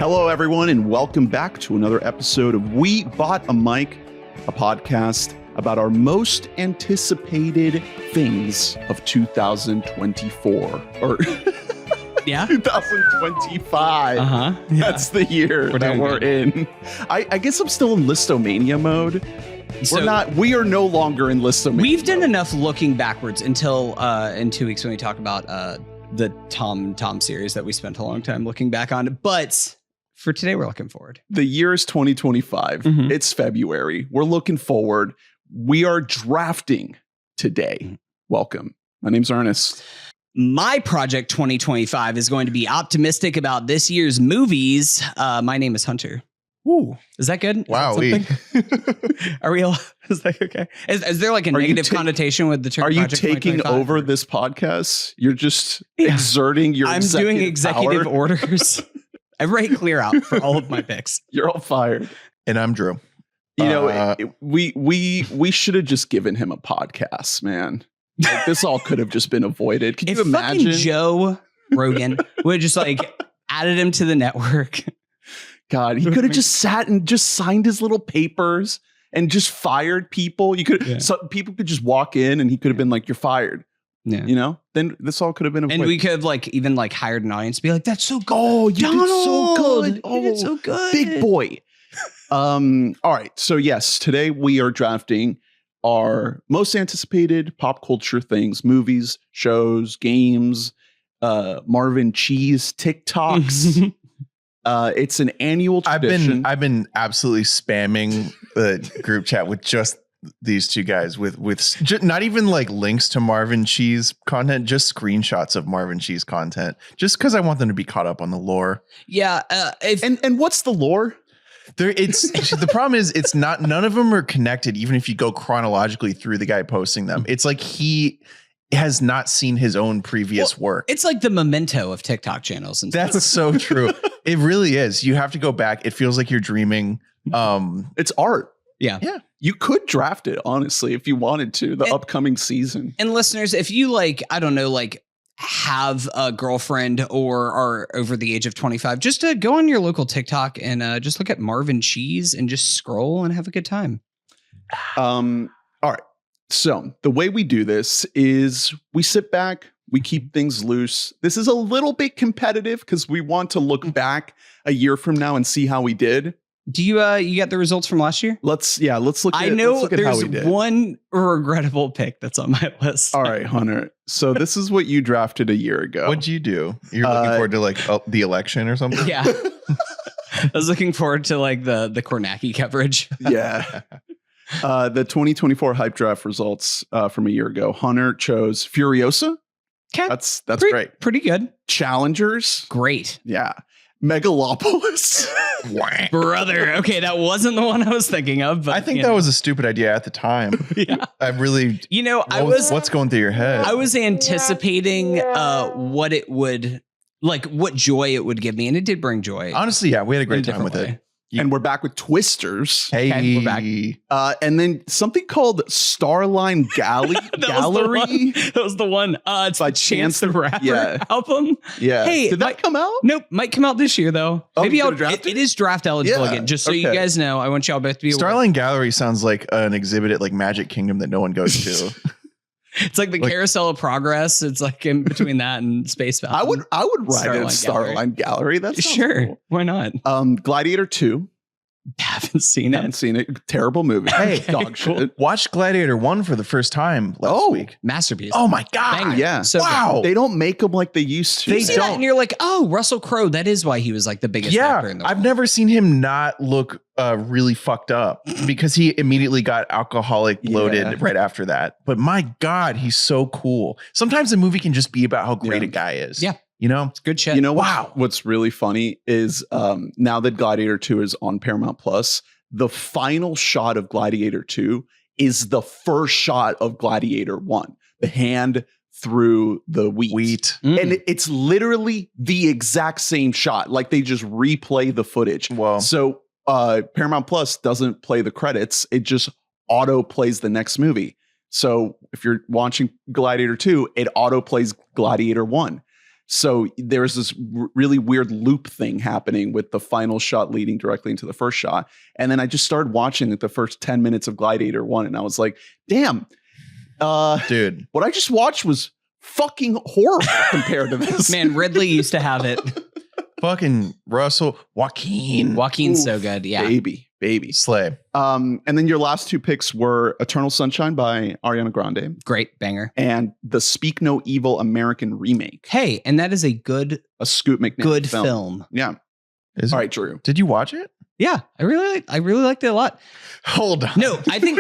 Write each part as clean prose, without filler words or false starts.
Hello, everyone, and welcome back to another episode of We Bought a Mic, a podcast about our most anticipated things of 2024. Or yeah, 2025. Yeah. That's the year we're in. I guess I'm still in Listomania mode. We are no longer in Listomania. We've done enough looking backwards until in 2 weeks when we talk about the Tom series that we spent a long time looking back on. But for today, we're looking forward. The year is 2025. Mm-hmm. It's February. We're looking forward. We are drafting today. Welcome. My name's Ernest. My project 2025 is going to be optimistic about this year's movies. My name is Hunter. Ooh, is that good? Wow. Are we all? Is that okay? Is there like a negative connotation with the term? Are you taking over this podcast? You're just exerting your. I'm doing executive orders. Everybody clear out for all of my picks. You're all fired. And I'm Drew. You know, we should have just given him a podcast, man. Like, this all could have just been avoided. Can you imagine? Joe Rogan would have just like added him to the network. God, he could have just sat and just signed his little papers and just fired people. You could, so people could just walk in and he could have been like, "You're fired." Yeah. You know, then this all could have been avoided. And we could have like even like hired an audience to be like, "That's so good. Oh, you Donald, did so good. Oh, you did so good. Big boy." All right. So yes, today we are drafting our most anticipated pop culture things, movies, shows, games, Marvin Cheese TikToks. It's an annual tradition. I've been absolutely spamming the group chat with just these two guys with not even like links to Marvin Cheese content, just screenshots of Marvin Cheese content, just because I want them to be caught up on the lore. Yeah. And what's the lore? The problem is it's not, none of them are connected. Even if you go chronologically through the guy posting them, it's like he has not seen his own previous work. It's like the memento of TikTok channels. And that's so true. It really is. You have to go back. It feels like you're dreaming. It's art. Yeah. You could draft it, honestly, if you wanted to, the upcoming season. And listeners, if you like, I don't know, like have a girlfriend or are over the age of 25, just go on your local TikTok and just look at Marvin Cheese and just scroll and have a good time. All right. So the way we do this is we sit back, we keep things loose. This is a little bit competitive because we want to look back a year from now and see how we did. Do you get the results from last year? Let's look at I know let's look at how we there's did. one regrettable pick that's on my list. All right, Hunter. So this is what you drafted a year ago. What'd you do? You're looking forward to like the election or something? Yeah. I was looking forward to like the Kornacki coverage. Yeah. The 2024 hype draft results from a year ago. Hunter chose Furiosa. Okay. That's great. Pretty good. Challengers. Great. Yeah. Megalopolis. Brother. Okay, that wasn't the one I was thinking of. But I think that was a stupid idea at the time. Yeah. I really. What's going through your head? I was anticipating what it would like, what joy it would give me, and it did bring joy. Honestly, yeah, we had a great time with it. And we're back with Twisters. Hey, okay, we're back. And then something called Starline Gallery. That was the one. It's by Chance the Rapper album. Yeah. Hey, did that come out? Nope. Might come out this year though. Oh, maybe it is draft eligible again. Just so you guys know, I want y'all both to be aware. Starline Gallery sounds like an exhibit at like Magic Kingdom that no one goes to. It's like the Carousel of Progress. It's like in between that and Space Mountain. I would ride in Starline Gallery. That's sure. Cool. Why not? Gladiator 2. Haven't seen it. Terrible movie. Hey, dog shit. Watched Gladiator 1 for the first time last week. Masterpiece. Oh my God. Banger. Yeah. So wow. They don't make them like they used to. They don't. That and you're like, oh, Russell Crowe. That is why he was like the biggest actor in the world. I've never seen him not look really fucked up because he immediately got alcoholic bloated right after that. But my God, he's so cool. Sometimes a movie can just be about how great a guy is. Yeah. You know, it's good shit. You know, what's really funny is now that Gladiator 2 is on Paramount Plus, the final shot of Gladiator 2 is the first shot of Gladiator 1. The hand through the wheat. And it's literally the exact same shot. Like they just replay the footage. Wow. So Paramount Plus doesn't play the credits. It just auto plays the next movie. So if you're watching Gladiator 2, it auto plays Gladiator 1. So there's this really weird loop thing happening with the final shot leading directly into the first shot. And then I just started watching the first 10 minutes of Gladiator 1 and I was like, damn, dude, what I just watched was fucking horrible compared to this. Man, Ridley used to have it. fucking Russell Joaquin. Joaquin's so good. Yeah. Baby. Slay. And then your last two picks were Eternal Sunshine by Ariana Grande Great banger. and the Speak No Evil American remake. Hey, and that is a good Scoot McNairy good film. Yeah. Is All it- right, Drew. Did you watch it? Yeah, I really liked it a lot. Hold on. No, I think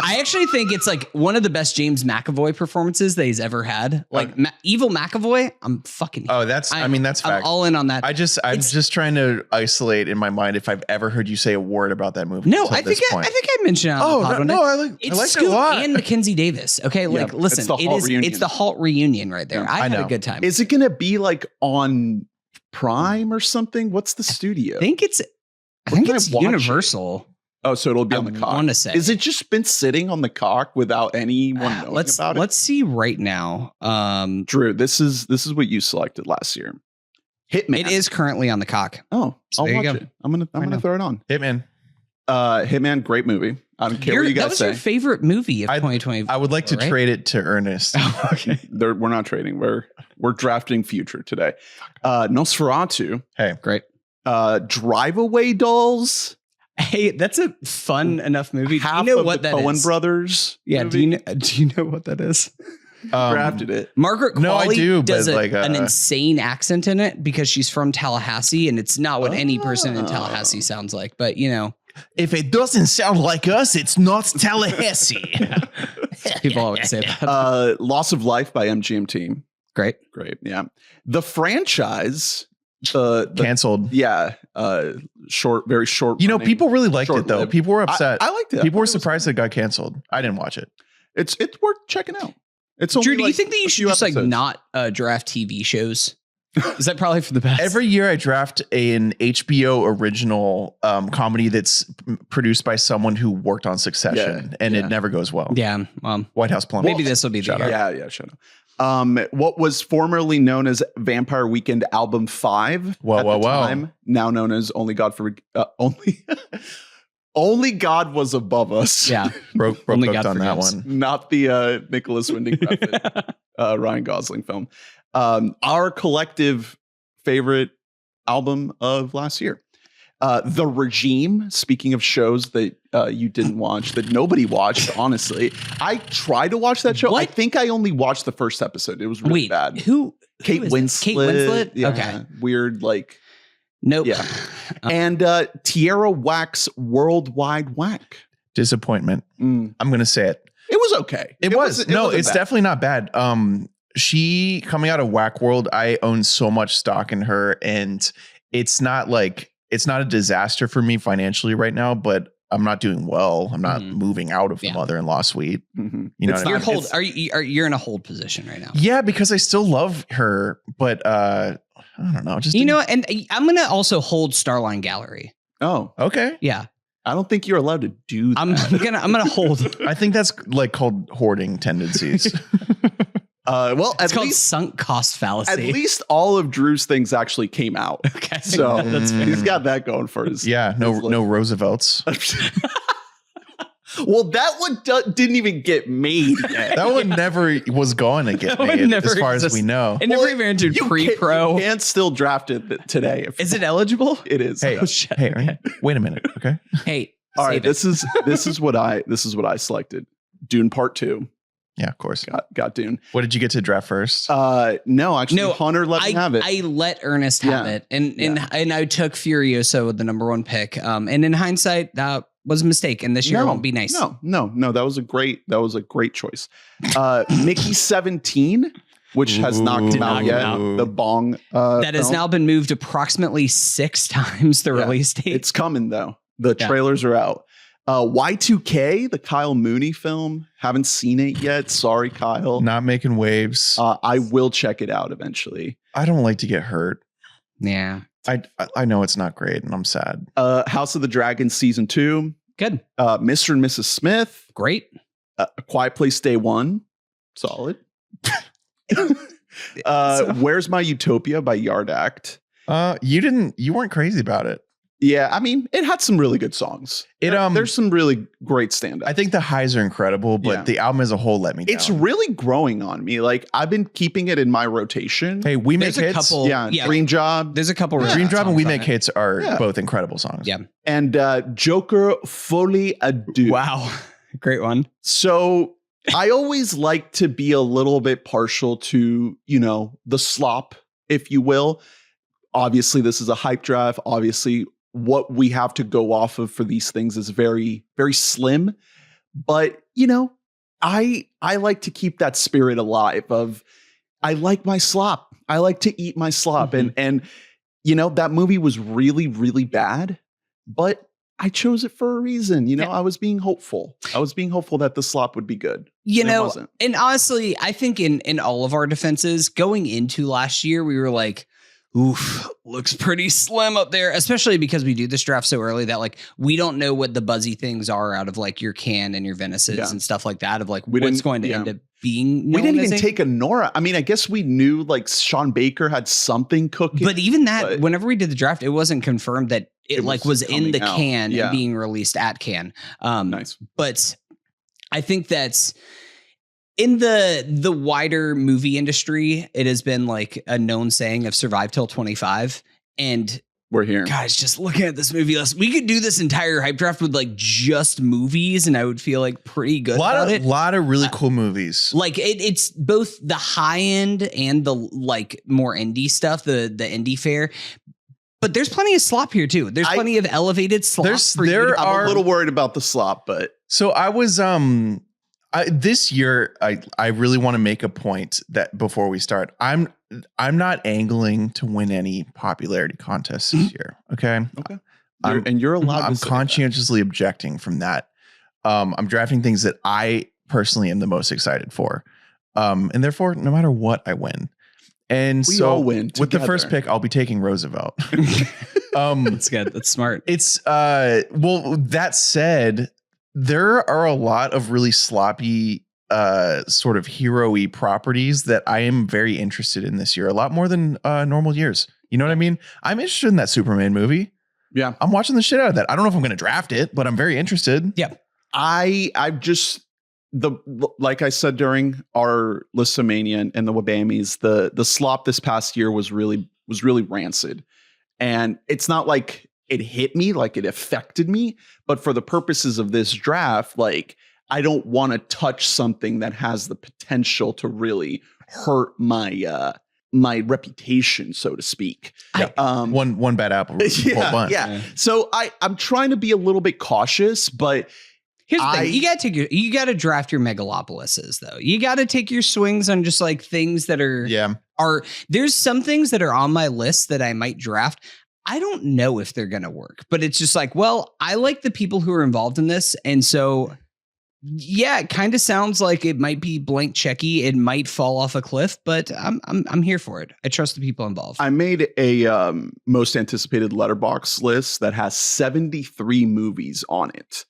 I actually think it's like one of the best James McAvoy performances that he's ever had. Like Evil McAvoy, I'm fucking. Oh, that's I'm fact. I'm all in on that. I'm just trying to isolate in my mind if I've ever heard you say a word about that movie. No, until I think this point. I mentioned it on the pod one day. I liked It's it a Scoot lot. and Mackenzie Davis. Okay, like Yeah, listen, it's the Halt reunion. it's the Halt reunion right there. Yeah, I had know. a good time. Is it going to be like on Prime or something? What's the studio? I think it's Where can I watch it? Universal. Oh, so it'll be I on the cock. want to say. Is it just been sitting on the cock without anyone knowing let's about it? let's see right now. Drew, this is what you selected last year. Hitman. It is currently on the cock. Oh, So I'll there you watch go. it. I'm gonna Right now. throw it on. Hitman. Hitman, great movie. I don't care what you That guys was say. your favorite movie of 2020. I would like to right? trade it to Ernest. Okay. We're not trading. We're drafting future today. Nosferatu. Hey, Great. Drive Away Dolls. Hey, that's a fun enough movie. Do Half you know of what the that Coen is? brothers. Yeah. movie. Do you know what that is? Drafted it. Margaret Qualley No, I do, does but like, an insane accent in it because she's from Tallahassee, and it's not what any person in Oh. Tallahassee sounds like. But you know, if it doesn't sound like us, it's not Tallahassee. people always say that. Loss of Life by MGM Team. Great. Great. Yeah. The franchise. The Canceled. yeah. Very short. You know, running. people really liked it Short-lived. though. People were upset. I liked it. People I were thought it was- surprised it got canceled. I didn't watch it. It's worth checking out. It's only Drew, do you like think that a you should few just like episodes. not draft TV shows? Is that probably for the best? Every year I draft an HBO original comedy that's produced by someone who worked on Succession, and yeah. it never goes well. Yeah. White House Plumbing. Maybe this will be the Shut year. up. Yeah, shut up. What was formerly known as Vampire Weekend Album 5 Whoa, at whoa, the whoa. time, now known as Only God Was Above Us. Yeah. Broke Only hooked God on that Forgives. one. Not the Nicholas Winding Refn, Ryan Gosling film. Our collective favorite album of last year. The Regime, speaking of shows that you didn't watch, that nobody watched, honestly. I tried to watch that show. What? I think I only watched the first episode. It was really Wait, bad. who Kate is Winslet. it? Kate Winslet? Yeah, Okay. Weird, like, Nope. yeah. And Tierra Whack's Worldwide Whack. Disappointment. Mm. I'm gonna say it. It was okay. It was. No, wasn't it's bad. definitely not bad. She coming out of Whack World, I own so much stock in her, and it's not a disaster for me financially right now, but I'm not doing well. I'm not moving out of the Yeah. mother-in-law suite. Mhm. You know, It's what I You're mean? hold. You're in a hold position right now? Yeah, because I still love her, but I don't know. Just You know, and I'm gonna also hold Starline Gallery. Oh, okay. Yeah, I don't think you're allowed to do that. I'm gonna hold. I think that's like called hoarding tendencies. Well, It's called sunk cost at fallacy. least all of Drew's things actually came out. Okay, So that's fair. he's got that going for his. Yeah, no his Roosevelts. Well, that one didn't even get made yet. That one never was going to get That one made, never as far as exists. we know. It never even entered You pre-pro. can't still draft it today. If Is it eligible? it is. Hey, Oh, shit. hey, Okay. wait a minute. Okay. Hey, All right. save it. This is what I selected. Dune Part 2. Yeah, of course. Got Dune. What did you get to draft first? No, actually, No, Hunter let me have it. I let Ernest have Yeah. it, and I took Furiosa with the number one pick. And in hindsight, that was a mistake. And this year it won't be nice. No. That was a great choice. Mickey 17, which has not Ooh. come out yet. The Bong. That has film. now been moved approximately 6 times the Yeah. release date. It's coming though. The Yeah. trailers are out. Y2K, the Kyle Mooney film. Haven't seen it yet. Sorry, Kyle. Not making waves. I will check it out eventually. I don't like to get hurt. Yeah, I know it's not great, and I'm sad. House of the Dragon season 2. good, Mr. and Mrs. Smith. great. A Quiet Place Day 1. Solid. Where's My Utopia by Yard Act. You weren't crazy about it. Yeah, I mean, it had some really good songs. There's some really great stand-ups. I think the highs are incredible, but the album as a whole let me down. It's really growing on me. Like, I've been keeping it in my rotation. Hey, We Make There's a Hits. couple. Dream Job. There's a couple. Dream Job and We Make it. Hits are both incredible songs. Yeah. And Joker Folie à Deux. Wow, great one. So I always like to be a little bit partial to, the slop, if you will. Obviously, this is a hype draft. Obviously, what we have to go off of for these things is very, very slim. But, I like to keep that spirit alive of, I like my slop. I like to eat my slop. Mm-hmm. And that movie was really, really bad, but I chose it for a reason. I was being hopeful. I was being hopeful that the slop would be good. It wasn't. And honestly, I think in all of our defenses going into last year, we were like, oof, looks pretty slim up there, especially because we do this draft so early that like we don't know what the buzzy things are out of like your can and your Venices and stuff like that of like what's going to end up being. We didn't even take a Nora. I mean, I guess we knew like Sean Baker had something cooking. But even that, whenever we did the draft, it wasn't confirmed that it was in the can and being released at Cannes. Nice. But I think that's in the wider movie industry, it has been like a known saying of survive till 25. And we're here. Guys, just looking at this movie list, we could do this entire hype draft with like just movies and I would feel like pretty good about it. A lot of really cool movies. Like it's both the high end and the like more indie stuff, the indie fare. But there's plenty of slop here too. There's plenty of elevated slop. I'm a little worried about the slop, but so I was this year I really want to make a point that before we start, I'm not angling to win any popularity contests this year. Okay. You're allowed. I'm conscientiously objecting from that. I'm drafting things that I personally am the most excited for, and therefore, no matter what, I win. And we so all win with the first pick, I'll be taking Roosevelt. That's good. That's smart. It's well, that said, there are a lot of really sloppy sort of hero-y properties that I am very interested in this year, a lot more than normal years. You know what I mean? I'm interested in that Superman movie. Yeah. I'm watching the shit out of that. I don't know if I'm going to draft it, but I'm very interested. Yeah. I've just like I said during our Listomania and the Wabamies, the slop this past year was really rancid. And it's not like it hit me, like it affected me, but for the purposes of this draft, like I don't want to touch something that has the potential to really hurt my my reputation, so to speak. One bad apple. Yeah. So I'm trying to be a little bit cautious, but here's the thing. You gotta draft your megalopolises though. You gotta take your swings on just like things that are there's some things that are on my list that I might draft. I don't know if they're gonna work, but it's just like, well, I like the people who are involved in this. And so yeah, it kind of sounds like it might be blank checky. It might fall off a cliff, but I'm here for it. I trust the people involved. I made a most anticipated letterbox list that has 73 movies on it.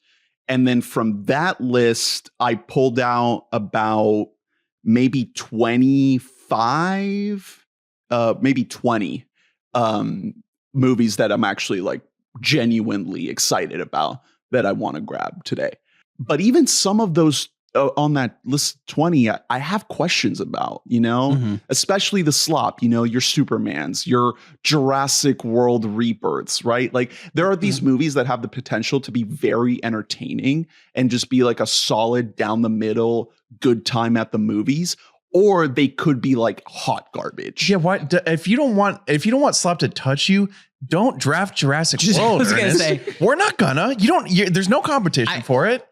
And then from that list, I pulled out about maybe 25, maybe 20 movies that I'm actually like genuinely excited about that I want to grab today. But even some of those on that list 20, I have questions about, especially the slop, your Supermans, your Jurassic World rebirths, right? Like there are these movies that have the potential to be very entertaining and just be like a solid down the middle, good time at the movies. Or they could be like hot garbage. Yeah, what if you don't want slop to touch you? Don't draft Jurassic World. I was gonna say we're not gonna. There's no competition for it.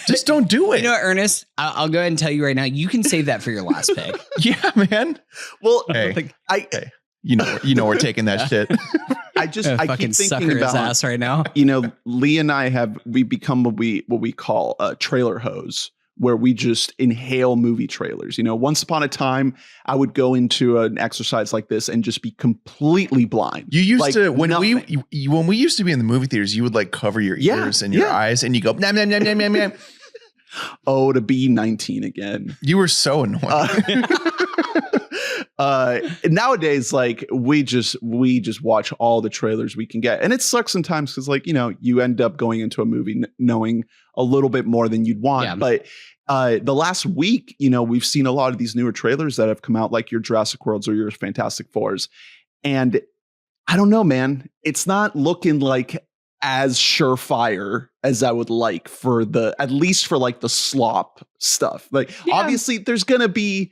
Just don't do it. You know what, Ernest? I'll go ahead and tell you right now. You can save that for your last pick. Yeah, man. Well, you know we're taking that shit. I keep thinking about his ass right now. Lee and I we've become what we call a trailer hose, where we just inhale movie trailers. Once upon a time, I would go into an exercise like this and just be completely blind. You used to when we used to be in the movie theaters, you would like cover your ears and your eyes, and you go nam nam nam nam nam nam. Oh, to be 19 again. You were so annoying. Nowadays, like we just watch all the trailers we can get, and it sucks sometimes because, like, you end up going into a movie knowing a little bit more than you'd want. Yeah. But the last week, we've seen a lot of these newer trailers that have come out, like your Jurassic Worlds or your Fantastic Fours, and I don't know, man. It's not looking like as surefire as I would like at least for like the slop stuff. Like, obviously there's gonna be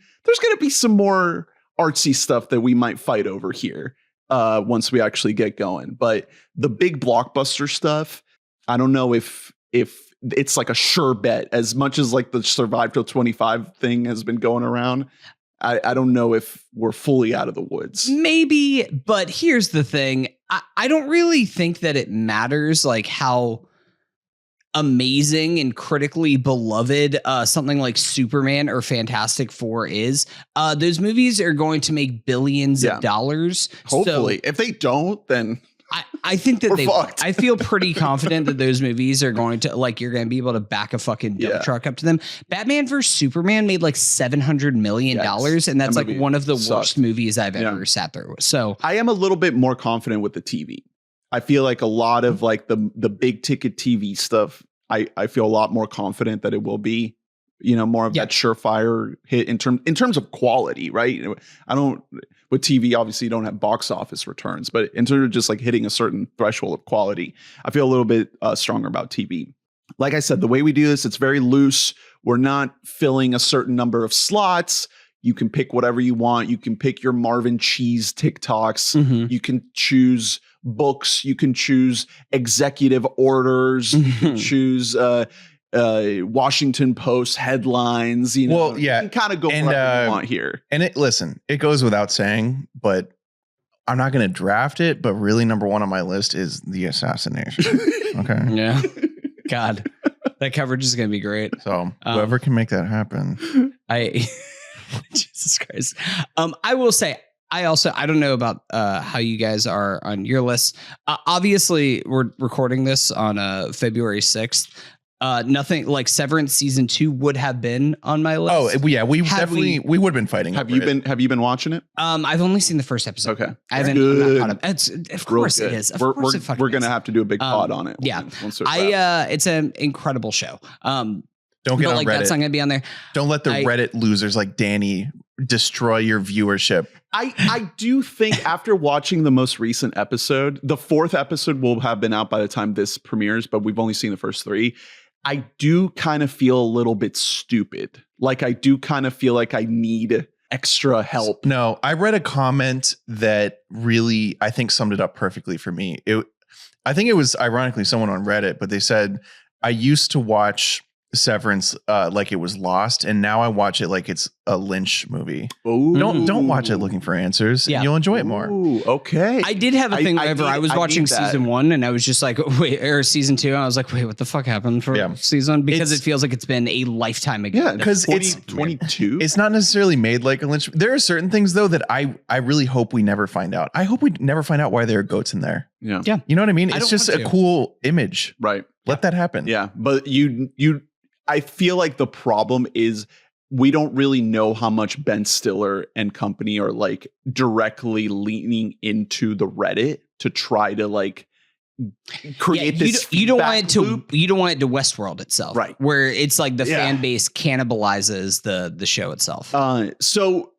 some more artsy stuff that we might fight over here once we actually get going. But the big blockbuster stuff, I don't know if it's like a sure bet as much as like the Survive Till 25 thing has been going around. I don't know if we're fully out of the woods. Maybe, but here's the thing. I don't really think that it matters like how amazing and critically beloved something like Superman or Fantastic Four is. Those movies are going to make billions of dollars. Hopefully. If they don't, then I think that they fucked. I feel pretty confident that those movies are going to, like, you're going to be able to back a fucking dump truck up to them. Batman vs Superman made like $700 million, and that's like one of the worst movies I've ever sat through. So I am a little bit more confident with the TV. I feel like a lot of like the big ticket TV stuff, I feel a lot more confident that it will be, more of that surefire hit in terms of quality, right? With TV, obviously you don't have box office returns, but in terms of just like hitting a certain threshold of quality, I feel a little bit stronger about TV. Like I said, the way we do this, it's very loose. We're not filling a certain number of slots. You can pick whatever you want. You can pick your Marvin Cheese TikToks. Mm-hmm. You can choose books. You can choose executive orders. You can choose Washington Post headlines. You can kind of go wherever you want here. And it goes without saying, but I'm not going to draft it. But really, number one on my list is The Assassination. Okay. Yeah. God, that coverage is going to be great. So whoever can make that happen. Jesus Christ. I will say, I don't know about how you guys are on your list. Obviously, we're recording this on February 6th. Nothing like Severance season 2 would have been on my list. Oh yeah, we would have been fighting. Have you been watching it? I've only seen the first episode. Okay, I haven't. I'm not caught up. Of course it is. We're gonna have to do a big pod on it. Yeah, it's an incredible show. Don't get on like Reddit. That's not gonna be on there. Don't let the Reddit losers like Danny destroy your viewership. I do think after watching the most recent episode, the 4th episode will have been out by the time this premieres, but we've only seen the first 3. I do kind of feel a little bit stupid. Like I do kind of feel like I need extra help. No, I read a comment that really, I think, summed it up perfectly for me. I think it was ironically someone on Reddit, but they said, I used to watch Severance like it was Lost, and now I watch it like it's a Lynch movie. Ooh. Don't watch it looking for answers. Yeah. You'll enjoy it more. Ooh, okay. I did have a thing whenever I was watching season 1 and I was just like, or season 2, and I was like, wait, what the fuck happened for season 1? Because it feels like it's been a lifetime ago. Yeah, because it's 22. It's not necessarily made like a Lynch. There are certain things though that I really hope we never find out. I hope we never find out why there are goats in there. Yeah. You know what I mean? It's just a cool image. Right. Let that happen. Yeah. But I feel like the problem is we don't really know how much Ben Stiller and company are like directly leaning into the Reddit to try to like create this. You don't want it to. You don't want it to Westworld itself, right? Where it's like the fan base cannibalizes the show itself. So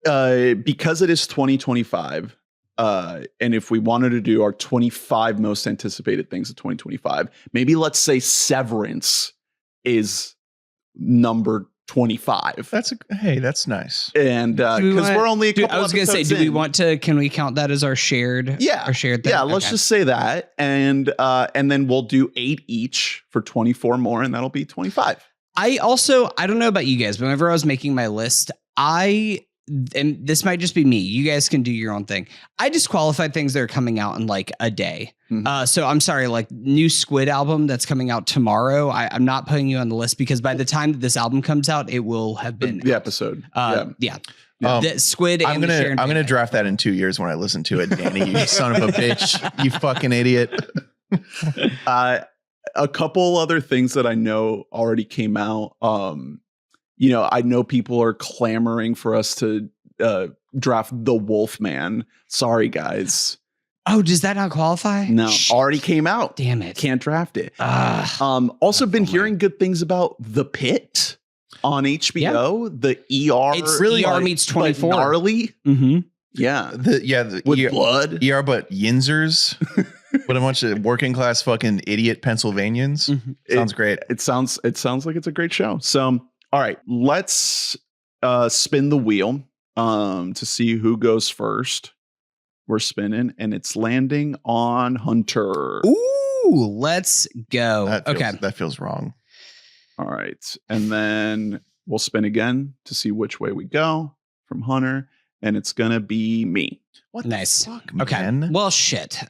because it is 2025. And if we wanted to do our 25 most anticipated things of 2025, maybe let's say Severance is number 25. That's nice. And because we're only a couple I was going to say, can we count that as our shared? Yeah. Our shared thing? Yeah. Let's just say that. And then we'll do 8 each for 24 more, and that'll be 25. I don't know about you guys, but whenever I was making my list, and this might just be me, you guys can do your own thing. I disqualified things that are coming out in like a day. Mm-hmm. So I'm sorry, like new Squid album that's coming out tomorrow. I'm not putting you on the list because by the time that this album comes out, it will have been the episode. The Squid. I'm gonna draft that in 2 years when I listen to it. Danny, you son of a bitch, you fucking idiot. A couple other things that I know already came out. I know people are clamoring for us to draft the Wolfman. Sorry, guys. Oh, does that not qualify? No, Shit. already came out. Damn it. Can't draft it. Oh Also been hearing good things about The Pit on HBO. The ER. It's really ER meets 24. Gnarly. Mm-hmm. Yeah. The With blood. ER, but Yinzers. What a bunch of working class fucking idiot Pennsylvanians. Mm-hmm. Sounds great. It sounds like it's a great show. So, all right, let's spin the wheel to see who goes first. We're spinning, and it's landing on Hunter. Ooh, let's go. That feels wrong. All right, and then we'll spin again to see which way we go from Hunter, and it's gonna be me. What nice. the fuck, okay. man? Well, shit.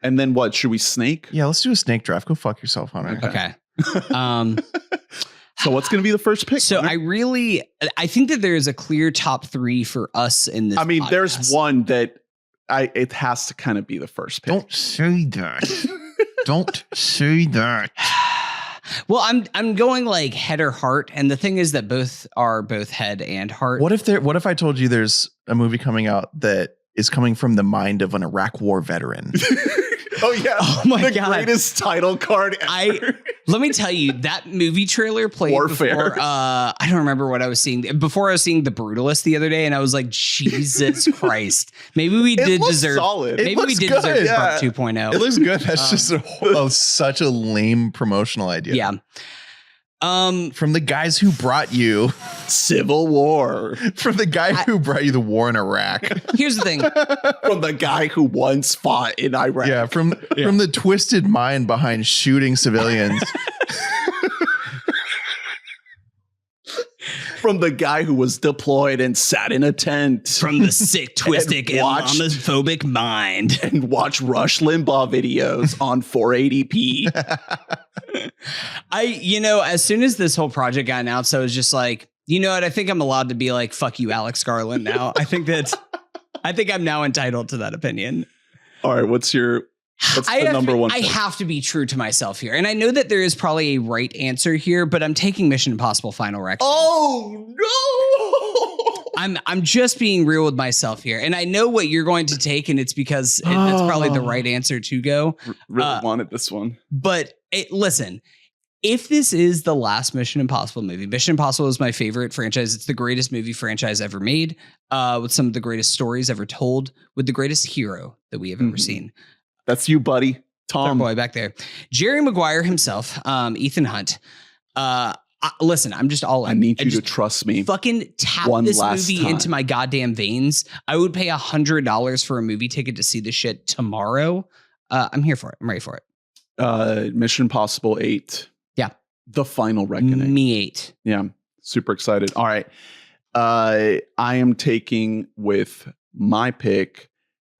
And then what? Should we snake? Yeah, let's do a snake draft. Go fuck yourself, Hunter. Okay. So what's going to be the first pick? So Hunter? I think that there is a clear top 3 for us in this. I mean, podcast. there's one that it has to kind of be the first pick. Don't say that. Don't say that. Well, I'm going like head or heart, and the thing is that both are both head and heart. What if I told you there's a movie coming out that is coming from the mind of an Iraq War veteran? Oh yeah! Oh my the God. greatest title card ever. Let me tell you, that movie trailer played Warfare. before. I don't remember what I was seeing before. I was seeing The Brutalist the other day, and I was like, Jesus Christ! Maybe we did deserve. Solid. Maybe we did deserve Part 2.0. It looks good. That's just such a lame promotional idea. Yeah. From the guys who brought you Civil War. From the guy who brought you the war in Iraq. Here's the thing. From the guy who once fought in Iraq. Yeah, from the twisted mind behind shooting civilians. From the guy who was deployed and sat in a tent. From the sick, twisted, Islamophobic mind. And watched Rush Limbaugh videos on 480p. As soon as this whole project got announced, I was just like, you know what? I think I'm allowed to be like, fuck you, Alex Garland now. I think I'm now entitled to that opinion. All right. What's the number one? I have to be true to myself here. And I know that there is probably a right answer here, but I'm taking Mission Impossible Final Reckoning. Oh, no. I'm just being real with myself here. And I know what you're going to take, and it's because it's probably the right answer to go. Really wanted this one. But listen, if this is the last Mission Impossible movie, Mission Impossible is my favorite franchise. It's the greatest movie franchise ever made, with some of the greatest stories ever told, with the greatest hero that we have ever seen. That's you, buddy. Tom. Boy back there. Jerry Maguire himself, Ethan Hunt. Listen, I'm just all in. I need you to trust me. Fucking tap this movie into my goddamn veins. I would pay $100 for a movie ticket to see this shit tomorrow. I'm here for it. I'm ready for it. Mission Impossible 8. Yeah. The Final Reckoning. Me 8. Yeah. Super excited. All right. I am taking with my pick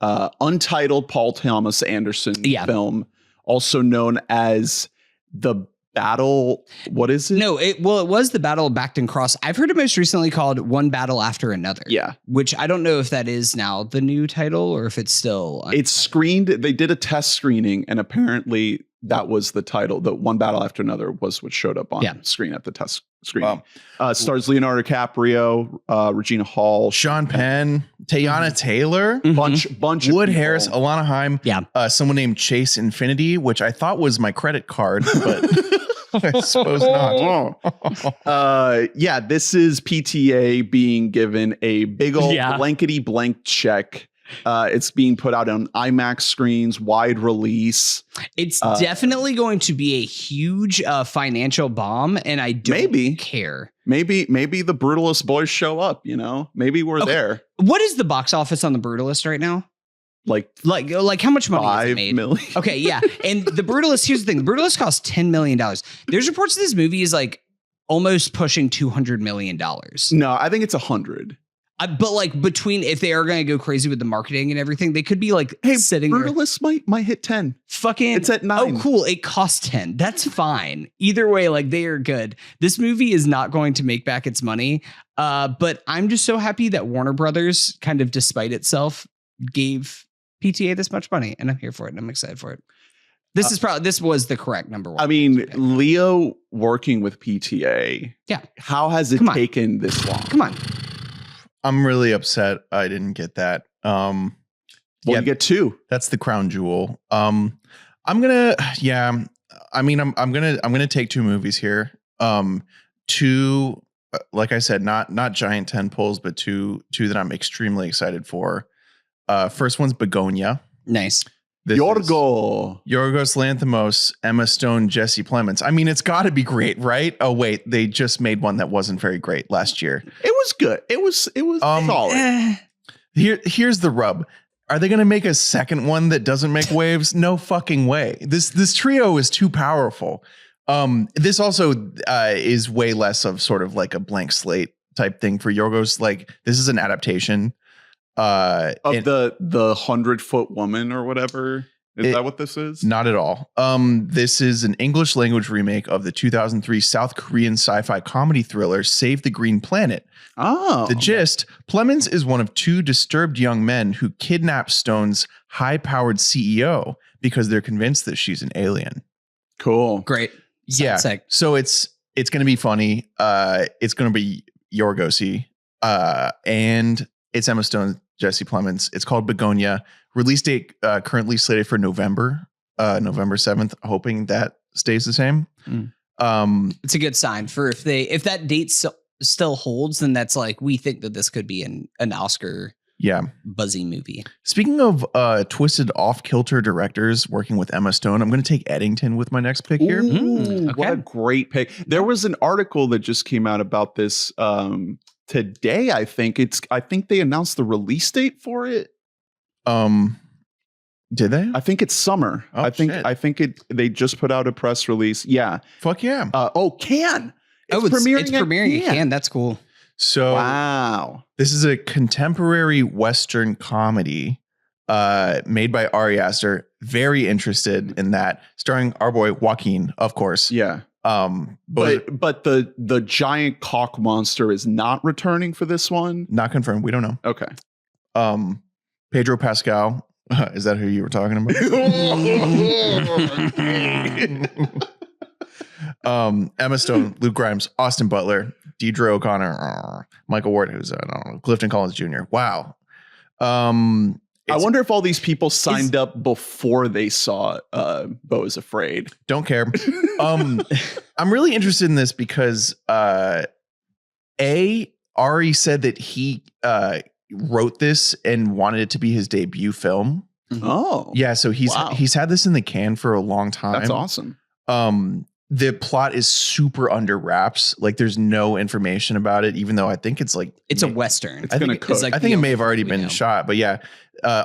untitled Paul Thomas Anderson film, also known as The Battle. What is it? No, it was The Battle of Bacton Cross. I've heard it most recently called One Battle After Another. Yeah. Which I don't know if that is now the new title or if it's still. It's screened. They did a test screening, and apparently that was the title. The One Battle After Another was what showed up on screen at the test screening. Wow. Stars Leonardo DiCaprio, Regina Hall, Sean Penn, Teyana Taylor, bunch of Wood people. Harris, Alana Haim, someone named Chase Infinity, which I thought was my credit card, but I suppose not. This is PTA being given a big old blankety blank check. It's being put out on IMAX screens, wide release. It's definitely going to be a huge financial bomb, and I don't care. Maybe the Brutalist boys show up, Maybe we're there. What is the box office on the Brutalist right now? Like how much money has it made? 5 million. Okay, yeah. And the Brutalist, here's the thing. The Brutalist cost $10 million. There's reports this movie is like almost pushing $200 million. No, I think it's 100. But like between, if they are going to go crazy with the marketing and everything, they could be like, sitting Brutalist there. might hit 10. Fucking, it's at 9. Oh, cool. It costs 10. That's fine. Either way, like they are good. This movie is not going to make back its money. But I'm just so happy that Warner Brothers, kind of despite itself, gave PTA this much money, and I'm here for it. And I'm excited for it. This was the correct number 1. I mean, Leo working with PTA. Yeah. How has it taken this long? Come on. I'm really upset I didn't get that. Well, you get 2. That's the crown jewel. I'm gonna take 2 movies here. 2, like I said, not giant tentpoles, but two that I'm extremely excited for. First one's Begonia. Nice. Yorgos Lanthimos, Emma Stone, Jesse Plemons. I mean, it's got to be great, right? Oh wait, they just made one that wasn't very great last year. It was good. It was solid. Here's the rub. Are they going to make a second one that doesn't make waves? No fucking way. This trio is too powerful. This also is way less of sort of like a blank slate type thing for Yorgos. Like, this is an adaptation of the 100-foot woman or whatever. Is that what this is? Not at all. This is an English language remake of the 2003 South Korean sci-fi comedy thriller Save the Green Planet. Oh. The gist: Plemons is one of 2 disturbed young men who kidnap Stone's high-powered CEO because they're convinced that she's an alien. Cool. Great. Yeah. Sick. So it's going to be funny. It's going to be Yorgosy. And it's Emma Stone, Jesse Plemons. It's called Begonia. Release date currently slated for November 7th. Hoping that stays the same. It's a good sign for if that date still holds, then that's like, we think that this could be an Oscar buzzy movie. Speaking of twisted off-kilter directors working with Emma Stone, I'm going to take Eddington with my next pick here. Ooh, okay. What a great pick. There was an article that just came out about this today. I think they announced the release date for it. Did they? I think it's summer. Oh, I think they just put out a press release. Yeah. Fuck yeah. Cannes. It's premiering at Cannes. That's cool. So wow. This is a contemporary Western comedy made by Ari Aster. Very interested in that. Starring our boy Joaquin, of course. Yeah. But the giant cock monster is not returning for this one. Not confirmed. We don't know. Okay. Pedro Pascal. Is that who you were talking about? Emma Stone, Luke Grimes, Austin Butler, Deidre O'Connor, Michael Ward, who's Clifton Collins Jr. Wow. I wonder if all these people signed up before they saw Beau is Afraid. Don't care. I'm really interested in this because Ari said that he wrote this and wanted it to be his debut film. Oh. Yeah, so he's had this in the can for a long time. That's awesome. The plot is super under wraps. Like, there's no information about it, even though I think it's like it's a Western. It's gonna cook. I think it may have already been shot, but yeah,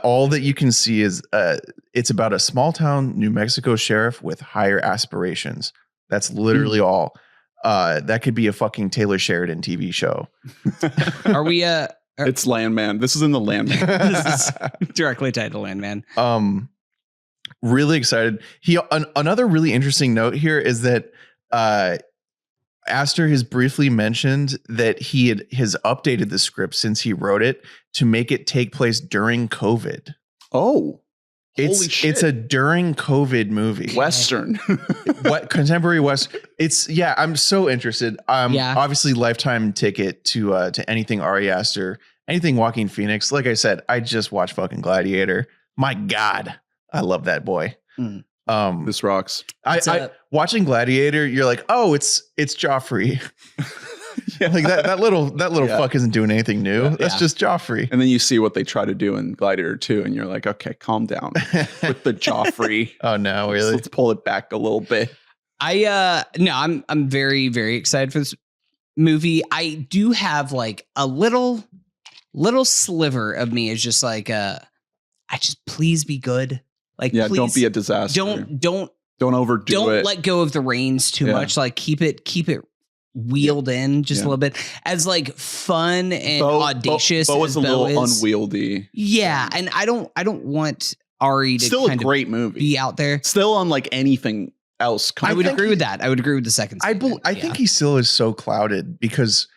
all that you can see is it's about a small town New Mexico sheriff with higher aspirations. That's literally all. That could be a fucking Taylor Sheridan TV show. Are we? It's Landman. This is in the Landman. This is directly tied to Landman. Really excited. Another really interesting note here is that Aster has briefly mentioned that he has updated the script since he wrote it to make it take place during COVID. Oh, holy shit. It's a during COVID movie. Western. What contemporary West? I'm so interested. Obviously lifetime ticket to anything Ari Aster, anything Joaquin Phoenix. Like I said, I just watched fucking Gladiator. My God, I love that boy. This rocks. I watching Gladiator, you're like, oh, it's Joffrey. Yeah. Like that little fuck isn't doing anything new. Yeah. That's just Joffrey. And then you see what they try to do in Gladiator 2, and you're like, okay, calm down with the Joffrey. Oh no, really? Let's pull it back a little bit. I'm very, very excited for this movie. I do have like a little sliver of me is just like I just please be good. Like, please, don't be a disaster. Don't overdo it. Don't let go of the reins too much. Like keep it wheeled in just a little bit. As like fun and audacious. Beau was a little unwieldy. Yeah, and I don't want Ari to still a great movie be out there. Still unlike anything else. I would agree with that. I would agree with the second. I think he still is so clouded because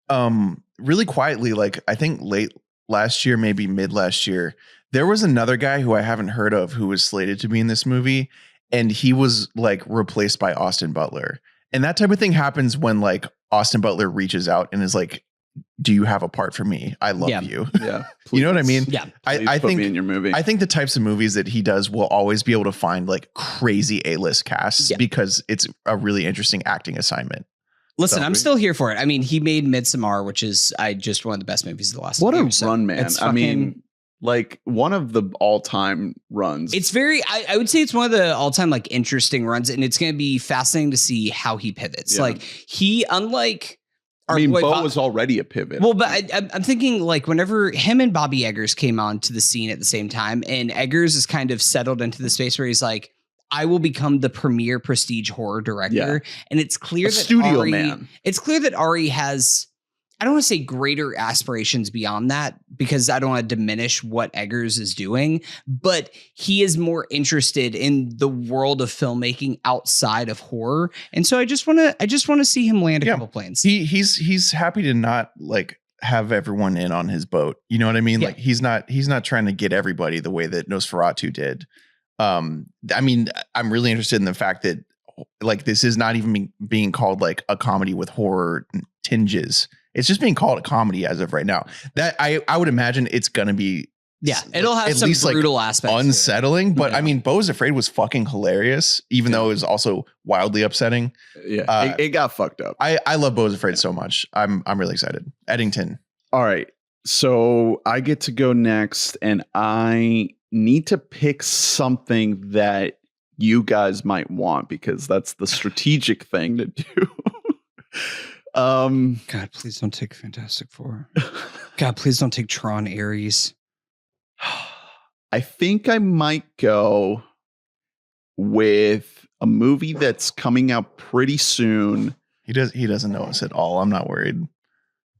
really quietly, like I think late last year, maybe mid last year, there was another guy who I haven't heard of who was slated to be in this movie, and he was like replaced by Austin Butler. And that type of thing happens when like Austin Butler reaches out and is like do you have a part for me? I love you. Yeah. You know what I mean? Yeah. I Put think me in your movie. I think the types of movies that he does will always be able to find like crazy A-list casts because it's a really interesting acting assignment. Listen, So- I'm still here for it. I mean, he made Midsommar, which is just one of the best movies of the last What a year. So run, man. it's I mean, like one of the all-time runs. it's very, I would say it's one of the all-time like interesting runs, and it's going to be fascinating to see how he pivots. Yeah. Like he, unlike I mean, Bo was already a pivot. Well, but I'm thinking like whenever him and Bobby Eggers came onto the scene at the same time, and Eggers is kind of settled into the space where he's like, I will become the premier prestige horror director. And it's clear A that studio Ari, man. It's clear that Ari has, I don't want to say greater aspirations beyond that, because I don't want to diminish what Eggers is doing, but he is more interested in the world of filmmaking outside of horror. And so I just want to see him land a couple planes. He's happy to not like have everyone in on his boat. You know what I mean? Yeah. Like he's not trying to get everybody the way that Nosferatu did. I mean, I'm really interested in the fact that like this is not even being called like a comedy with horror tinges. It's just being called a comedy as of right now. That I would imagine it's gonna be It'll have at some least, like, brutal aspects. to it. unsettling. But Yeah. I mean, Beau's Afraid was fucking hilarious, even though it was also wildly upsetting. Yeah, it got fucked up. I love Beau's Afraid so much. I'm really excited. Eddington. All right. So I get to go next, and I need to pick something that you guys might want because that's the strategic thing to do. God, please don't take Fantastic Four. God, please don't take Tron Ares. I think I might go with a movie that's coming out pretty soon, He doesn't know us at all. I'm not worried.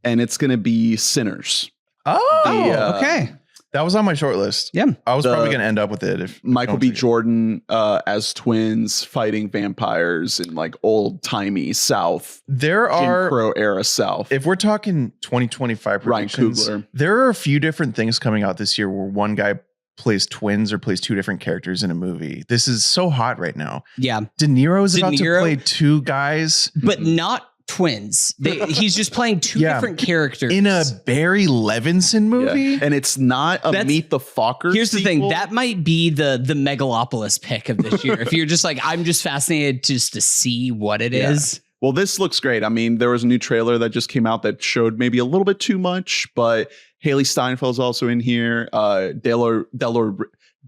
and it's going to be Sinners. Oh, Okay. that was on my short list. Yeah. I was probably The- going to end up with it if Michael don't B. take it. Jordan as twins fighting vampires in like old timey South, There Jim are, Crow era South. if we're talking 2025 Ryan predictions, Coogler. there are a few different things coming out this year where one guy plays twins or plays two different characters in a movie. This is so hot right now. Yeah. De Niro's De about Niro? to play two guys But not twins. He's just playing two Yeah. different characters. in a Barry Levinson movie. Yeah. And it's not a That's- Meet the Fockers. Here's the thing. sequel. That might be the Megalopolis pick of this year. If you're just like, I'm just fascinated just to see what it Yeah. is. Well, this looks great. I mean, there was a new trailer that just came out that showed maybe a little bit too much, but Haley Steinfeld's also in here.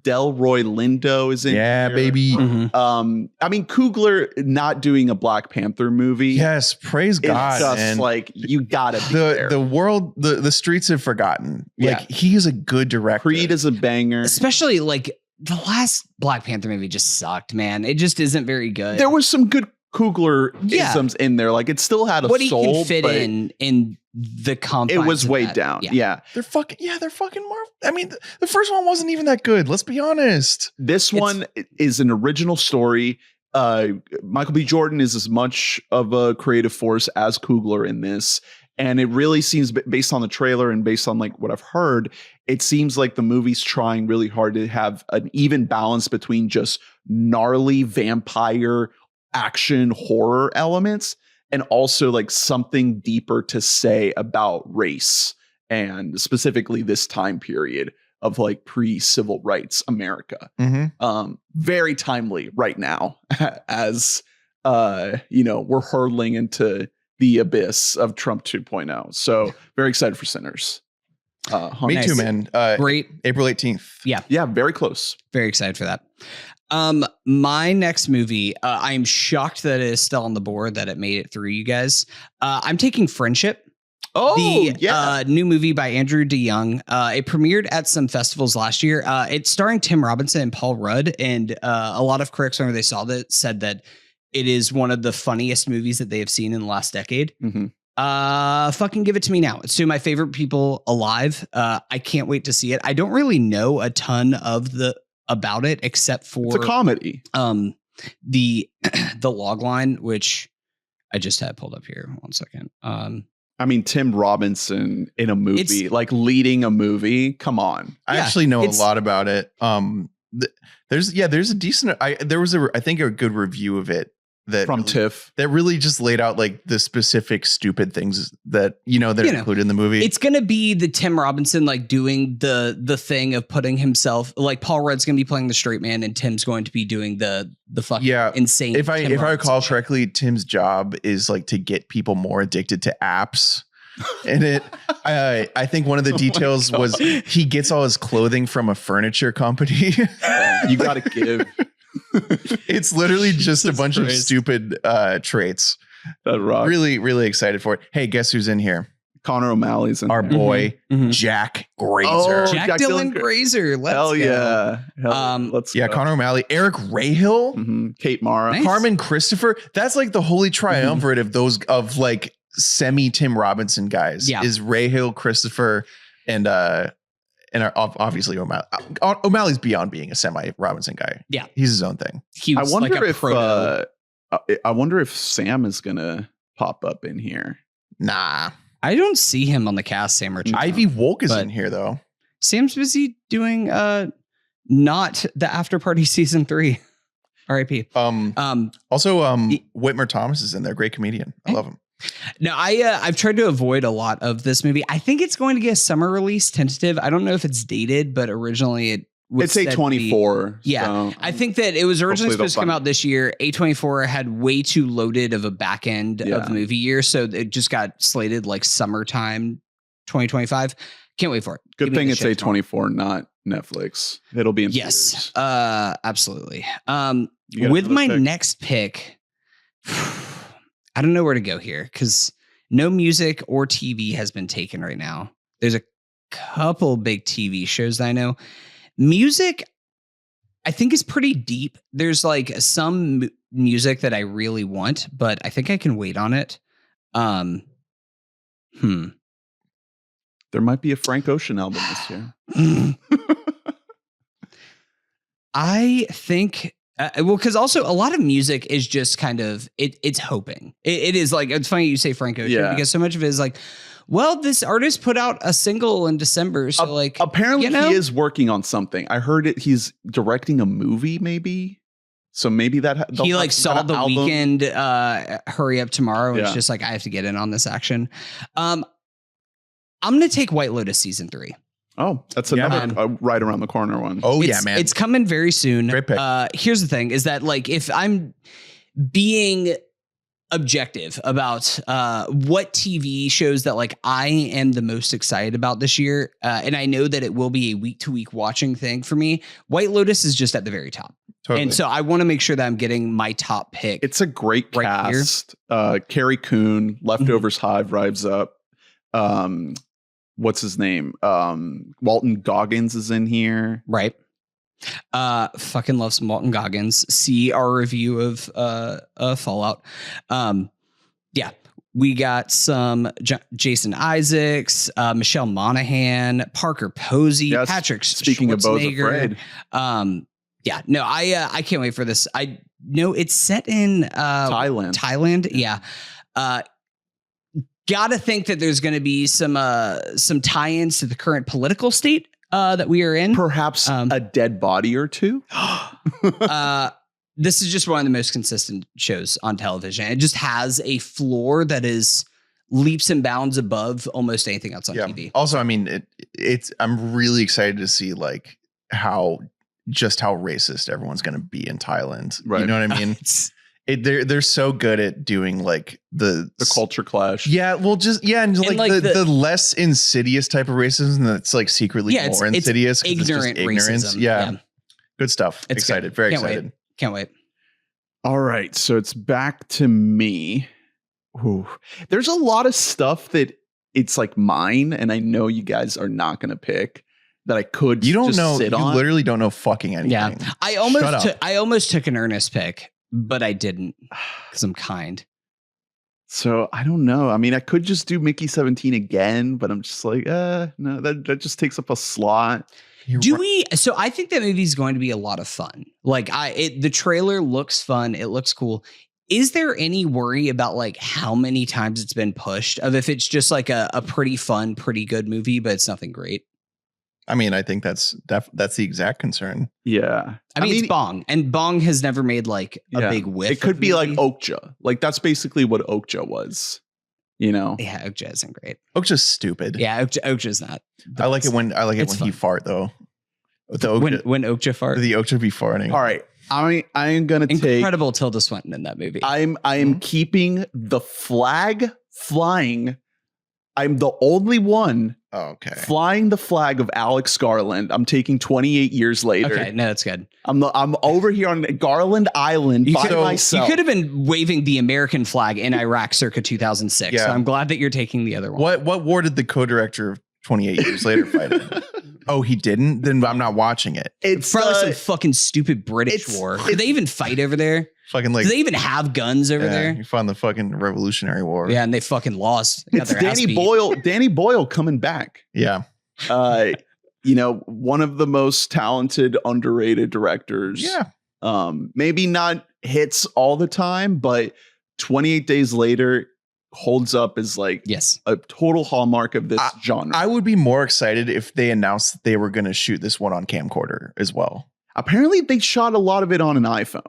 Delroy Lindo is in Yeah, here. baby. Mhm. I mean, Coogler not doing a Black Panther movie. Yes, praise It's God. just And like you gotta be there. the world, the streets have forgotten. Like Yeah. he is a good director. Creed is a banger. Especially like the last Black Panther movie just sucked, man. It just isn't very good. There was some good Coogler Yeah. isms in there. Like it still had a what he soul, can fit but in the confines. it was of weighed that. down. Yeah. Yeah. They're fucking Marvel. I mean, the first one wasn't even that good. Let's be honest. This one is an original story. Michael B. Jordan is as much of a creative force as Coogler in this. And it really seems, based on the trailer and based on like what I've heard, it seems like the movie's trying really hard to have an even balance between just gnarly vampire action horror elements and also like something deeper to say about race and specifically this time period of like pre-civil rights America. Very timely right now as we're hurtling into the abyss of Trump 2.0. So very excited for Sinners. Me Nice. too, man. Great. April 18th. Yeah, very close. Very excited for that. My next movie, I am shocked that it is still on the board, that it made it through you guys. I'm taking Friendship. Oh, The new movie by Andrew DeYoung. It premiered at some festivals last year. It's starring Tim Robinson and Paul Rudd, and a lot of critics, whenever they saw that, said that it is one of the funniest movies that they have seen in the last decade. Fucking give it to me now. It's two of my favorite people alive. I can't wait to see it. I don't really know a ton about it except for It's a comedy. the log line, which I just had pulled up here. 1 second. I mean, Tim Robinson in a movie, It's- like leading a movie. Come on. I Yeah, actually know a it's- lot about it. There's a decent. There was I think a good review of it that from really, TIFF. that really just laid out like the specific stupid things that that are included in the movie. It's gonna be the Tim Robinson like doing the thing of putting himself like Paul Rudd's gonna be playing the straight man and Tim's going to be doing the fucking insane. If I Tim Robinson recall shit. correctly, Tim's job is like to get people more addicted to apps. And I think one of the details was he gets all his clothing from a furniture company. You got to give. It's literally just a bunch of Christ. stupid traits. That rock. Really, really excited for it. Hey, guess who's in here? Connor O'Malley's in Our there. boy, Mhm. Jack Grazer. Oh, Jack Jack Dylan Dylan Grazer. Let's Hell go. yeah. Let's Yeah, go. Connor O'Malley, Eric Rahill, Kate Mara. Nice. Carmen Christopher. That's like the holy triumvirate of those of like semi Tim Robinson guys. Yeah. Is Rahill, Christopher, and obviously O'Malley. O'Malley's beyond being a semi Robinson guy. Yeah. He's his own thing. He I was wonder like a if proto. I wonder if Sam is gonna pop up in here. Nah, I don't see him on the cast, Sam Richardson. Ivy Wolk is But- in here though. Sam's busy doing not the after party season 3. R.I.P. Also, Whitmer Thomas is in there. Great comedian. I love him. No, I've tried to avoid a lot of this movie. I think it's going to get a summer release tentative. I don't know if it's dated, but originally it was It's A24. Yeah. so I think that it was originally Hopefully they'll supposed to come find- out this year. A24 had way too loaded of a back end Yeah. of the movie year, so it just got slated like summertime 2025. Can't wait for it. good Give me thing the it's shit tomorrow. A24, not Netflix. It'll be in Yes, theaters. absolutely. You got With another my pick? next pick, I don't know where to go here because no music or TV has been taken right now. There's a couple big TV shows that I know. Music, I think, is pretty deep. There's like some music that I really want, but I think I can wait on it. There might be a Frank Ocean album this year. I think, well, because also a lot of music is just kind of, it's hoping. It is like, it's funny you say Frank Ocean Yeah. because so much of it is like, well, this artist put out a single in December. So like, Apparently you know? he is working on something. I heard it. He's directing a movie, maybe. So maybe that they'll he have like some saw kind the of album. weekend, hurry up tomorrow. And it's Yeah. just like, I have to get in on this action. I'm going to take White Lotus season 3. Oh, that's Yeah, another right around the corner one. Oh It's- yeah, man. It's coming very soon. Great pick. Here's the thing is that like, if I'm being objective about what TV shows that like I am the most excited about this year, and I know that it will be a week to week watching thing for me, White Lotus is just at the very top. Totally. And so I want to make sure that I'm getting my top pick. It's a great Right here. cast. Carrie Coon, Leftovers Hive, Rives Up. What's his name? Walton Goggins is in here. Right. Fucking love some Walton Goggins. See our review of Fallout. Yeah, we got some Jason Isaacs, Michelle Monaghan, Parker Posey, Yes, Patrick speaking of Beau's Schwarzenegger. Afraid. Yeah, no, I can't wait for this. I know it's set in Thailand. Thailand, yeah. Gotta think that there's going to be some tie-ins to the current political state that we are in. Perhaps a dead body or two. This is just one of the most consistent shows on television. It just has a floor that is leaps and bounds above almost anything else on TV. Also, I mean, it's I'm really excited to see like how racist everyone's going to be in Thailand. Right. You know what I mean? They're so good at doing like the culture clash. Yeah, well, and like the less insidious type of racism that's like secretly more insidious. 'Cause it's just ignorant ignorance. racism. Yeah. Good stuff. It's Excited. good. Very Can't excited. Wait. Can't wait. All right, so it's back to me. Ooh. There's a lot of stuff that it's like mine, and I know you guys are not going to pick that I could. You don't just know. Sit You on. literally don't know fucking anything. Yeah, I almost took an earnest pick, but I didn't because I'm kind. So I don't know. I mean, I could just do Mickey 17 again, but I'm just like, no, that just takes up a slot. So I think that movie is going to be a lot of fun. Like the trailer looks fun. It looks cool. Is there any worry about like how many times it's been pushed of if it's just like a pretty fun, pretty good movie, but it's nothing great? I mean, I think that's the exact concern. Yeah. I mean, it's Bong, and Bong has never made like a big whiff. It could of be like movie. Okja. Like that's basically what Okja was. You know? Yeah, Okja isn't great. Okja's stupid. Yeah, Okja's not. I like it when he fart though. With the Okja, when Okja fart. the Okja be farting. All right. I am gonna take Incredible Tilda Swinton in that movie. I am keeping the flag flying. I'm the only one flying the flag of Alex Garland. I'm taking 28 years later. Okay, no, that's good. I'm over here on Garland Island by myself. You could have been waving the American flag in Iraq circa 2006. Yeah. So I'm glad that you're taking the other one. What war did the co-director of 28 years later fight in? Oh, he didn't? Then I'm not watching it. It's probably some fucking stupid British war. Do they even fight over there? Fucking like, do they even have guns over there? You found the fucking Revolutionary War. Yeah, and they fucking lost. It's Danny Boyle. Danny Boyle coming back. Yeah. You know, one of the most talented, underrated directors. Yeah. Maybe not hits all the time, but 28 Days Later holds up as like a total hallmark of this genre. I would be more excited if they announced that they were going to shoot this one on camcorder as well. Apparently, they shot a lot of it on an iPhone,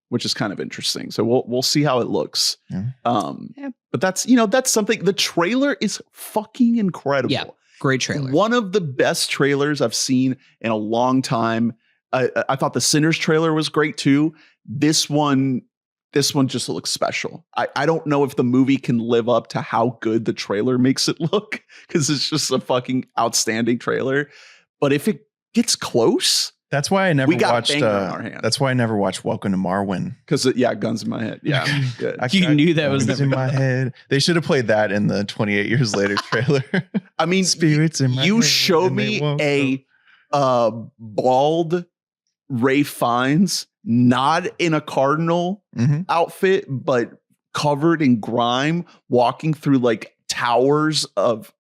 which is kind of interesting. So we'll see how it looks. Yeah. But that's something. The trailer is fucking incredible. Yeah, great trailer. One of the best trailers I've seen in a long time. I thought the Sinners trailer was great too. This one just looks special. I don't know if the movie can live up to how good the trailer makes it look, because it's just a fucking outstanding trailer. But if it gets close, that's why I never watched. That's why I never watched Welcome to Marwin. Because guns in my head. Yeah, good. You knew that was in my head. They should have played that in the 28 Years Later trailer. I mean, spirits in my head. You show me a bald Ray Fiennes, not in a Cardinal outfit, but covered in grime, walking through like towers of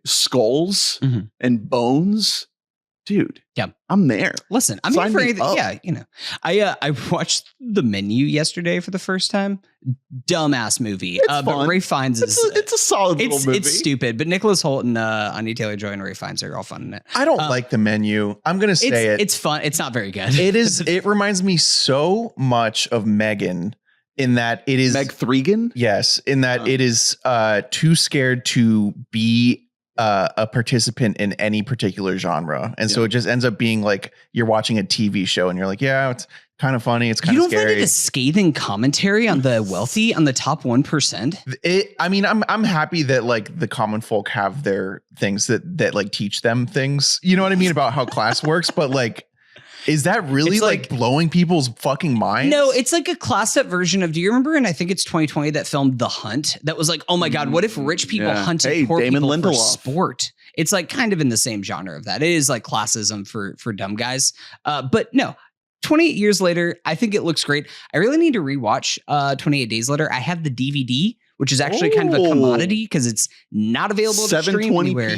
skulls and bones. Dude, yeah, I'm there. Listen, I'm here for anything. Yeah, you know, I watched The Menu yesterday for the first time. Dumbass movie, but Ray Fiennes is it's a solid little movie. It's stupid, but Nicholas Hoult and Anya Taylor-Joy and Ray Fiennes are all fun in it. I don't like The Menu. I'm gonna say it. It's fun. It's not very good. It is. It reminds me so much of Megan. In that it is Meg Thregan. Yes, in that it is too scared to be a participant in any particular genre, and so it just ends up being like you're watching a TV show, and you're like, yeah, it's kind of funny, it's kind of scary. You don't find it a scathing commentary on the wealthy, on the top 1%? I mean, I'm happy that like the common folk have their things that like teach them things. You know what I mean about how class works, but like. Is that really like blowing people's fucking minds? No, it's like a classed up version of, do you remember, and I think it's 2020, that filmed The Hunt? That was like, oh my God, what if rich people hunted poor people for sport? It's like kind of in the same genre of that. It is like classism for dumb guys. But no, 28 Years Later, I think it looks great. I really need to rewatch 28 Days Later. I have the DVD, which is actually kind of a commodity because it's not available to stream anywhere.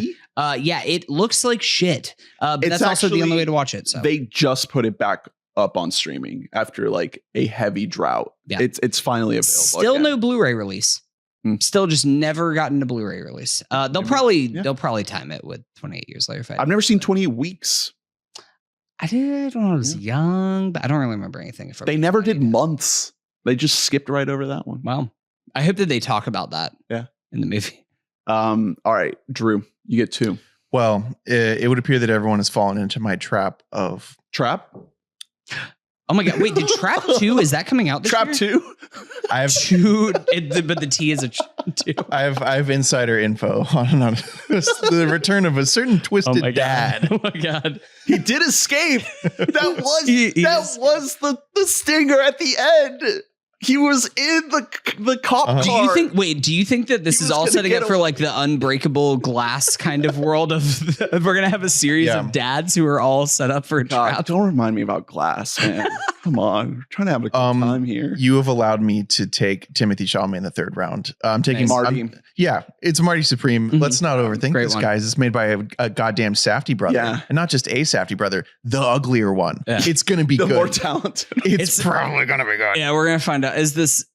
Yeah, it looks like shit. But that's also the only way to watch it. So they just put it back up on streaming after like a heavy drought. Yeah. It's finally available. Still no Blu-ray release. Still just never gotten a Blu-ray release. They'll probably time it with 28 Years Later. I've never seen 28 Weeks. I did when I was young, but I don't really remember anything. They never did months. They just skipped right over that one. Wow. I hope that they talk about that in the movie. All right, Drew, you get 2. Well, it would appear that everyone has fallen into my trap of... Trap? Oh my God. Wait, did Trap 2, is that coming out this Trap year? 2? I have 2, but the T is a 2. I have insider info on the return of a certain twisted dad. Oh my God. He did escape. That was the stinger at the end. He was in the cop car. Do you think that this is all setting up for like the Unbreakable Glass kind of world of we're going to have a series of dads who are all set up for a trap? Don't remind me about Glass, man. Come on. We're trying to have a good time here. You have allowed me to take Timothy Chalamet in the 3rd round. I'm taking Marty. It's Marty Supreme. Let's not overthink this, guys. It's made by a goddamn Safdie brother. Yeah. And not just a Safdie brother, the uglier one. Yeah. It's going to be the good. More talented. It's probably going to be good. Yeah, we're going to find out. Is this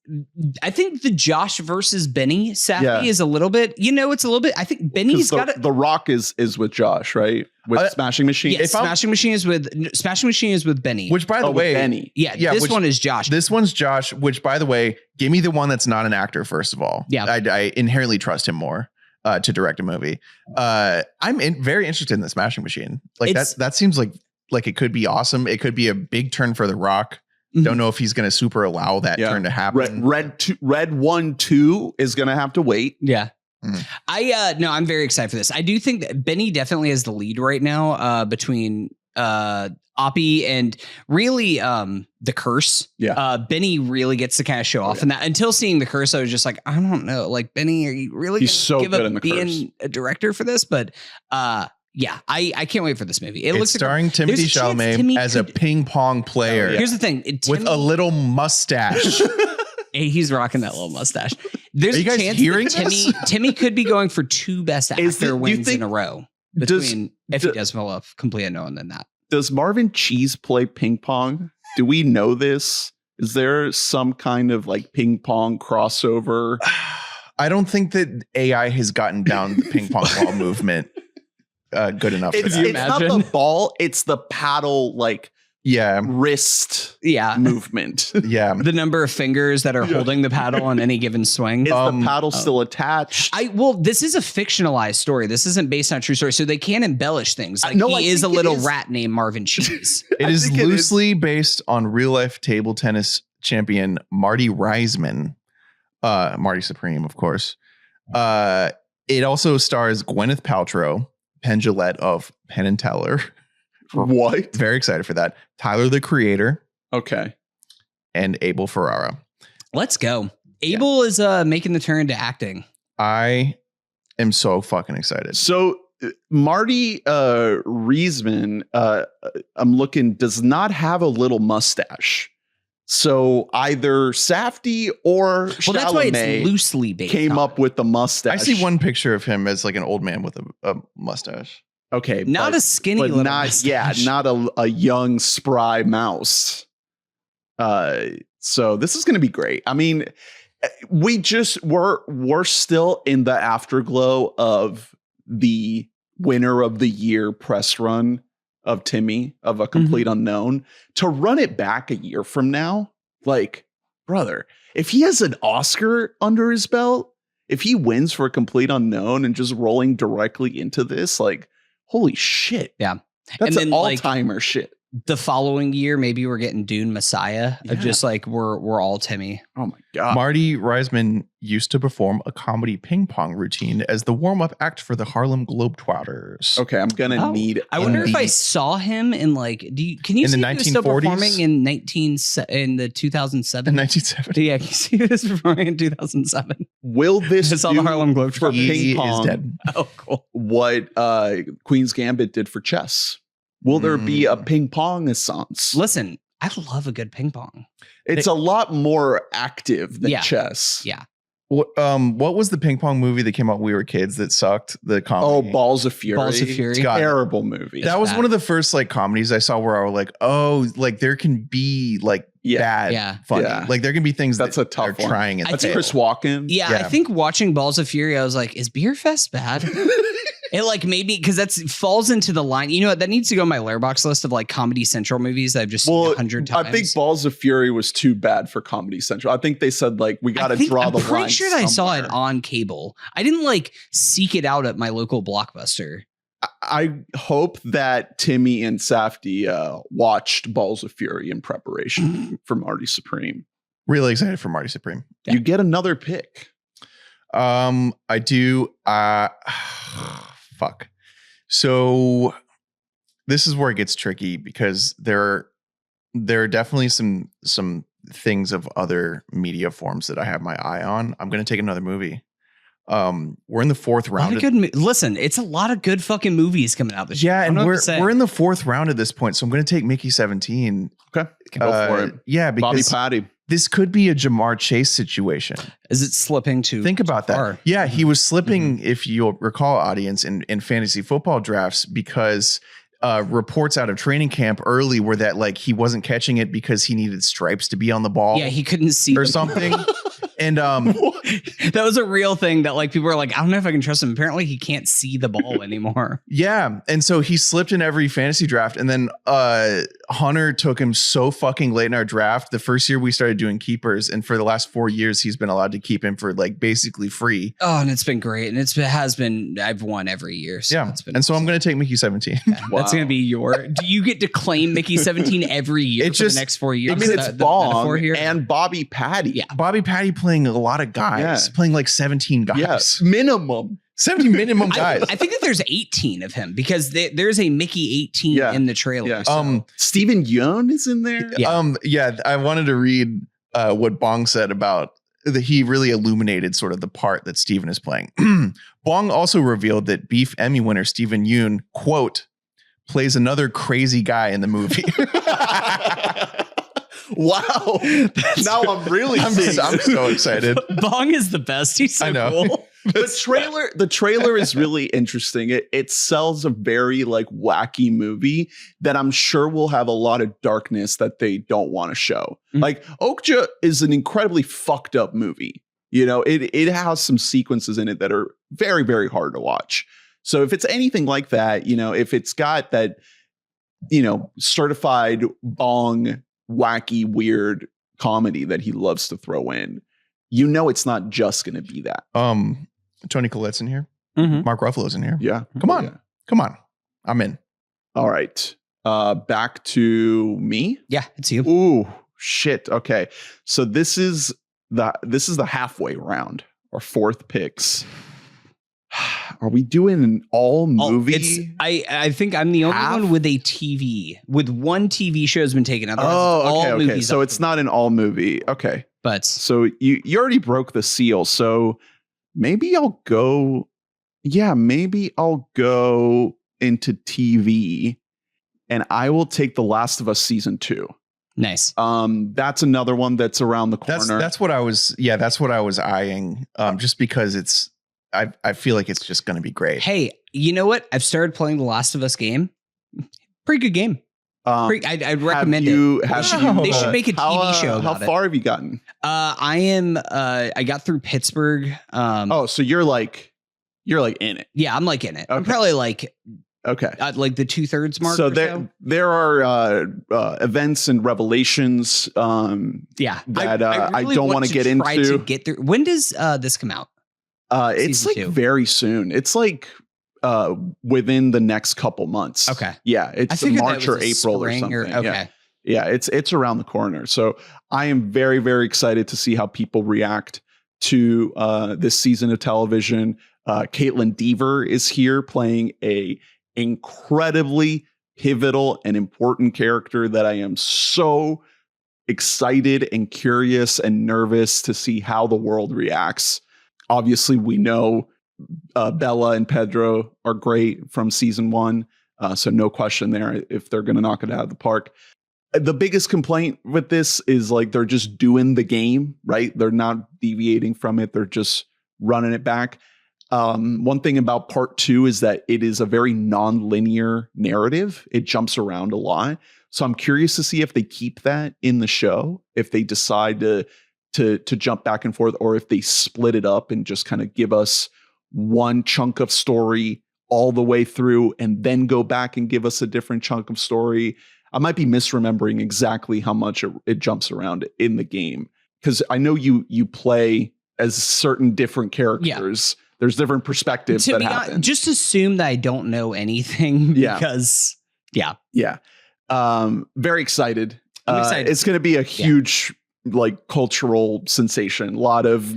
I think the Josh versus Benny Safdie Yeah. is a little bit, it's a little bit, I think Benny's 'Cause got it. The Rock is with Josh, right? With Smashing Machine. Yeah, Smashing Machine is with Benny. Which, by the with way, Benny. This one is Josh. This one's Josh, which, by the way, give me the one that's not an actor, first of all. Yeah. I inherently trust him more to direct a movie. I'm very interested in the Smashing Machine. Like that seems like it could be awesome. It could be a big turn for The Rock. Don't know if he's going to super allow that turn to happen. Red 1, 2 is going to have to wait. Yeah. I'm very excited for this. I do think that Benny definitely has the lead right now between Oppie and really The Curse. Yeah. Benny really gets to kind of show off in that. Until seeing The Curse, I was just like, I don't know. Like, Benny, are you really He's so give good up in The being a director for this? But I can't wait for this movie. It looks starring Timothée Chalamet as a ping pong player. Here's the thing. With a little mustache. He's rocking that little mustache. There's Are you a guys chance hearing that Timmy could be going for 2 Best Actor wins in a row. If he does pull off Complete Unknown than that. Does Marvin Cheese play ping pong? Do we know this? Is there some kind of like ping pong crossover? I don't think that AI has gotten down the ping pong ball movement good enough. It's not the ball, it's the paddle, like wrist movement. Yeah. The number of fingers that are holding the paddle on any given swing. Is the paddle still attached? This is a fictionalized story. This isn't based on a true story, so they can embellish things. Like he is a little rat named Marvin Cheese. It is loosely based on real life table tennis champion Marty Reisman, Marty Supreme, of course. It also stars Gwyneth Paltrow, Penn Jillette of Penn and Teller. What? Very excited for that. Tyler, the Creator. Okay. And Abel Ferrara. Let's go. Abel is making the turn to acting. I am so fucking excited. So Marty Reisman, I'm looking, does not have a little mustache. So either Safdie or Chalamet that's why it's loosely based came up with the mustache. I see one picture of him as like an old man with a mustache. Okay, not a skinny little mustache. Yeah, not a young spry mouse. So this is going to be great. I mean, we're still in the afterglow of the winner of the year press run of Timmy of A Complete Unknown. To run it back a year from now, like, brother, if he has an Oscar under his belt, if he wins for A Complete Unknown and just rolling directly into this, like, holy shit. Yeah. That's an all-timer shit. The following year, maybe we're getting Dune Messiah. Of just like we're all Timmy. Oh my God. Marty Reisman used to perform a comedy ping pong routine as the warm-up act for the Harlem Globetrotters. Okay, I'm gonna need. I wonder if I saw him in like. Can you in see the he was still 1940s? Performing in the 2007? In 1970. Yeah, can you see he was performing in 2007? Will this I saw the Harlem Globetrotters for ping pong? Is dead. Oh, cool. What Queen's Gambit did for chess? Will there be a ping pong essence? Listen, I love a good ping pong. It's a lot more active than Yeah. chess. Yeah. What was the ping pong movie that came out when we were kids that sucked? The comedy. Oh, Balls of Fury. Balls of Fury. Terrible movie. That was bad. one of the first like comedies I saw where I was like, oh, like there can be like bad funny. Yeah. Like there can be things That's that a tough are one. trying it. That's Chris Walken. Yeah, Yeah. I think watching Balls of Fury, I was like, is Beer Fest bad? It like made me, because that falls into the line. You know what? That needs to go on my Letterboxd list of like Comedy Central movies that I've just seen 100 times. I think Balls of Fury was too bad for Comedy Central. I think they said like we got to draw the line. I'm pretty sure that I saw it somewhere. on cable. I didn't like seek it out at my local Blockbuster. I hope that Timmy and Safdie watched Balls of Fury in preparation for Marty Supreme. Really excited for Marty Supreme. Yeah. You get another pick. I do. Fuck. So this is where it gets tricky because there are definitely some things of other media forms that I have my eye on. I'm going to take another movie. We're in the fourth round. Listen, it's a lot of good fucking movies coming out this year. Yeah, I don't and know what to say. we're in the fourth round at this point, so I'm going to take Mickey 17. Okay, go for it. Yeah, Bobby because Patty. this could be a Jamar Chase situation. Is it slipping too? Think about that. far? Yeah, he was slipping, if you'll recall, audience, in fantasy football drafts because reports out of training camp early were that like he wasn't catching it because he needed stripes to be on the ball. Yeah, he couldn't see or something. And that was a real thing that like people were like, I don't know if I can trust him. Apparently he can't see the ball anymore. Yeah. And so he slipped in every fantasy draft. And then Hunter took him so fucking late in our draft. The first year we started doing keepers. And for the last 4 years, he's been allowed to keep him for like basically free. Oh, and it's been great. And I've won every year. So yeah. It's been and so I'm going to take Mickey 17. Yeah, wow. That's going to be do you get to claim Mickey 17 every year for the next 4 years? I mean, it's Bong and Bobby Patty. Yeah. Bobby Patty playing a lot of guys, playing like 17 guys. Yes, minimum. 17 minimum guys. I think that there's 18 of him because there's a Mickey 18 in the trailer. Yeah. So. Steven Yeun is in there. Yeah. I wanted to read what Bong said about that. He really illuminated sort of the part that Steven is playing. Bong also revealed that Beef Emmy winner Steven Yeun, quote, plays another crazy guy in the movie. Wow. Now I'm really I'm so excited. Bong is the best. He's so cool. The trailer is really interesting. It sells a very like wacky movie that I'm sure will have a lot of darkness that they don't want to show. Mm-hmm. Like Okja is an incredibly fucked up movie. You know, it has some sequences in it that are very, very hard to watch. So if it's anything like that, you know, if it's got that, you know, certified Bong wacky, weird comedy that he loves to throw in, you know, it's not just going to be that. Tony Collette's in here. Mm-hmm. Mark Ruffalo's in here. Yeah. Come on. Yeah. Come on. I'm in. All right. Back to me. Yeah, it's you. Ooh, shit. Okay. So this is the halfway round, our fourth picks. Are we doing an all movie? I think I'm the only one with a TV. With one TV show has been taken out. Okay. So it's not an all movie. Okay. But so you already broke the seal. So maybe I'll go. Yeah, maybe I'll go into TV, and I will take The Last of Us season 2. Nice. That's another one that's around the corner. That's what I was. Yeah, that's what I was eyeing. Just because it's. I feel like it's just going to be great. Hey, you know what? I've started playing The Last of Us game. Pretty good game. I'd recommend it. They should make a TV show about How far have you gotten? I got through Pittsburgh. So you're like in it. Yeah, I'm like in it. Okay. I'm probably like at like the 2/3 mark. So there are events and revelations. That I really don't want to get into. Get through. When does this come out? It's like 2. Very soon. It's like within the next couple months. Okay. Yeah. It's March or April or something. Okay. Yeah. It's around the corner. So I am very, very excited to see how people react to this season of television. Caitlin Dever is here playing a incredibly pivotal and important character that I am so excited and curious and nervous to see how the world reacts. Obviously, we know Bella and Pedro are great from season 1. So no question there if they're going to knock it out of the park. The biggest complaint with this is like they're just doing the game, right? They're not deviating from it. They're just running it back. One thing about part 2 is that it is a very non-linear narrative. It jumps around a lot. So I'm curious to see if they keep that in the show, if they decide to jump back and forth, or if they split it up and just kind of give us one chunk of story all the way through and then go back and give us a different chunk of story. I might be misremembering exactly how much it jumps around in the game, because I know you play as certain different characters. Yeah. There's different perspectives that happen. Just assume that I don't know anything because very excited. I'm excited. It's going to be a huge like cultural sensation. A lot of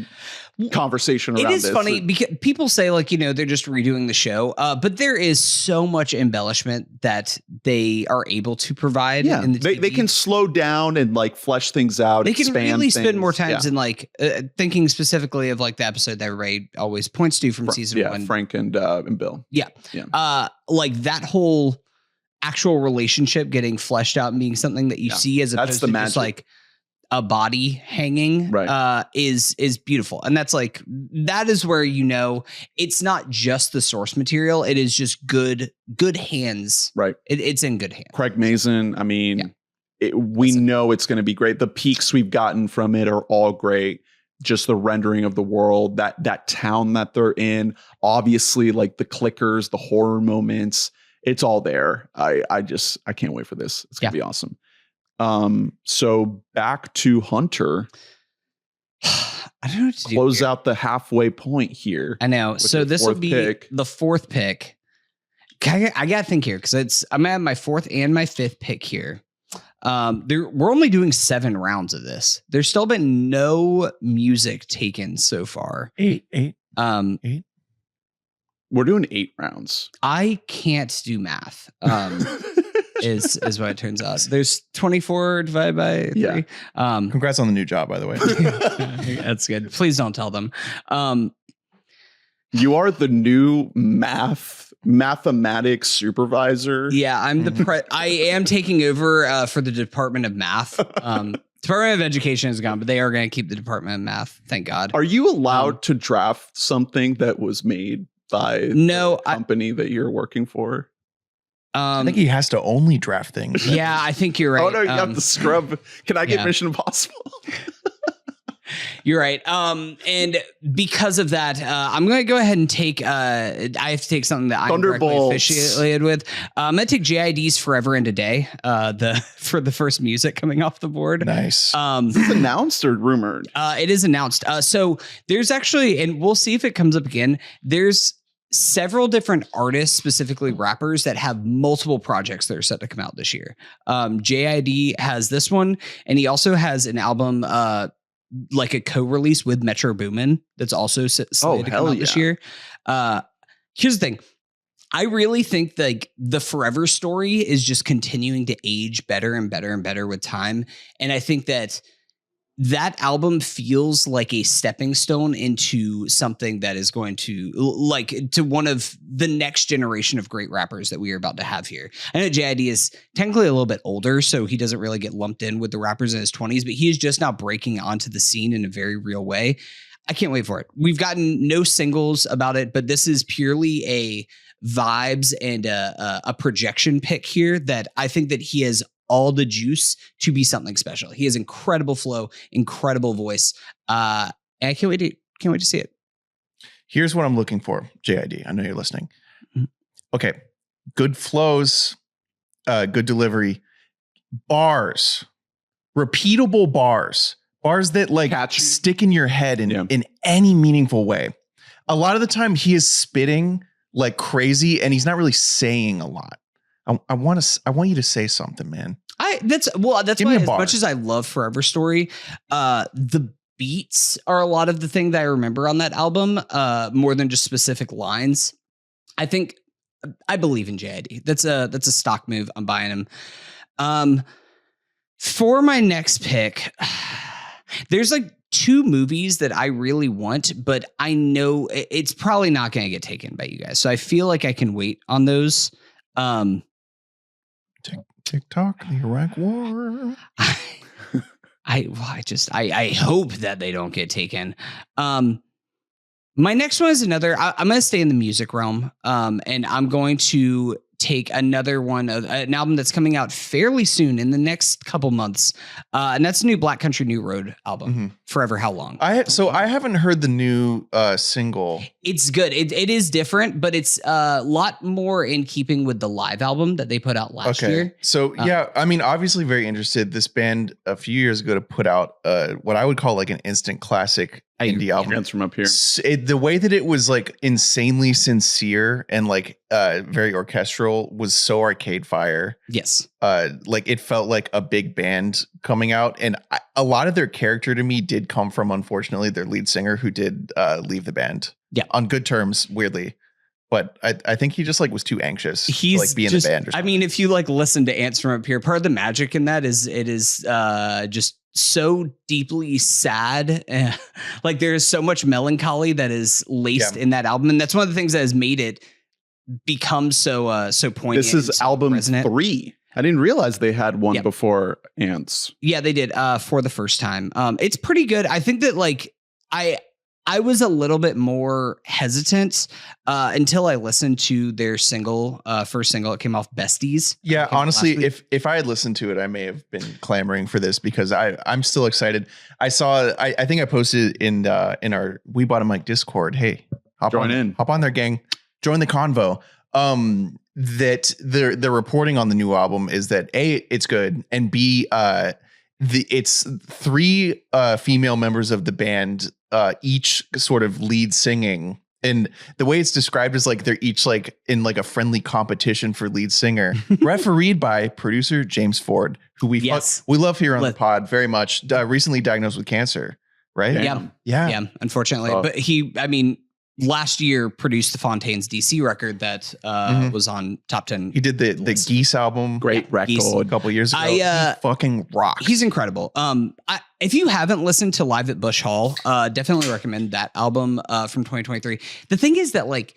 conversation around this. It is funny because people say like, you know, they're just redoing the show, but there is so much embellishment that they are able to provide. Yeah, in the TV. They can slow down and like flesh things out. They can really spend more times in like thinking specifically of like the episode that everybody always points to from season 1. Frank and Bill. Yeah. Like that whole actual relationship getting fleshed out and being something that you see as opposed to just like a body hanging is beautiful. And that's like, that is where, it's not just the source material. It is just good hands. Right. It's in good hands. Craig Mazin. I mean, we know it's going to be great. The peaks we've gotten from it are all great. Just the rendering of the world, that town that they're in, obviously like the clickers, the horror moments, it's all there. I can't wait for this. It's going to be awesome. So back to Hunter. I don't know what to do. Close out the halfway point here. I know. So this will be the fourth pick. I got to think here because I'm at my fourth and my fifth pick here. We're only doing 7 rounds of this. There's still been no music taken so far. 8. 8. We're doing 8 rounds. I can't do math. Is what it turns out. There's 24 divided by 3. Yeah. Congrats on the new job, by the way. That's good. Please don't tell them. You are the new mathematics supervisor. Yeah, I'm I am taking over for the Department of Math. Department of Education is gone, but they are going to keep the Department of Math. Thank God. Are you allowed to draft something that was made by the company that you're working for? I think he has to only draft things. Yeah, I think you're right. Oh no, you have to scrub. Can I get Mission Impossible? You're right. And because of that, I'm going to go ahead and take, I have to take something that I'm directly affiliated with. I'm going to take JID's Forever and a Day, for the first music coming off the board. Nice. Is this announced or rumored? It is announced. So there's actually, and we'll see if it comes up again. There's several different artists, specifically rappers, that have multiple projects that are set to come out this year. JID has this one, and he also has an album, like a co-release with Metro Boomin that's also slated to come out this year. Here's the thing. I really think like the Forever Story is just continuing to age better and better and better with time. And I think that album feels like a stepping stone into something that is going to to one of the next generation of great rappers that we are about to have here. I know JID is technically a little bit older, so he doesn't really get lumped in with the rappers in his 20s, but he is just now breaking onto the scene in a very real way. I can't wait for it. We've gotten no singles about it, but this is purely a vibes and a projection pick here that I think that he has all the juice to be something special. He has incredible flow, incredible voice. And I can't wait to see it. Here's what I'm looking for, JID. I know you're listening. Mm-hmm. Okay. Good flows, good delivery, bars, repeatable bars that like catchy, stick in your head in any meaningful way. A lot of the time he is spitting like crazy and he's not really saying a lot. I want you to say something, man. That's why as much as I love Forever Story, the beats are a lot of the thing that I remember on that album, more than just specific lines. I believe in JID. That's a stock move. I'm buying him. For my next pick, there's like 2 movies that I really want, but I know it's probably not going to get taken by you guys. So I feel like I can wait on those. TikTok, the Iraq War. I hope that they don't get taken. My next one is another. I'm going to stay in the music realm, and I'm going to take another one of an album that's coming out fairly soon in the next couple months, and that's a new Black Country New Road album. Forever How Long. I haven't heard the new single. It's good. It is different, but it's a lot more in keeping with the live album that they put out last year. So yeah, I mean, obviously very interested. This band a few years ago to put out what I would call like an instant classic indie album. Hands from Up Here. The way that it was like insanely sincere and like very orchestral was so Arcade Fire. Yes. Like it felt like a big band coming out, and a lot of their character to me did come from, unfortunately, their lead singer who did leave the band. Yeah, on good terms, weirdly. But I think he just like was too anxious to like be in the band. Or something. I mean, if you like listen to Ants from Up Here, part of the magic in that is it is just so deeply sad. Like there is so much melancholy that is laced in that album, and that's one of the things that has made it become so poignant. This is album 3. I didn't realize they had one Yep. before Ants. Yeah, they did for the first time. It's pretty good. I think that like I was a little bit more hesitant until I listened to their single, first single. It came off Besties. Yeah, Came out honestly, last week. if I had listened to it, I may have been clamoring for this because I'm still excited. I think I posted in our We Bought a Mic Discord. Hey, hop on there, gang. Join the convo. That the reporting on the new album is that A, it's good, and B, it's 3 female members of the band, each sort of lead singing. And the way it's described is like they're each like in like a friendly competition for lead singer, refereed by producer James Ford, who we love here on the pod very much. Recently diagnosed with cancer, right? Yeah. Unfortunately, but last year produced the Fontaines DC record that was on top 10. He did the Geese album, great record, a couple years ago. He fucking rocks. He's incredible. If you haven't listened to Live at Bush Hall, definitely recommend that album from 2023. The thing is that like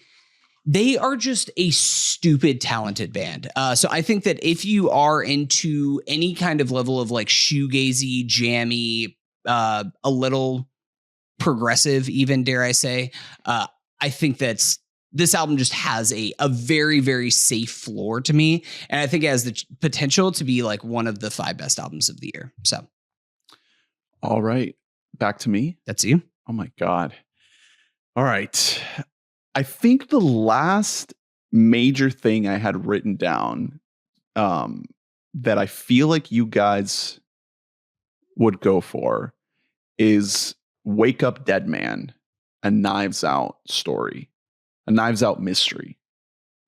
they are just a stupid talented band. So I think that if you are into any kind of level of like shoegazy, jammy, a little progressive, even dare I say, I think that's this album just has a very, very safe floor to me. And I think it has the potential to be like one of the 5 best albums of the year. So. All right. Back to me. That's you. Oh my God. All right. I think the last major thing I had written down that I feel like you guys would go for is Wake Up Dead Man, a Knives Out story, a Knives Out mystery.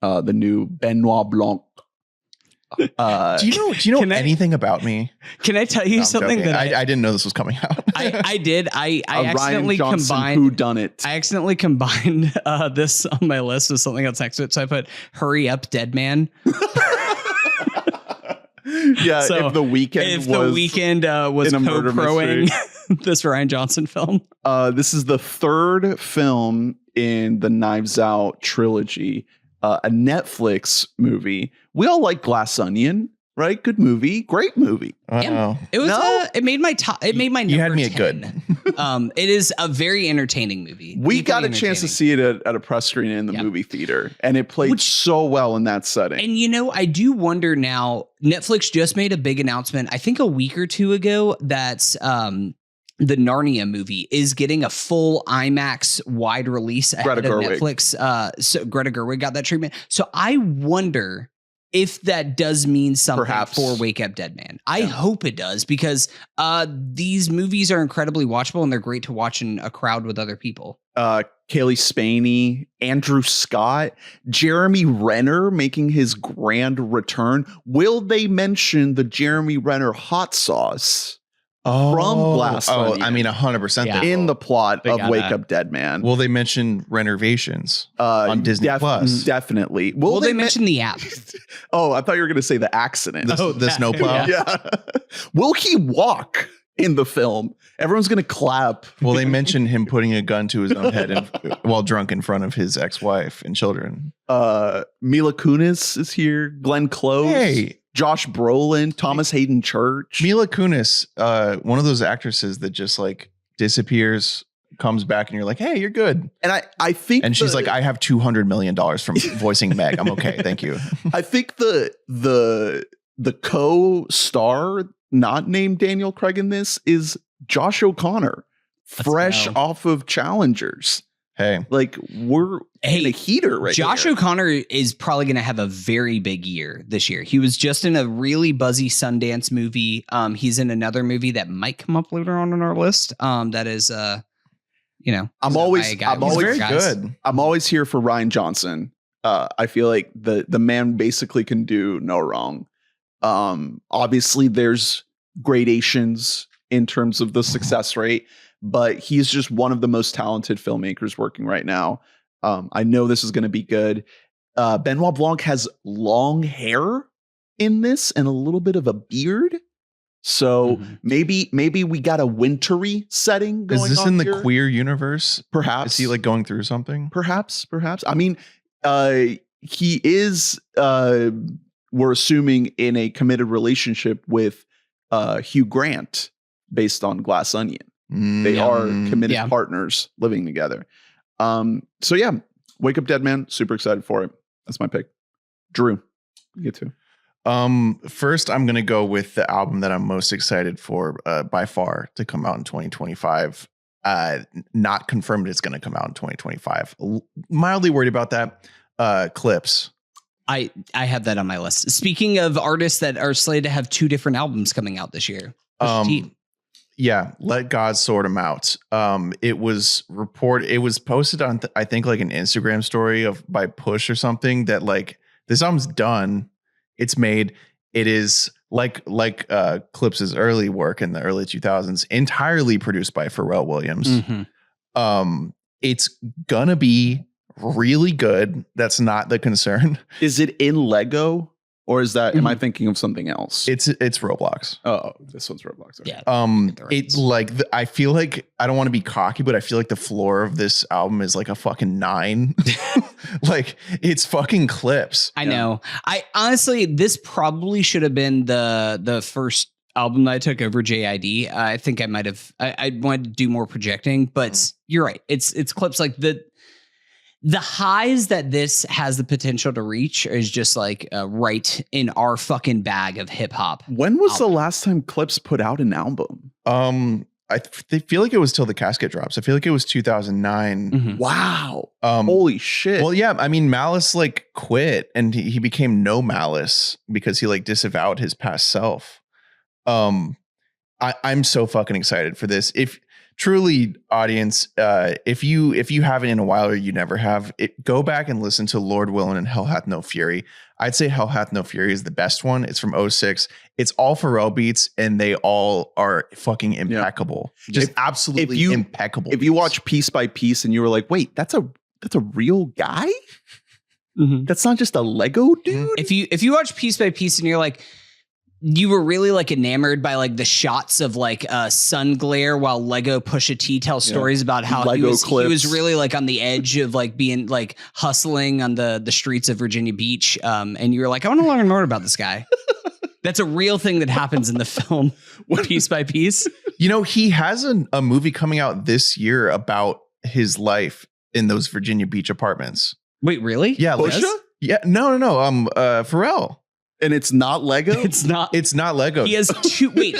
The new Benoit Blanc. Do you know anything about me? Can I tell you something joking. that I didn't know this was coming out? I did. I accidentally Ryan Johnson combined. Who done it? I accidentally combined this on my list with something else next to it. So I put "Hurry Up, Dead Man." Yeah. So if the weekend was was in a murder co-proing mystery. this Ryan Johnson film. This is the 3rd film in the Knives Out trilogy, a Netflix movie. We all like Glass Onion, right? Good movie, great movie. Yeah. It was. It made my top. It made my. You had number me at 10. good. It is a very entertaining movie. We Deeply got a chance to see it at a press screening in the movie theater, and it played so well in that setting. And I do wonder now. Netflix just made a big announcement, I think a week or 2 ago, that the Narnia movie is getting a full IMAX wide release ahead of Netflix. So Greta Gerwig got that treatment. So I wonder if that does mean something for Wake Up Dead Man. I hope it does, because these movies are incredibly watchable and they're great to watch in a crowd with other people. Kaylee Spaney, Andrew Scott, Jeremy Renner making his grand return. Will they mention the Jeremy Renner hot sauce from Glass Onion? I mean, 100% in the plot of Wake that. Up Dead Man. Will they mention Renovations on Disney Plus? Definitely. Will they mention the app? Oh, I thought you were going to say the accident. The snowplow. Yeah. Will he walk in the film? Everyone's going to clap. Will they mention him putting a gun to his own head while drunk in front of his ex-wife and children? Mila Kunis is here. Glenn Close. Hey. Josh Brolin, Thomas Hayden Church. Mila Kunis, one of those actresses that just like disappears, comes back, and you're like, hey, you're good. And I think, and she's like, I have $200 million from voicing Meg. I'm okay, thank you. I think the co-star not named Daniel Craig in this is Josh O'Connor, fresh off of Challengers. Hey, like we're in a heater right Josh here. O'Connor is probably going to have a very big year this year. He was just in a really buzzy Sundance movie. He's in another movie that might come up later on our list. That is, I'm always very good. I'm always here for Ryan Johnson. I feel like the man basically can do no wrong. Obviously, there's gradations in terms of the success rate, but he's just one of the most talented filmmakers working right now. I know this is going to be good. Benoit Blanc has long hair in this and a little bit of a beard. So maybe we got a wintry setting going on. Is this in the here. queer universe? Perhaps. Is he like going through something? Perhaps. I mean, he is we're assuming in a committed relationship with Hugh Grant based on Glass Onion. They are committed partners living together. So yeah, Wake Up Dead Man, super excited for it. That's my pick. Drew, you get to. First, I'm going to go with the album that I'm most excited for by far to come out in 2025. Not confirmed it's going to come out in 2025. Mildly worried about that. Clips. I have that on my list. Speaking of artists that are slated to have 2 different albums coming out this year. Yeah, Let God Sort 'Em Out. It was posted on I think like an Instagram story by Push or something that like this album's done. It's made. It is like Clips' early work in the early 2000s, entirely produced by Pharrell Williams. Mm-hmm. It's gonna be really good. That's not the concern. Is it in Lego? Or is that, am I thinking of something else? It's Roblox. Oh, this one's Roblox. Okay. Yeah. It's like, I feel like, I don't want to be cocky, but I feel like the floor of this album is like a fucking 9. Like it's fucking Clips. I know. I honestly, this probably should have been the first album that I took over JID. I think I might have, I wanted to do more projecting, but you're right. It's Clips. Like the highs that this has the potential to reach is just like right in our fucking bag of hip hop. When was the last time Clips put out an album? They feel like it was till the casket drops. I feel like it was 2009. Mm-hmm. Wow. Holy shit. Well, yeah. I mean, Malice like quit and he became No Malice because he like disavowed his past self. I'm so fucking excited for this. If truly, audience, if you haven't in a while or you never have, go back and listen to Lord Willin' and Hell Hath No Fury. I'd say Hell Hath No Fury is the best one. It's from 2006. It's all Pharrell beats and they all are fucking impeccable. Just absolutely impeccable. If you watch Piece by Piece and you were like, wait, that's a real guy? Mm-hmm. That's not just a Lego dude? If you watch Piece by Piece and you're like, you were really like enamored by like the shots of like sun glare while Lego Pusha T tells stories about how he was really like on the edge of like being like hustling on the streets of Virginia Beach. And you were like, I want to learn more about this guy. That's a real thing that happens in the film Piece by Piece. You know, he has a movie coming out this year about his life in those Virginia Beach apartments. Wait, really? Yeah. Pusha? Yeah. No. Pharrell. And it's not Lego? It's not Lego. He has 2. Wait,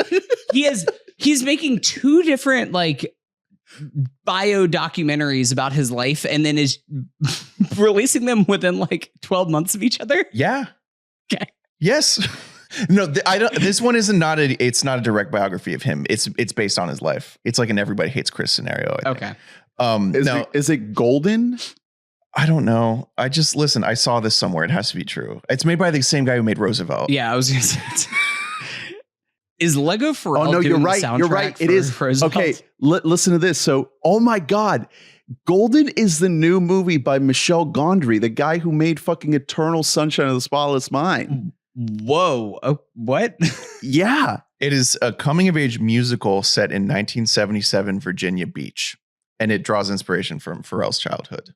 he's making 2 different like bio documentaries about his life and then is releasing them within like 12 months of each other. Yeah. Okay. Yes. No, this one it's not a direct biography of him. It's based on his life. It's like an Everybody Hates Chris scenario. I think. Okay. Is it golden? I don't know. I saw this somewhere. It has to be true. It's made by the same guy who made Roosevelt. Yeah, I was going to say. Is Lego Pharrell no, doing you're right. the You're right. It is. Roosevelt? Okay, listen to this. So, oh my God. Golden is the new movie by Michel Gondry, the guy who made fucking Eternal Sunshine of the Spotless Mind. Whoa. Oh, what? Yeah. It is a coming-of-age musical set in 1977 Virginia Beach. And it draws inspiration from Pharrell's childhood.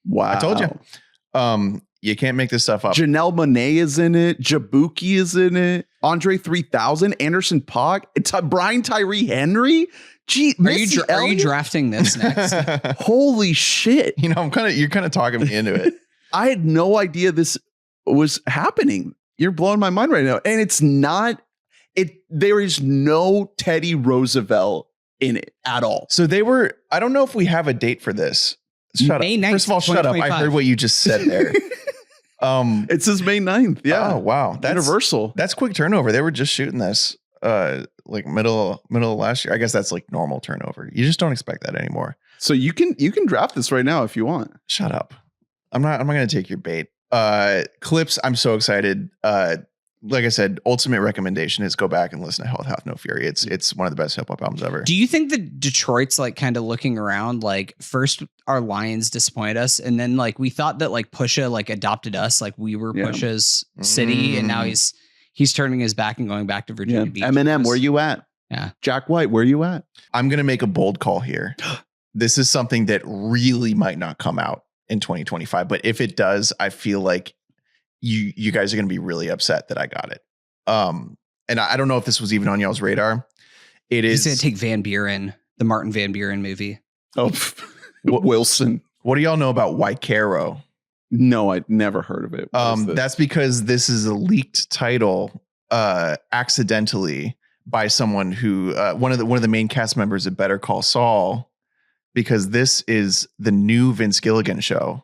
Wow. I told you. You can't make this stuff up. Janelle Monáe is in it. Jabuki is in it. Andre 3000, Anderson .Paak. It's Brian Tyree Henry. Gee, are you drafting this next? Holy shit. You know, you're kind of talking me into it. I had no idea this was happening. You're blowing my mind right now. And it's not, there is no Teddy Roosevelt in it at all. So I don't know if we have a date for this. Shut May up. 9th, First of all, shut up. I heard what you just said there. It says May 9th. Yeah. Oh, wow. That's Universal. That's quick turnover. They were just shooting this like middle of last year. I guess that's like normal turnover. You just don't expect that anymore. So you can draft this right now if you want. Shut up. I'm not going to take your bait. Clips. I'm so excited. Like I said, ultimate recommendation is go back and listen to Hell Hath No Fury. It's one of the best hip hop albums ever. Do you think that Detroit's like kind of looking around like first our Lions disappointed us and then like we thought that like Pusha like adopted us like we were Pusha's city and now he's turning his back and going back to Virginia Beach. Eminem, where you at? Yeah. Jack White, where you at? I'm going to make a bold call here. This is something that really might not come out in 2025, but if it does, I feel like you guys are going to be really upset that I got it. And I don't know if this was even on y'all's radar. It is. He's going to take Van Buren, the Martin Van Buren movie. Oh, Wilson. What do y'all know about Waikaro? No, I'd never heard of it. That's because this is a leaked title accidentally by someone who one of the main cast members of Better Call Saul, because this is the new Vince Gilligan show.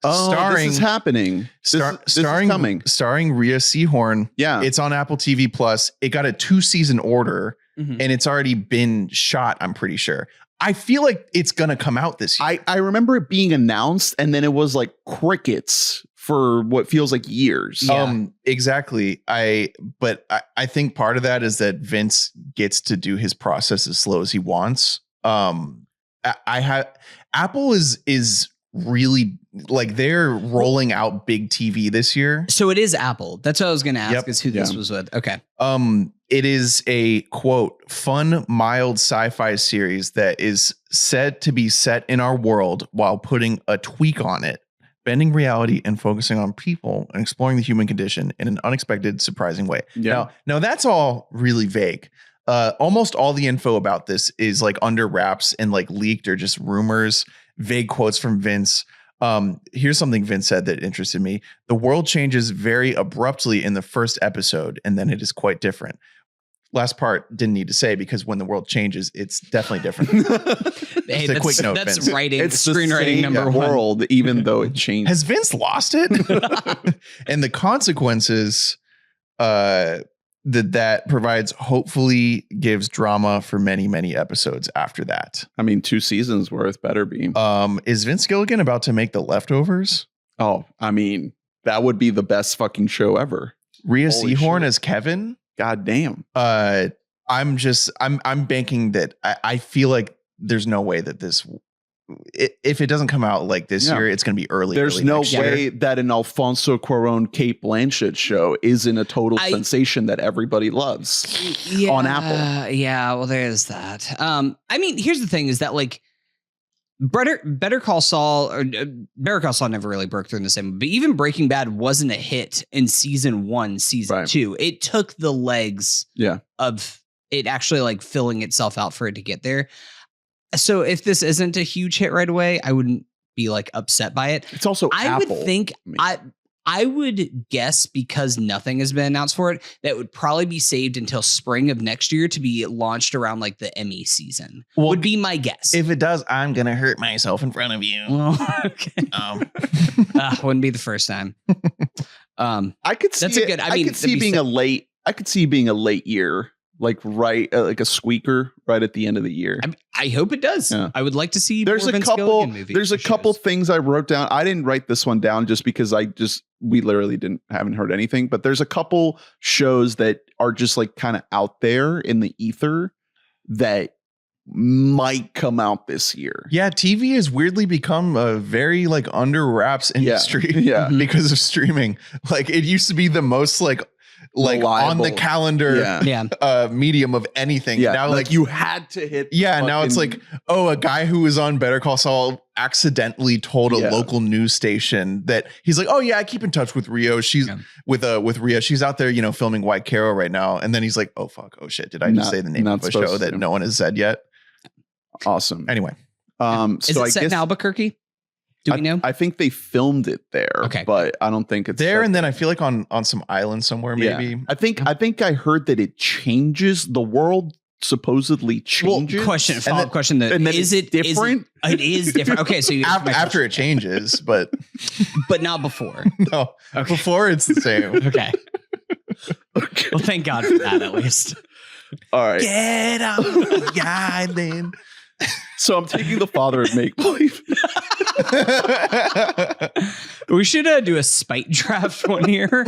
This is happening. This is coming. Starring Rhea Seehorn. Yeah. It's on Apple TV Plus. It got a 2-season order Mhm. and it's already been shot, I'm pretty sure. I feel like it's going to come out this year. I remember it being announced and then it was like crickets for what feels like years. Yeah. Exactly. But I think part of that is that Vince gets to do his process as slow as he wants. Apple is really like they're rolling out big TV this year. So it is Apple. That's what I was going to ask Yep. is who this was with. Okay. It is a quote fun, mild sci-fi series that is said to be set in our world while putting a tweak on it, bending reality and focusing on people and exploring the human condition in an unexpected, surprising way. Yeah. Now that's all really vague. Almost all the info about this is like under wraps and like leaked or just rumors, vague quotes from Vince. Here's something Vince said that interested me. The world changes very abruptly in the first episode, and then it is quite different. Last part didn't need to say because when the world changes, it's definitely different. Hey, a quick note, that's Vince. writing, It's the screenwriting same number one. world, even though it changed. Has Vince lost it? And the consequences that provides hopefully gives drama for many, many episodes after that. I mean, 2 seasons worth better be. Is Vince Gilligan about to make The Leftovers? Oh, I mean, that would be the best fucking show ever. Rhea Holy Seehorn shit. as Kevin? God damn. I'm banking that I feel like there's no way that this, if it doesn't come out like this Yeah. year, it's going to be early. There's no next year. way that an Alfonso Cuarón Kate Blanchett show isn't a total sensation that everybody loves on Apple. Yeah, well, there's that. I mean, here's the thing: is that like Better Call Saul never really broke through in the same. But even Breaking Bad wasn't a hit in season 1, season Right. 2. It took the legs of it actually like filling itself out for it to get there. So if this isn't a huge hit right away, I wouldn't be like upset by it. It's also I Apple. would think I would guess because nothing has been announced for it, that would probably be saved until spring of next year to be launched around like the Emmy season. Well, would be my guess. If it does, I'm going to hurt myself in front of you. Well, okay. Wouldn't be the first time. I could see that's a good. I mean, could see being a late. I could see being a late year, like right, like a squeaker right at the end of the year. I hope it does. Yeah. I would like to see. There's more a Vince couple. Gilligan movies There's a or couple shows. things I wrote down. I didn't write this one down just because we literally haven't heard anything. But there's a couple shows that are just like kind of out there in the ether that might come out this year. Yeah, TV has weirdly become a very like under wraps industry Yeah. because of streaming. Like it used to be the most like on the Reliable. calendar Yeah. medium of anything. Yeah, Now like you had to hit. now it's fucking- like, oh, a guy who was on Better Call Saul accidentally told a Yeah. local news station that he's like, oh yeah, I keep in touch with Rio. She's with Rhea. She's out there, filming White Caro right now. And then he's like, oh fuck, oh shit, did I just say the name of a show that no one has said yet? Awesome. Anyway, Is so it set in Albuquerque? Do we know? I think they filmed it there. Okay. But I don't think it's there, set and then I feel like on some island somewhere, maybe. Yeah. I think I heard that it changes. The world supposedly changes. Follow up question. and then Is it's it different? It is different. Okay, so after it changes, but but not before. no, before it's the same. Okay. Well, thank God for that at least. All right. Get out of the island. So I'm taking the father of make believe. We should do a spite draft one year.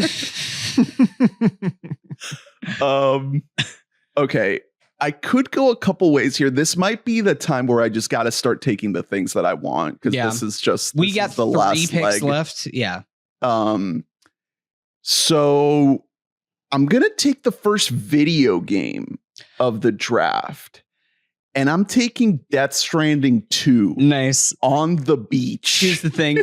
Okay. I could go a couple ways here. This might be the time where I just got to start taking the things that I want because this is just we got the 3 last picks leg. left. Yeah. So I'm gonna take the first video game of the draft, and I'm taking Death Stranding 2 Nice. on the beach. Here's the thing: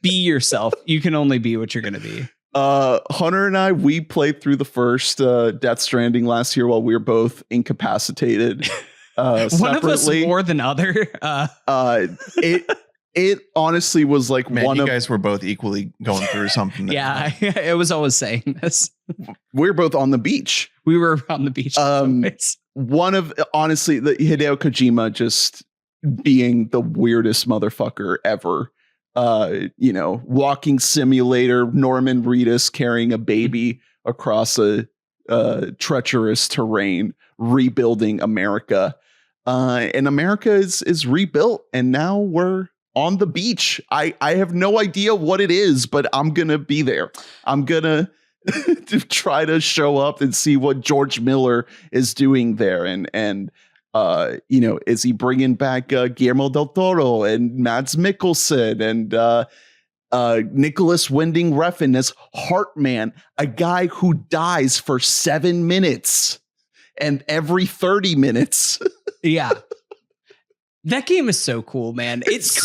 be yourself. You can only be what you're going to be. Hunter and I, we played through the first Death Stranding last year while we were both incapacitated. One of us more than other. It honestly was like Man, you guys were both equally going through something. Yeah, I was always saying this. We're both on the beach. We were on the beach. One of honestly, the Hideo Kojima just being the weirdest motherfucker ever. Walking simulator, Norman Reedus carrying a baby across a treacherous terrain, rebuilding America. And America is rebuilt, and now we're on the beach. I have no idea what it is, but I'm gonna be there. I'm gonna try to show up and see what George Miller is doing there, and is he bringing back Guillermo del Toro and Mads Mikkelsen and Nicholas Winding Refn as Heartman, a guy who dies for 7 minutes and every 30 minutes. Yeah. That game is so cool, man. It's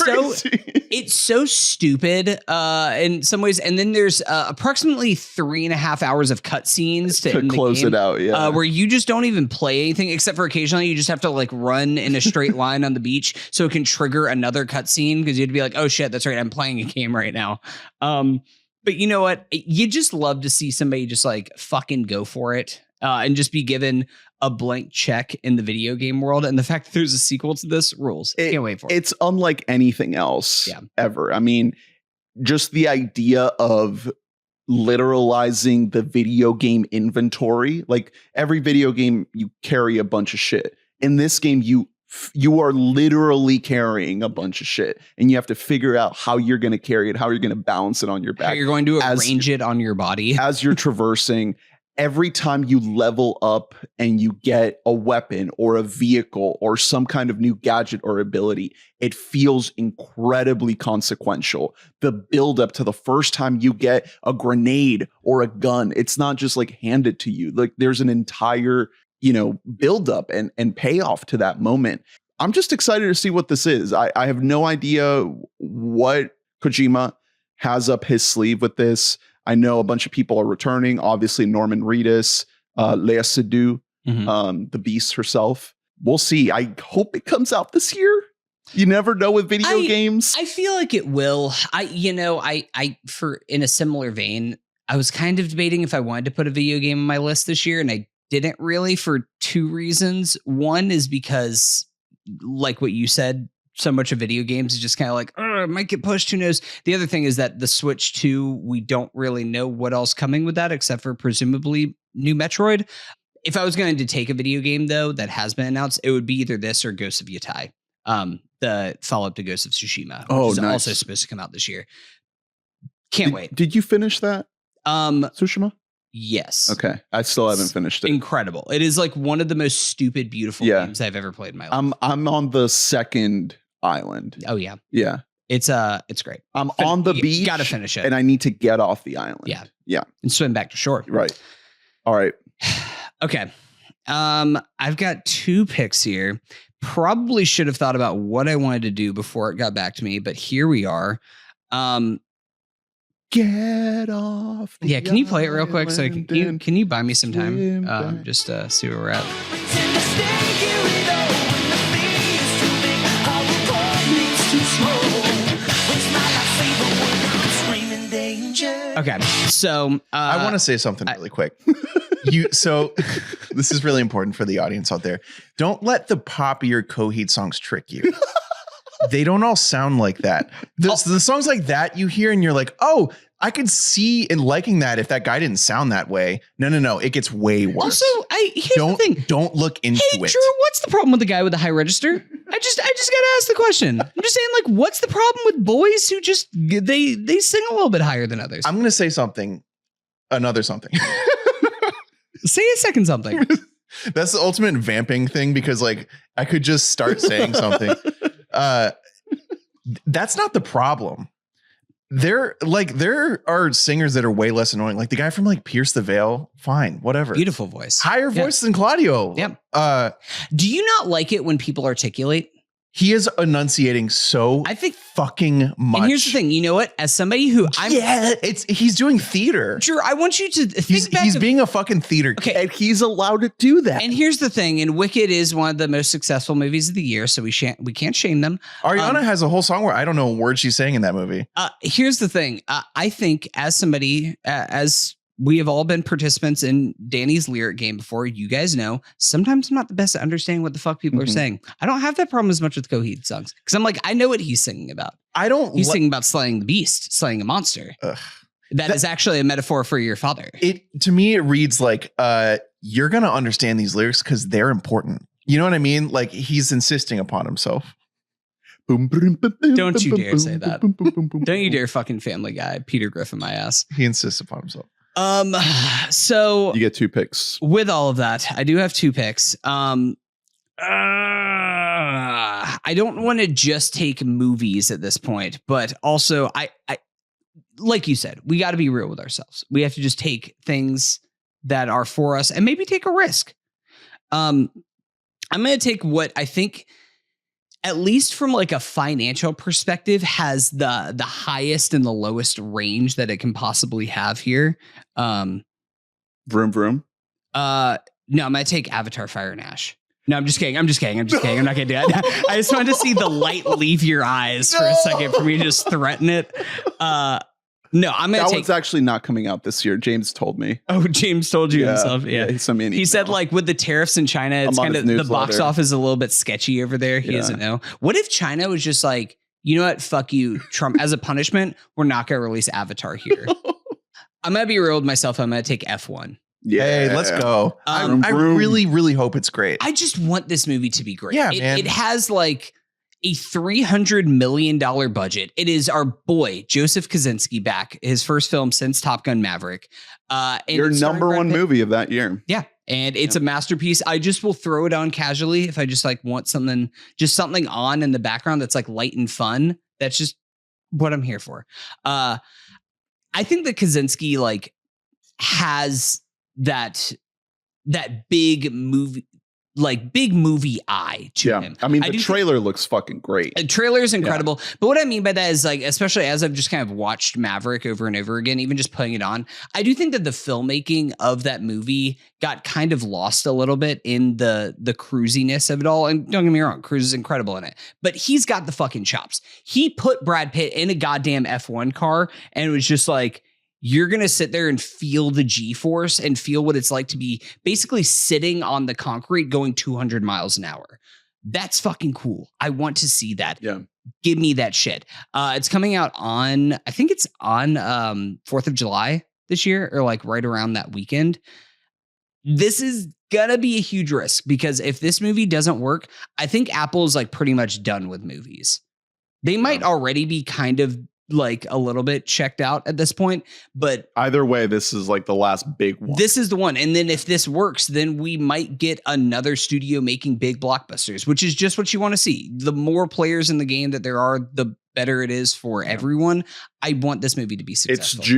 so stupid in some ways. And then there's approximately 3.5 hours of cutscenes to close it out. Yeah. Where you just don't even play anything except for occasionally you just have to like run in a straight line on the beach so it can trigger another cutscene because you'd be like, oh shit, that's right, I'm playing a game right now. But you know what? You just love to see somebody just like fucking go for it and just be given a blank check in the video game world. And the fact that there's a sequel to this rules. Can't wait for it. It's unlike anything else ever. I mean, just the idea of literalizing the video game inventory. Like every video game, you carry a bunch of shit. In this game, you are literally carrying a bunch of shit, and you have to figure out how you're going to carry it, how you're going to balance it on your back, how you're going to arrange it on your body as you're traversing. Every time you level up and you get a weapon or a vehicle or some kind of new gadget or ability, it feels incredibly consequential. The buildup to the first time you get a grenade or a gun, it's not just like handed to you. Like there's an entire, buildup and payoff to that moment. I'm just excited to see what this is. I have no idea what Kojima has up his sleeve with this. I know a bunch of people are returning. Obviously, Norman Reedus, Lea Seydoux, the Beast herself. We'll see. I hope it comes out this year. You never know with video games. I feel like it will. For in a similar vein, I was kind of debating if I wanted to put a video game on my list this year, and I didn't really for two reasons. One is because, like what you said, so much of video games is just kind of like, it might get pushed, who knows. The other thing is that the Switch 2, we don't really know what else coming with that except for presumably new Metroid. If I was going to take a video game though that has been announced, it would be either this or Ghosts of Yotei, the follow-up to Ghosts of Tsushima, which is also supposed to come out this year. Can't wait. Did you finish that? Tsushima? Yes. Okay. I still haven't finished it. Incredible. It is like one of the most stupid, beautiful games I've ever played in my life. I'm on the second island. Oh yeah. Yeah. It's great. I'm on the beach. Gotta finish it. And I need to get off the island. Yeah. Yeah. And swim back to shore. Right. All right. Okay. I've got 2 picks here. Probably should have thought about what I wanted to do before it got back to me, but here we are. Get off. Yeah, can you play it real quick? So can you buy me some time? Just see where we're at. Okay, so I want to say something really quick. So this is really important for the audience out there. Don't let the poppier Coheed songs trick you. They don't all sound like that. The songs like that you hear and you're like, oh, I could see in liking that if that guy didn't sound that way. No. It gets way worse. Also, here's the thing. Don't look into it. Drew, what's the problem with the guy with the high register? I just gotta ask the question. I'm just saying, like, what's the problem with boys who just they sing a little bit higher than others? I'm gonna say something. Another something. Say a second something. That's the ultimate vamping thing because like I could just start saying something. That's not the problem. There are singers that are way less annoying. Like the guy from like Pierce the Veil. Fine, whatever. Beautiful voice. Higher voice than Claudio. Yep. Do you not like it when people articulate? He is enunciating so I think fucking much. And here's the thing, you know what? As somebody who he's doing theater. Drew, I want you to think back. He's being a fucking theater Okay. kid. And he's allowed to do that. And here's the thing, and Wicked is one of the most successful movies of the year, so we can't shame them. Ariana has a whole song where I don't know a word she's saying in that movie. Here's the thing. I think as somebody, as we have all been participants in Danny's lyric game before, you guys know, sometimes I'm not the best at understanding what the fuck people are saying. I don't have that problem as much with Coheed songs because I'm like, I know what he's singing about. He's singing about slaying the beast, slaying a monster. That is actually a metaphor for your father. To me, it reads like, you're going to understand these lyrics because they're important. You know what I mean? Like he's insisting upon himself. Don't you dare say that. Don't you dare fucking Family Guy, Peter Griffin my ass. He insists upon himself. So you get 2 picks. With all of that, I do have 2 picks. I don't want to just take movies at this point, but also I like you said, we got to be real with ourselves. We have to just take things that are for us and maybe take a risk. I'm going to take what I think, at least from like a financial perspective, has the highest and the lowest range that it can possibly have here. Vroom vroom. No, I'm gonna take Avatar: Fire and Ash. No, I'm just kidding. I'm not gonna do it. I just wanted to see the light leave your eyes for a second for me to just threaten it. No, I'm gonna that take. one's actually not coming out this year. James told me. Oh, James told you himself. Yeah, he sent me an email. He said like with the tariffs in China, it's kind of the box office is a little bit sketchy over there. He doesn't know. What if China was just like, you know what? Fuck you, Trump. As a punishment, we're not gonna release Avatar here. I'm gonna be real with myself. I'm gonna take F1. Yeah, hey, let's go. I really, really hope it's great. I just want this movie to be great. Yeah, man. It has like a $300 million budget. It is our boy, Joseph Kosinski, back, his first film since Top Gun Maverick. And your number one movie of that year. Yeah. And it's a masterpiece. I just will throw it on casually if I just like want something on in the background that's like light and fun. That's just what I'm here for. I think that Kosinski like has that big movie eye to him. I mean, the trailer looks fucking great. The trailer is incredible. Yeah. But what I mean by that is like, especially as I've just kind of watched Maverick over and over again, even just putting it on, I do think that the filmmaking of that movie got kind of lost a little bit in the cruisiness of it all. And don't get me wrong, Cruise is incredible in it, but he's got the fucking chops. He put Brad Pitt in a goddamn F1 car and it was just like, you're going to sit there and feel the G-force and feel what it's like to be basically sitting on the concrete going 200 miles an hour. That's fucking cool. I want to see that. Yeah. Give me that shit. It's coming out on, I think it's on 4th of July this year or like right around that weekend. This is going to be a huge risk because if this movie doesn't work, I think Apple is like pretty much done with movies. They might already be kind of like a little bit checked out at this point, but either way, this is like the last big one. This is the one. And then if this works, then we might get another studio making big blockbusters, which is just what you want to see. The more players in the game that there are, the better it is for everyone. I want this movie to be successful. It's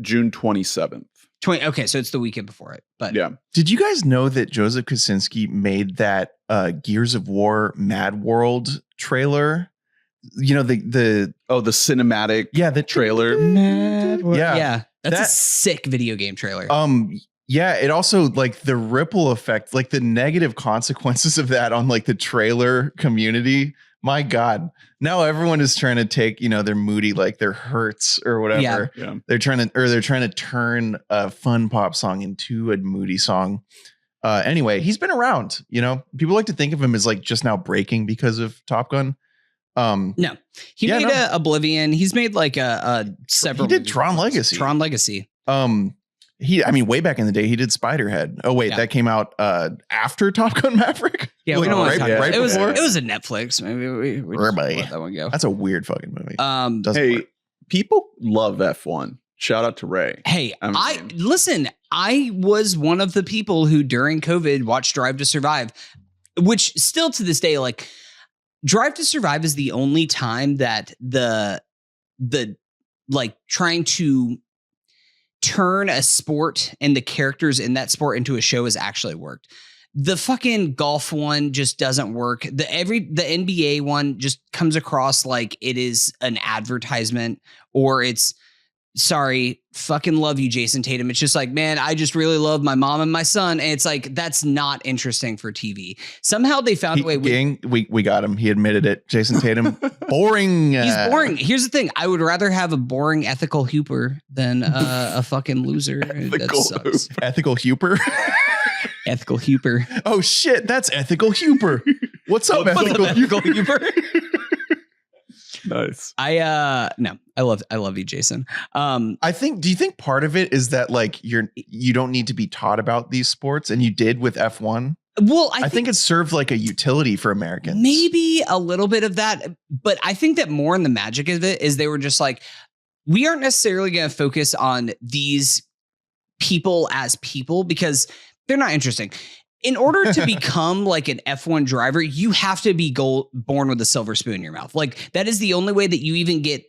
June 27th. Okay, so it's the weekend before it. But yeah. Did you guys know that Joseph Kosinski made that Gears of War Mad World trailer? You know, the cinematic the trailer. Yeah. That's a sick video game trailer. Yeah, it also like the ripple effect, like the negative consequences of that on like the trailer community. My God. Now everyone is trying to take, their moody, like their hurts or whatever. Yeah. They're trying to turn a fun pop song into a moody song. Anyway, he's been around, people like to think of him as like just now breaking because of Top Gun. No, he made Oblivion. He's made like several. He did Tron Legacy. Way back in the day, he did Spiderhead. Oh wait, that came out after Top Gun Maverick. Yeah, we don't want to talk about it. It was a Netflix. Maybe we just let that one go. That's a weird fucking movie. People love F1. Shout out to Ray. Hey, listen. I was one of the people who during COVID watched Drive to Survive, which still to this day, like. Drive to Survive is the only time that the like trying to turn a sport and the characters in that sport into a show has actually worked. The fucking golf one just doesn't work. The NBA one just comes across like it is an advertisement, or it's, sorry, fucking love you, Jason Tatum. It's just like, man, I just really love my mom and my son. And it's like, that's not interesting for TV. Somehow they found a way. We got him. He admitted it. Jason Tatum, boring. He's boring. Here's the thing. I would rather have a boring ethical hooper than a fucking loser. That sucks. Ethical hooper. Ethical hooper. Oh shit, that's ethical hooper. What's up, ethical hooper? Nice. I love you, Jason. Do you think part of it is that like you don't need to be taught about these sports, and you did with F1? Well, I think it served like a utility for Americans. Maybe a little bit of that, but I think that more in the magic of it is they were just like, we aren't necessarily going to focus on these people as people because they're not interesting. In order to become like an F1 driver, you have to be born with a silver spoon in your mouth. Like that is the only way that you even get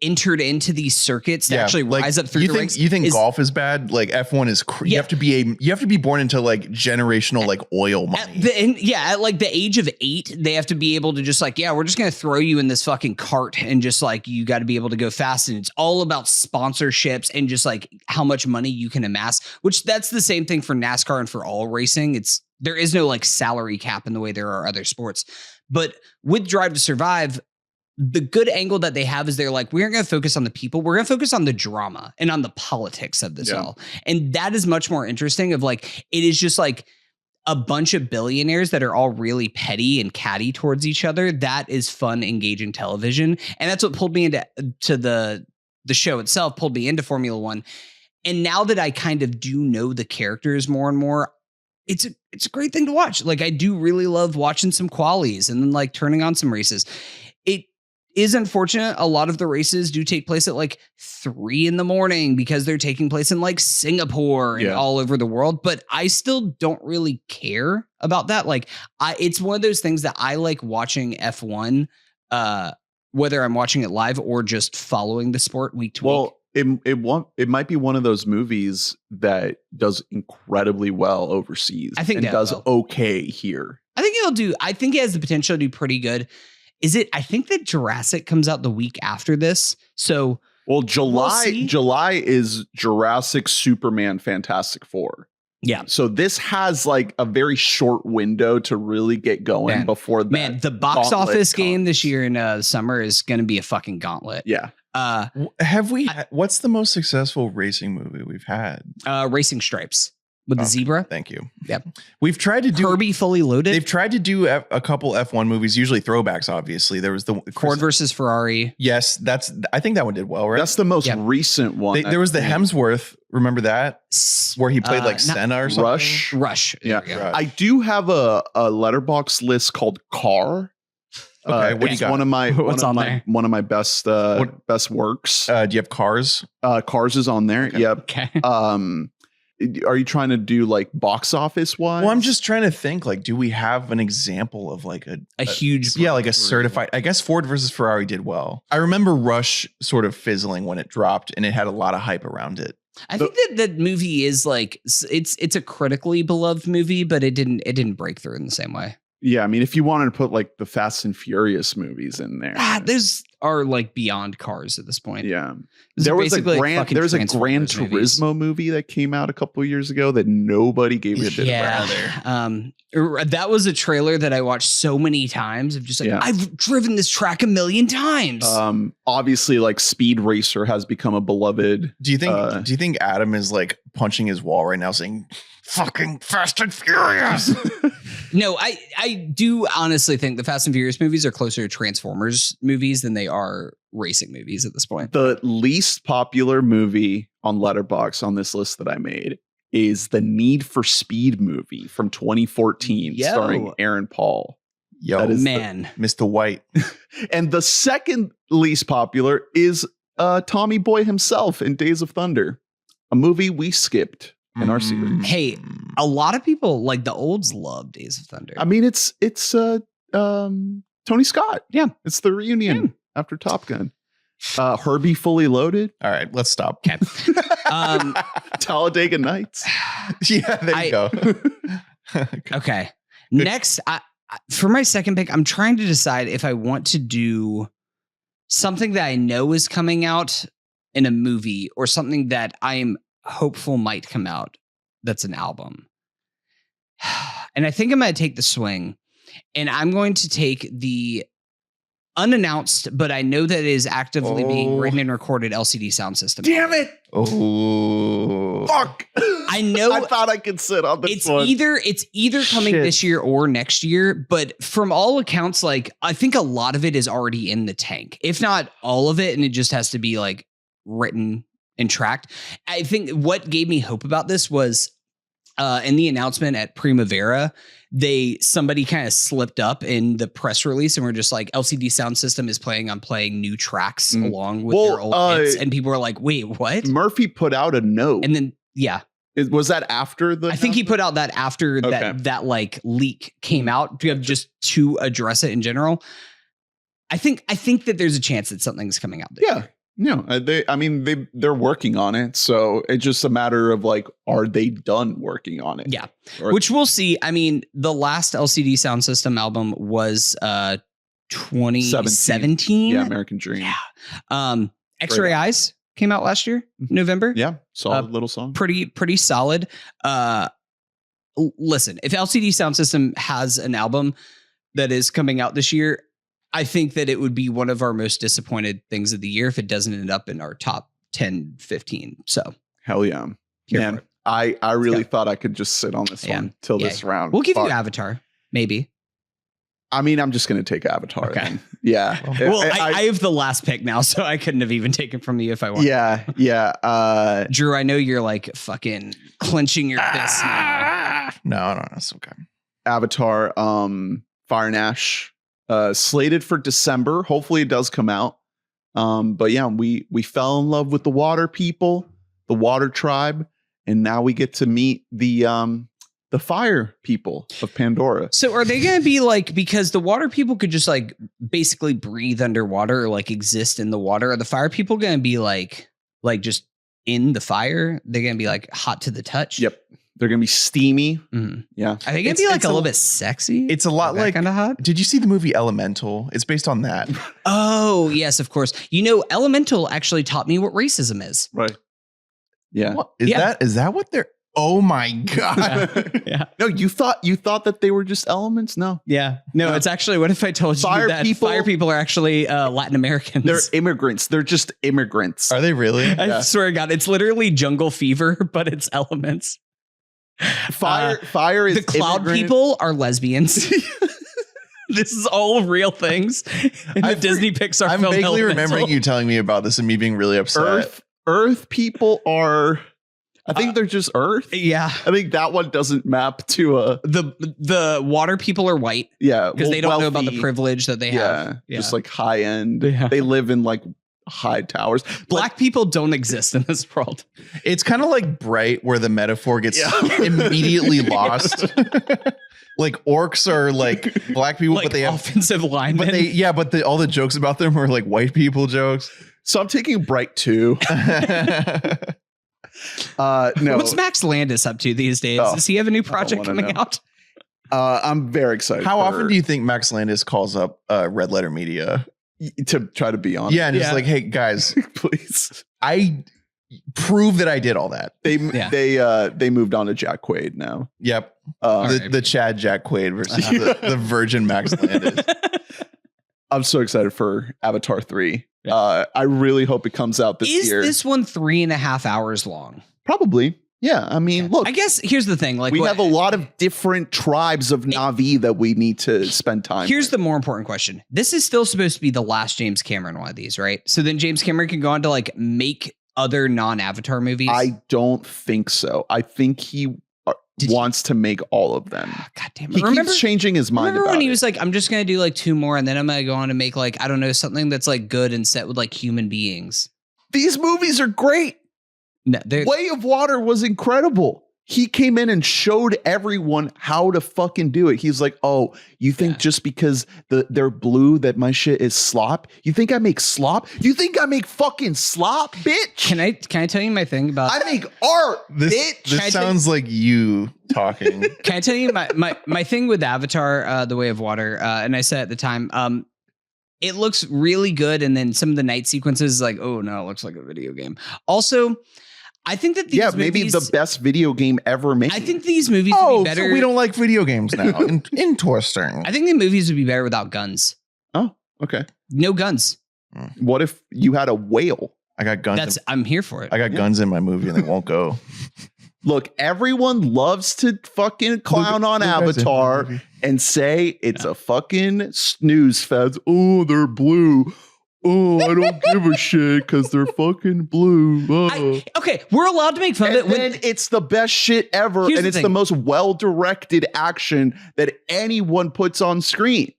entered into these circuits to actually rise up through the ranks. You think golf is bad? Like F1 is you have to be born into like generational like oil money. At like the age of 8, they have to be able to just like, we're just going to throw you in this fucking cart and just like, you got to be able to go fast. And it's all about sponsorships and just like how much money you can amass, which that's the same thing for NASCAR and for all racing. There is no like salary cap in the way there are other sports, but with Drive to Survive, the good angle that they have is they're like, we aren't going to focus on the people. We're going to focus on the drama and on the politics of this all. And that is much more interesting of like, it is just like a bunch of billionaires that are all really petty and catty towards each other. That is fun, engaging television. And that's what pulled me into the show itself, pulled me into Formula One. And now that I kind of do know the characters more and more, it's a great thing to watch. Like I do really love watching some qualies and then like turning on some races. It is unfortunate. A lot of the races do take place at like 3 a.m. because they're taking place in like Singapore and all over the world. But I still don't really care about that. Like it's one of those things that I like watching F1, whether I'm watching it live or just following the sport week to week. It might be one of those movies that does incredibly well overseas. I think it does okay here. I think it has the potential to do pretty good. I think that Jurassic comes out the week after this. So, July is Jurassic, Superman, Fantastic Four. Yeah. So this has like a very short window to really get going before that. Man, the box office game this year in summer is going to be a fucking gauntlet. Yeah. What's the most successful racing movie we've had? Racing Stripes. With the zebra. Thank you. Yep. We've tried to do Herbie Fully Loaded. They've tried to do a couple F1 movies, usually throwbacks, obviously. There was the Ford versus Ferrari. Yes, I think that one did well, right? That's the most recent one. There was the Hemsworth. Remember that? Where he played like Senna or something? Rush. Yeah. I do have a letterbox list called Car. Okay, what do you got? One of my best works. Do you have Cars? Cars is on there. Okay. Yep. Okay. Are you trying to do like box office wise? Well, I'm just trying to think like, do we have an example of like a huge, like a certified, I guess Ford versus Ferrari did well. I remember Rush sort of fizzling when it dropped and it had a lot of hype around it. I think that movie is like, it's a critically beloved movie, but it didn't break through in the same way. Yeah. I mean, if you wanted to put like the Fast and Furious movies in there, those are like beyond Cars at this point. Yeah. There was a Gran Turismo movie that came out a couple of years ago that nobody gave a shit about. That was a trailer that I watched so many times of just like, I've driven this track 1,000,000 times. Obviously like Speed Racer has become a beloved. Do you think Adam is like punching his wall right now saying fucking Fast and Furious? No, I do honestly think the Fast and Furious movies are closer to Transformers movies than they are racing movies at this point. The least popular movie on Letterboxd on this list that I made is the Need for Speed movie from 2014 starring Aaron Paul. Yo, man. Mr. White. And the second least popular is Tommy Boy himself in Days of Thunder, a movie we skipped in our series. Hey, a lot of people like the olds love Days of Thunder. I mean, it's Tony Scott. Yeah. It's the reunion after Top Gun. Herbie Fully Loaded. All right, let's stop. Okay. Talladega Nights. Yeah, there you go. Okay. Next, for my second pick, I'm trying to decide if I want to do something that I know is coming out in a movie or something that I am hopeful might come out that's an album. And I think I'm going to take the swing, and I'm going to take the unannounced, but I know that it is actively being written and recorded LCD Sound System. Damn it! Oh, Fuck! I know. I thought I could sit on this one. It's either coming this year or next year, but from all accounts, like I think a lot of it is already in the tank, if not all of it, and it just has to be like written and tracked. I think what gave me hope about this was in the announcement at Primavera, somebody kind of slipped up in the press release and were just like, LCD Sound System is planning on playing new tracks along with their old hits, and people were like, wait, what? Murphy put out a note, and then was that after the? I think he put out that after that like leak came out just to address it in general. I think that there's a chance that something's coming out there. Yeah. No, they're working on it. So it's just a matter of like, are they done working on it? Yeah. Which we'll see. I mean, the last LCD Sound System album was 2017. Yeah, American Dream. Yeah. X-Ray Eyes came out last year, November. Yeah. Solid little song. Pretty solid. Listen, if LCD Sound System has an album that is coming out this year, I think that it would be one of our most disappointed things of the year if it doesn't end up in our top 10, 15. So hell yeah. Man, I really thought I could just sit on this one till this round. We'll give you Avatar, maybe. I mean, I'm just going to take Avatar. Okay. Then. Yeah. Well, I have the last pick now, so I couldn't have even taken from you if I wanted. Yeah. Drew, I know you're like fucking clenching your fists now. No, it's okay. Avatar, Fire and Ash. Slated for December. Hopefully it does come out. But yeah, we fell in love with the water people, the water tribe, and now we get to meet the fire people of Pandora. So are they going to be like, because the water people could just like basically breathe underwater or like exist in the water, are the fire people going to be like just in the fire? They're going to be like hot to the touch? Yep. They're going to be steamy. Mm-hmm. Yeah. Are they going to be like a little bit sexy? It's a lot like kind of hot. Did you see the movie Elemental? It's based on that. Oh, yes, of course. You know, Elemental actually taught me what racism is. Right. Yeah. What? Is that what they're... Oh my God. Yeah. No, you thought that they were just elements? No. Yeah. No, it's actually, what if I told you that fire people are actually Latin Americans? They're immigrants. They're just immigrants. Are they really? I swear to God, it's literally jungle fever, but it's elements. Fire is the cloud people are lesbians. This is all real things in the Disney Pixar I'm film. vaguely Elemental. remembering you telling me about this and me being really upset. Earth people are... I think they're just Earth. Yeah. I think that one doesn't map to the water people are white. Yeah. Because they don't know about the privilege that they have. Yeah. Just like high end. Yeah. They live in like high towers. Black people don't exist in this world. It's kind of like Bright, where the metaphor gets immediately lost. Like orcs are like black people, like but they have offensive linemen. But all the jokes about them are like white people jokes. So I'm taking Bright 2. No. What's Max Landis up to these days? Does he have a new project coming out? I'm very excited. How often do you think Max Landis calls up Red Letter Media to try to be on? Yeah, and just like, hey guys, please, I prove that I did all that. They moved on to Jack Quaid now. Yep, the Chad Jack Quaid versus the Virgin Max Landis. I'm so excited for Avatar 3. I really hope it comes out this year. Is this one 3.5 hours long? Probably. Yeah. I mean, look. I guess here's the thing. Like, we have a lot of different tribes of Na'vi that we need to spend time Here's with. the more important question. This is still supposed to be the last James Cameron one of these, right? So then James Cameron can go on to like make other non-Avatar movies? I don't think so. I think he wants to make all of them. God damn it. He keeps changing his mind. Remember when he was like, I'm just going to do like 2 more and then I'm going to go on to make like, I don't know, something that's like good and set with like human beings. These movies are great. No, Way of Water was incredible. He came in and showed everyone how to fucking do it. He's like, oh, you think just because they're blue that my shit is slop? You think I make slop? You think I make fucking slop, bitch? Can I tell you my thing about? I make art, bitch. This sounds like you talking. Can I tell you my thing with Avatar, The Way of Water? And I said at the time, it looks really good, and then some of the night sequences, like, oh no, it looks like a video game. Also, I think that these maybe movies, the best video game ever made. I think these movies would be better. So we don't like video games now. Interesting. I think the movies would be better without guns. Oh, okay. No guns. What if you had a whale? I got guns. I'm here for it. I got guns in my movie and they won't go. Look, everyone loves to fucking clown on Avatar and say it's a fucking snooze fest. Oh, they're blue. Oh, I don't give a shit because they're fucking blue. Okay, we're allowed to make fun of it. And it's the best shit ever. Here's And the it's thing. the most well-directed action that anyone puts on screen.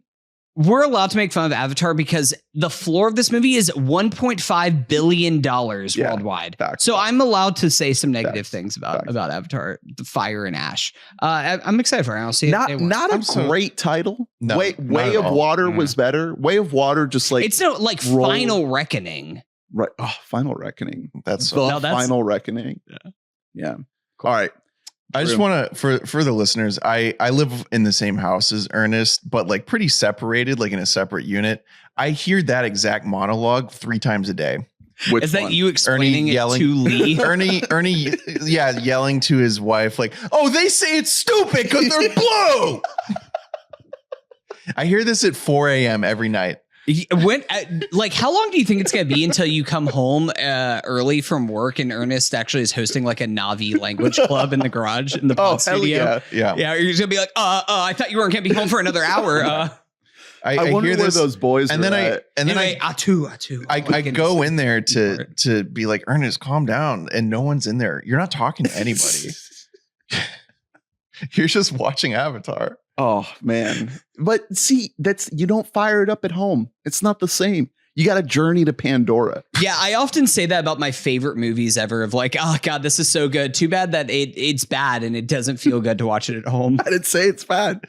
We're allowed to make fun of Avatar because the floor of this movie is $1.5 billion worldwide. Facts. So I'm allowed to say some negative Facts. things about Facts. Avatar, the Fire and Ash. I'm excited for it. I'll see it. Not a great title. No, Way not at of all. Water was better. Way of Water just like It's no like roll- Final Reckoning. right. Oh, Final Reckoning. That's The Final Reckoning. Yeah. All right. I just want to, for the listeners, I live in the same house as Ernest, but like pretty separated, like in a separate unit. I hear that exact monologue 3 times a day. Which Is that one? you explaining it yelling- to Lee? Ernie, yeah, yelling to his wife, like, oh, they say it's stupid because they're blue. I hear this at 4 a.m. every night. When, like, how long do you think it's going to be until you come home early from work and Ernest actually is hosting like a Navi language club in the garage in the pod studio? yeah. Yeah. Yeah, you're just gonna be like, I thought you weren't gonna be home for another hour. I wonder hear where this, those boys and are then at. Anyway, Atu. I go in there to be like, Ernest, calm down, and no one's in there. You're not talking to anybody. You're just watching Avatar. Oh man. But see, you don't fire it up at home. It's not the same. You got to journey to Pandora. Yeah, I often say that about my favorite movies ever of like, oh God, this is so good. Too bad that it's bad and it doesn't feel good to watch it at home. I didn't say it's bad.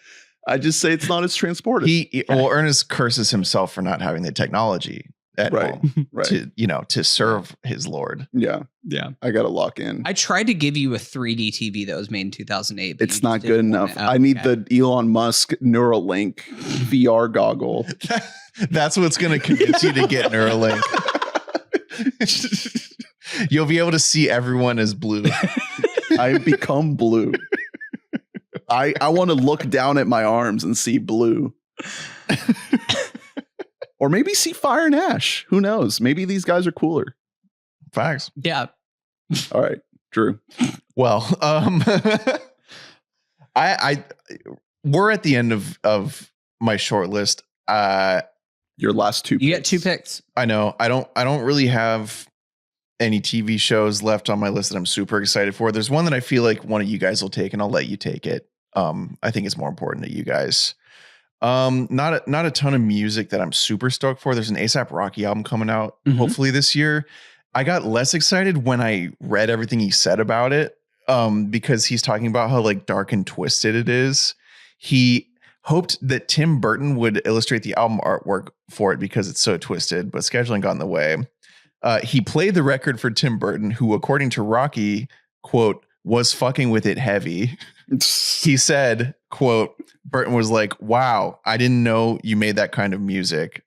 I just say it's not as transported. Ernest curses himself for not having the technology at home Right. to serve his Lord. Yeah. Yeah. I got to lock in. I tried to give you a 3D TV that was made in 2008. but It's you not just good didn't want enough. it. Oh, I need okay. the Elon Musk Neuralink VR goggle. That's what's going to convince you to get Neuralink. You'll be able to see everyone as blue. I become blue. I want to look down at my arms and see blue. Or maybe see Fire and Ash. Who knows? Maybe these guys are cooler. Facts. Yeah. All right, Drew. Well, we're at the end of my short list. Your last 2 You get 2 picks. I know. I don't really have any TV shows left on my list that I'm super excited for. There's one that I feel like one of you guys will take, and I'll let you take it. I think it's more important to you guys. Not a ton of music that I'm super stoked for. There's an A$AP Rocky album coming out hopefully this year. I got less excited when I read everything he said about it, because he's talking about how like dark and twisted it is. He hoped that Tim Burton would illustrate the album artwork for it because it's so twisted, but scheduling got in the way. He played the record for Tim Burton, who, according to Rocky, quote, was fucking with it heavy. He said, quote, Burton was like, wow, I didn't know you made that kind of music.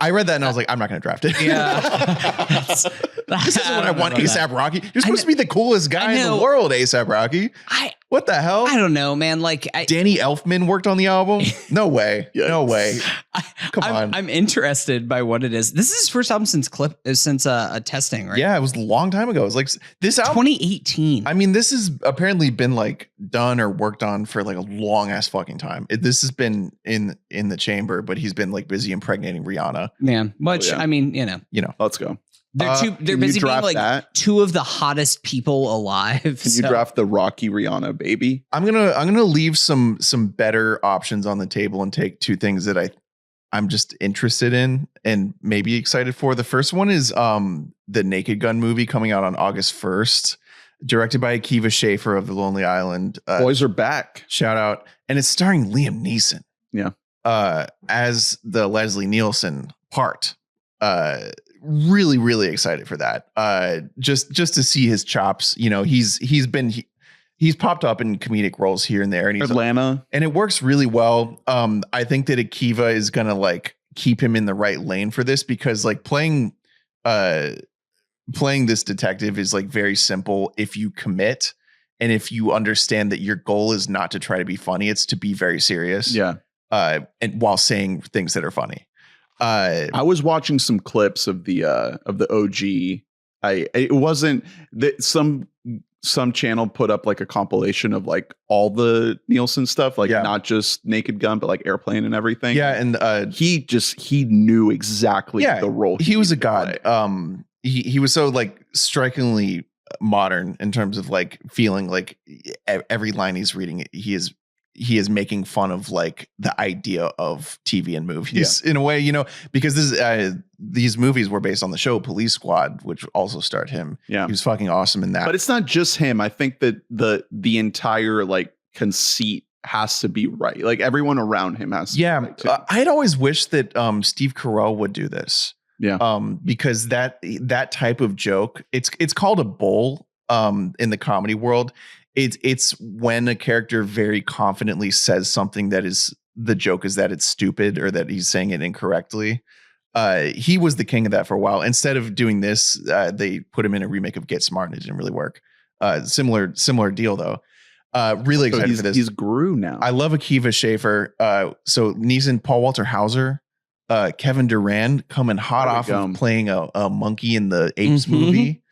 I read that and I was like, I'm not going to draft it. Yeah. This isn't what I want, A$AP Rocky. You're supposed to be the coolest guy in the world, A$AP Rocky. What the hell? I don't know, man. Like Danny Elfman worked on the album? No way. No way. Come on. I'm interested by what it is. This is his first album since a testing, right? Yeah, it was a long time ago. It was like this album. 2018. I mean, this has apparently been like done or worked on for like a long ass fucking time. This has been in the chamber, but he's been like busy impregnating Rihanna. Man, which I mean, you know, let's go. They're busy being like that? 2 of the hottest people alive. Can you draft the Rocky Rihanna baby? I'm gonna leave some better options on the table and take 2 things that I'm just interested in and maybe excited for. The first one is the Naked Gun movie coming out on August 1st. directed by Akiva Schaffer of The Lonely Island. Boys are back. Shout out. And it's starring Liam Neeson. Yeah. As the Leslie Nielsen part. Really, really excited for that. Just to see his chops. You know, he's popped up in comedic roles here and there, and he's Atlanta, and it works really well. I think that Akiva is gonna like keep him in the right lane for this, because like playing this detective is like very simple if you commit and if you understand that your goal is not to try to be funny, it's to be very serious. Yeah. And while saying things that are funny. I was watching some clips of the OG. It wasn't that some channel put up like a compilation of like all the Nielsen stuff, like not just Naked Gun, but like Airplane and everything. Yeah, and he knew exactly the role. He was a god. He was so like strikingly modern in terms of like feeling like every line he's reading, he is making fun of like the idea of TV and movies in a way, you know, because these movies were based on the show Police Squad, which also starred him. Yeah. He was fucking awesome in that. But it's not just him. I think that the entire like conceit has to be right. Like everyone around him has to be right too. I'd always wished that Steve Carell would do this. Yeah. Because that type of joke, it's called a bull in the comedy world. It's when a character very confidently says something that is the joke is that it's stupid or that he's saying it incorrectly. He was the king of that for a while. Instead of doing this, they put him in a remake of Get Smart and it didn't really work. Similar deal though. Really excited for this. He's Gru now. I love Akiva Schaffer. So Neeson, Paul Walter Hauser, Kevin Durant coming hot off of playing a monkey in the Apes movie.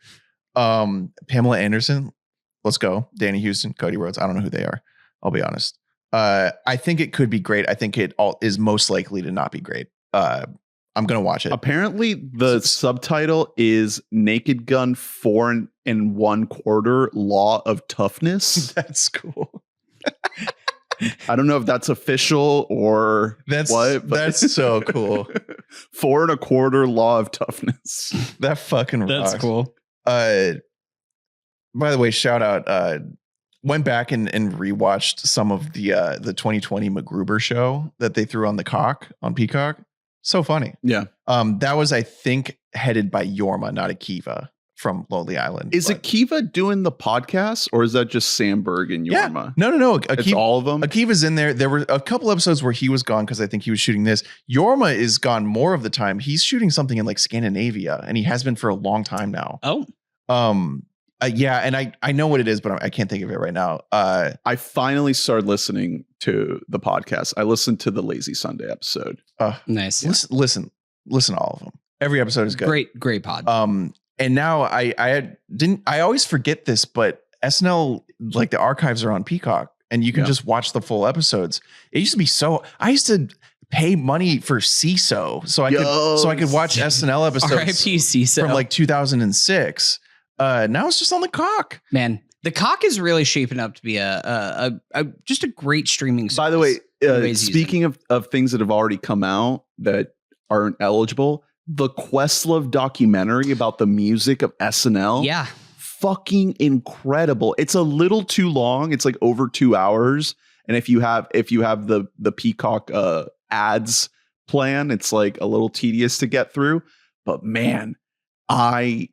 Pamela Anderson. Let's go. Danny Houston, Cody Rhodes. I don't know who they are. I'll be honest. I think it could be great. I think it all is most likely to not be great. I'm going to watch it. Apparently the subtitle is Naked Gun 4 1/4 Law of Toughness. That's cool. I don't know if that's official or that's so cool. 4 1/4 Law of Toughness. That fucking rocks. That's cool. By the way, shout out. Went back and rewatched some of the 2020 MacGruber show that they threw on the cock on Peacock. So funny. Yeah. That was, I think, headed by Yorma, not Akiva from Lonely Island. Is Akiva doing the podcast or is that just Sandberg and Yorma? Yeah. No. It's all of them. Akiva's in there. There were a couple episodes where he was gone because I think he was shooting this. Yorma is gone more of the time. He's shooting something in like Scandinavia, and he has been for a long time now. Oh. Yeah, and I know what it is, but I can't think of it right now. I finally started listening to the podcast. I listened to the Lazy Sunday episode. Nice. Listen to all of them. Every episode is good. Great pod. And now I always forget this, but SNL, like the archives are on Peacock, and you can just watch the full episodes. It used to be I used to pay money for CISO so I could watch SNL episodes RIP CISO from like 2006. Now it's just on the cock. Man, the cock is really shaping up to be just a great streaming service. By the way, speaking of things that have already come out that aren't eligible, the Questlove documentary about the music of SNL. Yeah. Fucking incredible. It's a little too long. It's like over 2 hours. And if you have the Peacock ads plan, it's like a little tedious to get through. But man, I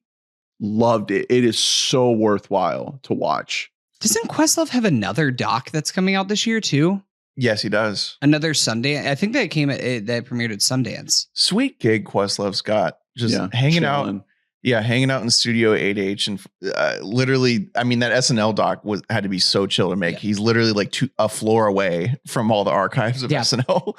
loved it. It is so worthwhile to watch. Doesn't Questlove have another doc that's coming out this year too? Yes, he does. Another Sundance. I think that that premiered at Sundance. Sweet gig Questlove's got. Just hanging out. Yeah, hanging out in Studio 8H and literally, I mean, that SNL doc had to be so chill to make. Yeah. He's literally like a floor away from all the archives of SNL.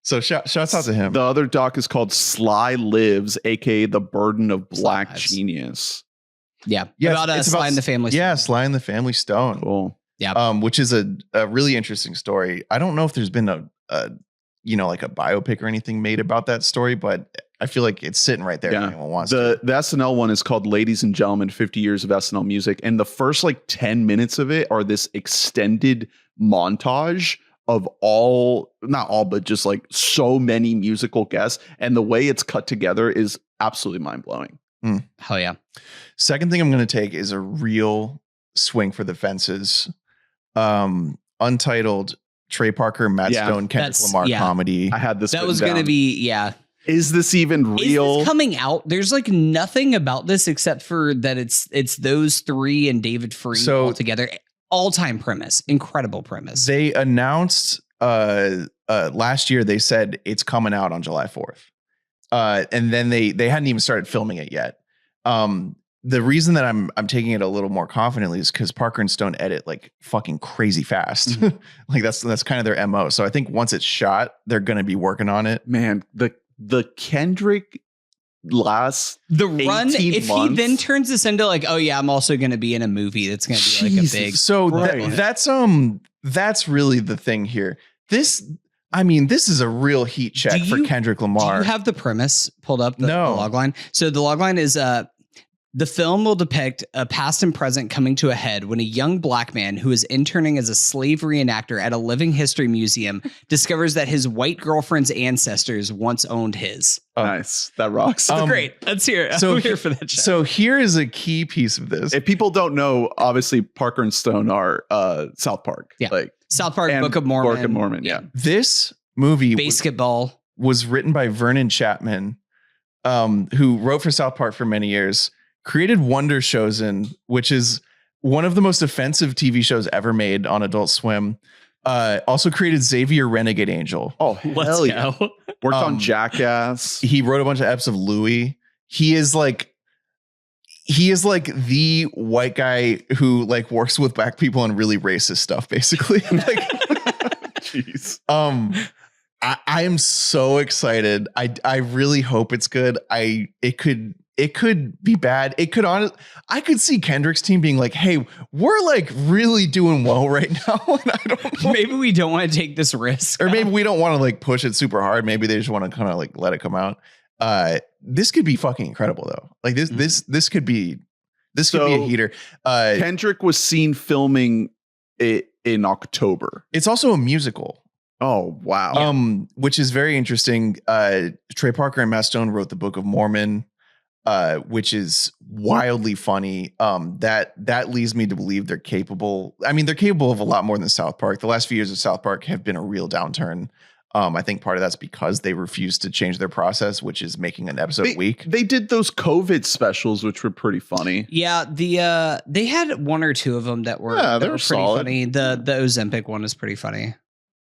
So shouts out to him. The other doc is called Sly Lives, aka The Burden of Black Genius. Yeah. About Sly and the Family Stone. Yeah, Sly and the Family Stone. Cool. Yeah. Which is a really interesting story. I don't know if there's been a like a biopic or anything made about that story, but I feel like it's sitting right there if anyone wants to. The SNL one is called Ladies and Gentlemen, 50 Years of SNL Music. And the first like 10 minutes of it are this extended montage of not all, but just like so many musical guests. And the way it's cut together is absolutely mind blowing. Hell yeah. Second thing I'm going to take is a real swing for the fences. Untitled Trey Parker, Matt Stone, Kendrick Lamar comedy. I had this. That was going to be, Is this even real? Is this coming out? There's like nothing about this except for that it's those three and David Free all together. All-time premise. Incredible premise. They announced last year, they said it's coming out on July 4th. And then they hadn't even started filming it yet. The reason that I'm taking it a little more confidently is because Parker and Stone edit like fucking crazy fast. Mm-hmm. Like that's kind of their MO. So I think once it's shot, they're going to be working on it. Man, the Kendrick last the run, if months, he then turns this into like, oh yeah, I'm also going to be in a movie that's going to be like a big. So that's really the thing here. This is a real heat check for Kendrick Lamar. Do you have the premise pulled up? The logline. So the logline is the film will depict a past and present coming to a head when a young black man who is interning as a slave reenactor at a living history museum discovers that his white girlfriend's ancestors once owned his. Nice. That rocks. Great. Let's hear it. I'm here for that shit. So here is a key piece of this. If people don't know, obviously Parker and Stone are South Park. Yeah. Like South Park, Book of Mormon. Book of Mormon, yeah. This movie Basketball was written by Vernon Chapman, who wrote for South Park for many years. Created Wonder Chosen, which is one of the most offensive TV shows ever made on Adult Swim. Also created Xavier Renegade Angel. Oh, hell yeah. Worked on Jackass. He wrote a bunch of eps of Louie. He is like the white guy who like works with black people on really racist stuff, basically. Like, jeez. I am so excited. I really hope it's good. It could be bad. I could see Kendrick's team being like, hey, we're like really doing well right now. And I don't know. Maybe we don't want to take this risk. Or maybe we don't want to like push it super hard. Maybe they just want to kind of like let it come out. This could be fucking incredible though. Like this could be a heater. Kendrick was seen filming it in October. It's also a musical. Oh, wow. Which is very interesting. Trey Parker and Matt Stone wrote the Book of Mormon. Which is wildly funny. That leads me to believe they're capable. I mean, they're capable of a lot more than South Park. The last few years of South Park have been a real downturn. I think part of that's because they refused to change their process, which is making an episode a week. They did those COVID specials, which were pretty funny. Yeah, they had one or two of them that were they were pretty solid. funny. The Ozempic one is pretty funny,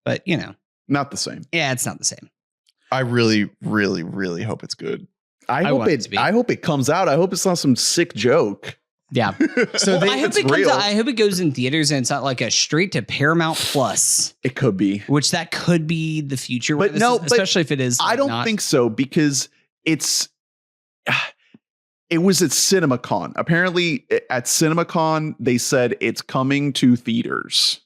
but you know, not the same. Yeah, it's not the same. I really, really, really hope it's good. I hope it comes out. I hope it's not some sick joke. Yeah. So I hope it comes out. I hope it goes in theaters and it's not like a straight to Paramount Plus. It could be. Which that could be the future. But no, especially if it is. I don't think so because it was at CinemaCon. Apparently at CinemaCon, they said it's coming to theaters.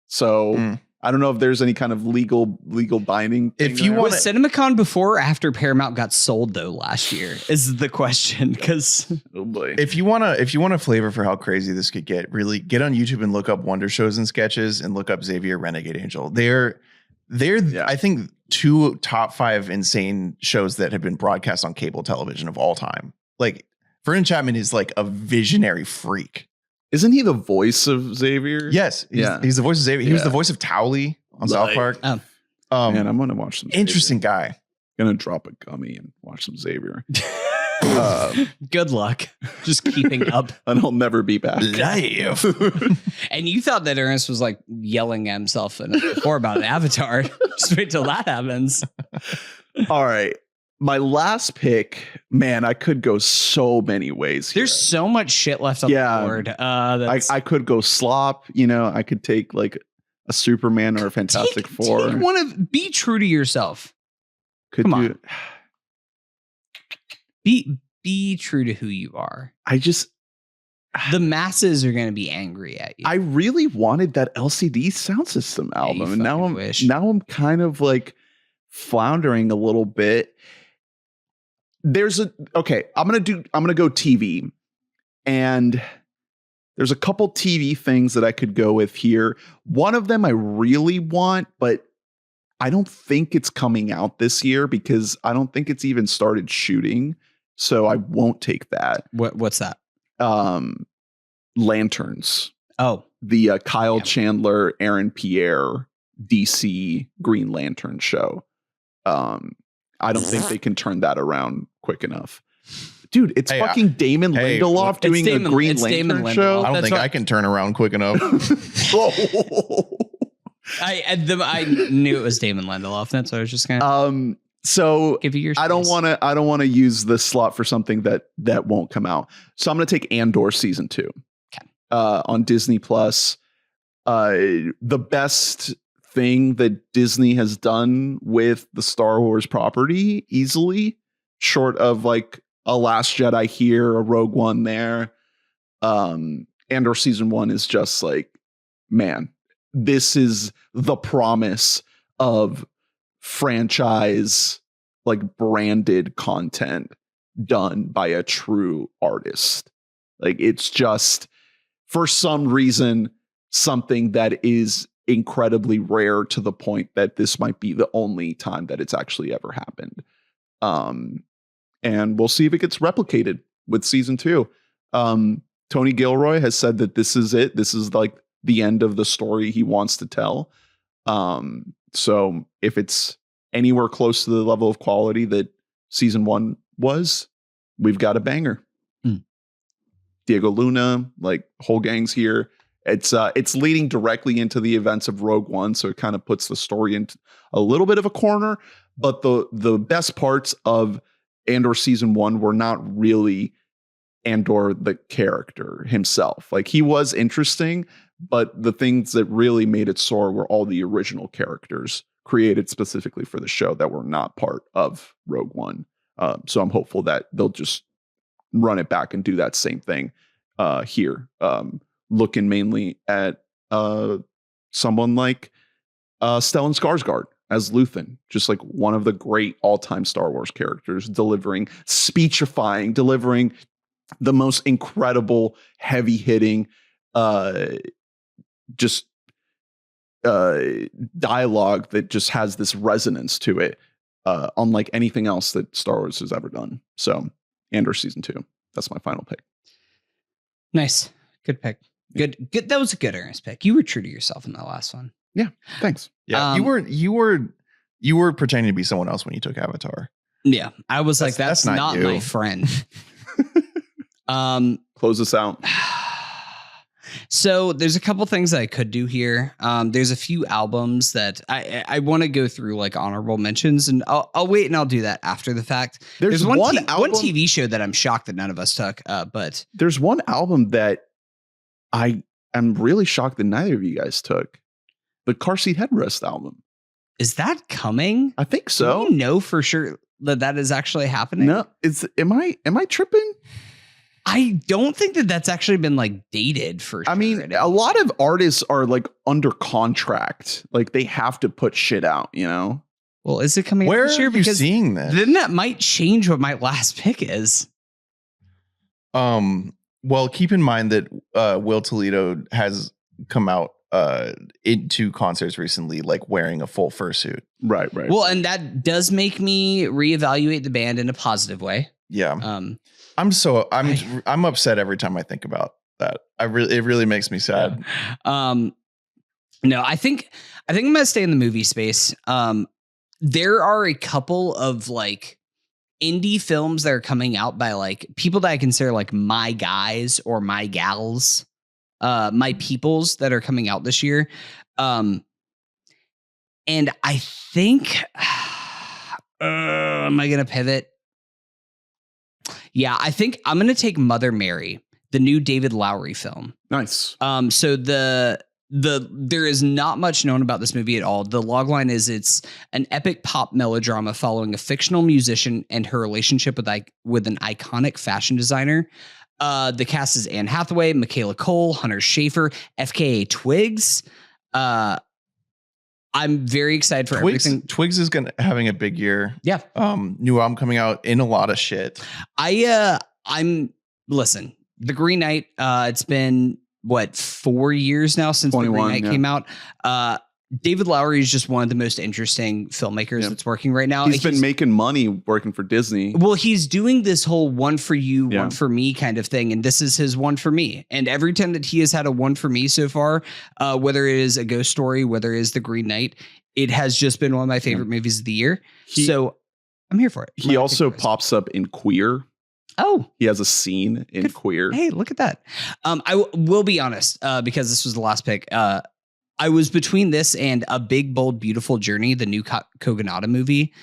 So I don't know if there's any kind of legal binding. If you want CinemaCon before or after Paramount got sold though last year is the question. Because if you want a flavor for how crazy this could get, really get on YouTube and look up Wonder Shows and Sketches and look up Xavier Renegade Angel. They're I think 2 top 5 insane shows that have been broadcast on cable television of all time. Like Vernon Chapman is like a visionary freak. Isn't he the voice of Xavier? Yes. He's the voice of Xavier. He was the voice of Towley on South Park. Man, I'm going to watch some interesting guy. Going to drop a gummy and watch some Xavier. Good luck. Just keeping up. And I'll never be back. Live. And you thought that Ernest was like yelling at himself before about an Avatar. Just wait till that happens. All right. My last pick, man, I could go so many ways here. There's so much shit left on the board. I could go slop. You know, I could take like a Superman or a Fantastic Four. Be true to yourself. Come on. Be true to who you are. The masses are going to be angry at you. I really wanted that LCD Sound System album, and now I'm kind of like floundering a little bit. I'm gonna go TV, and there's a couple TV things that I could go with here. One of them I really want, but I don't think it's coming out this year because I don't think it's even started shooting. so I won't take that. What's that? Lanterns. Oh, The Kyle Chandler, Aaron Pierre DC Green Lantern show. I don't think they can turn that around quick enough. Dude, it's fucking Damon Lindelof doing a Green Lantern show. I don't think I can turn around quick enough. I knew it was Damon Lindelof. That's what I was just gonna so give you your space. I don't want to use this slot for something that won't come out. So I'm gonna take Andor season 2. Okay. On Disney Plus. The best thing that Disney has done with the Star Wars property, easily, short of like a Last Jedi here, a Rogue One there. Andor season 1 is just like, man, this is the promise of franchise, like branded content done by a true artist. Like, it's just, for some reason, something that is incredibly rare, to the point that this might be the only time that it's actually ever happened. And we'll see if it gets replicated with season 2. Tony Gilroy has said that this is it. This is like the end of the story he wants to tell. So if it's anywhere close to the level of quality that season 1 was, we've got a banger. Diego Luna, like, whole gang's here. It's leading directly into the events of Rogue One, so it kind of puts the story into a little bit of a corner. But the best parts of Andor season 1 were not really Andor the character himself. Like, he was interesting, but the things that really made it soar were all the original characters created specifically for the show that were not part of Rogue One. So I'm hopeful that they'll just run it back and do that same thing here. Looking mainly at someone like Stellan Skarsgård as Luthen, just like one of the great all-time Star Wars characters, delivering the most incredible, heavy-hitting, dialogue that just has this resonance to it, unlike anything else that Star Wars has ever done. So, Andor season 2, that's my final pick. Nice, good pick. Good. That was a good earnest pick. You were true to yourself in that last one. Yeah, thanks. Yeah, you were pretending to be someone else when you took Avatar. Yeah, I was like, that's not my friend. Close us out. So there's a couple things that I could do here. There's a few albums that I want to go through, like honorable mentions, and I'll wait and I'll do that after the fact. There's one TV show that I'm shocked that none of us took, but there's one album that I am really shocked that neither of you guys took. The Car Seat Headrest album. Is that coming? I think so. Do you know for sure that is actually happening? No, am I tripping? I don't think that that's actually been like dated for sure. I mean, a lot of artists are like under contract. Like, they have to put shit out, you know? Well, is it coming out this year? Where are you seeing that? Then that might change what my last pick is. Well, keep in mind that Will Toledo has come out into concerts recently, like wearing a full fursuit. Right. Well, and that does make me reevaluate the band in a positive way. Yeah. I'm upset every time I think about that. It really makes me sad. No, I think I'm gonna stay in the movie space. There are a couple of like indie films that are coming out by like people that I consider like my guys or my gals, my peoples that are coming out this year. And I think, am I going to pivot? Yeah, I think I'm going to take Mother Mary, the new David Lowery film. Nice. So there is not much known about this movie at all. The logline is it's an epic pop melodrama following a fictional musician and her relationship with an iconic fashion designer. The cast is Anne Hathaway, Michaela Cole, Hunter Schafer, FKA Twigs. I'm very excited for everything. Twigs is having a big year. Yeah. New album coming out in a lot of shit. Listen, The Green Knight, it's been 4 years now since The Green Knight came out. David Lowery is just one of the most interesting filmmakers that's working right now. He's been making money working for Disney. Well, he's doing this whole one for you, Yeah. one for me kind of thing. And this is his one for me. And every time that he has had a one for me so far, whether it is A Ghost Story, whether it is The Green Knight, it has just been one of my favorite movies of the year. So I'm here for it. He also pops up in Queer. Oh, he has a scene in Queer. Hey, look at that. I will be honest, because this was the last pick. I was between this and A Big, Bold, Beautiful Journey, the new Kogonada movie.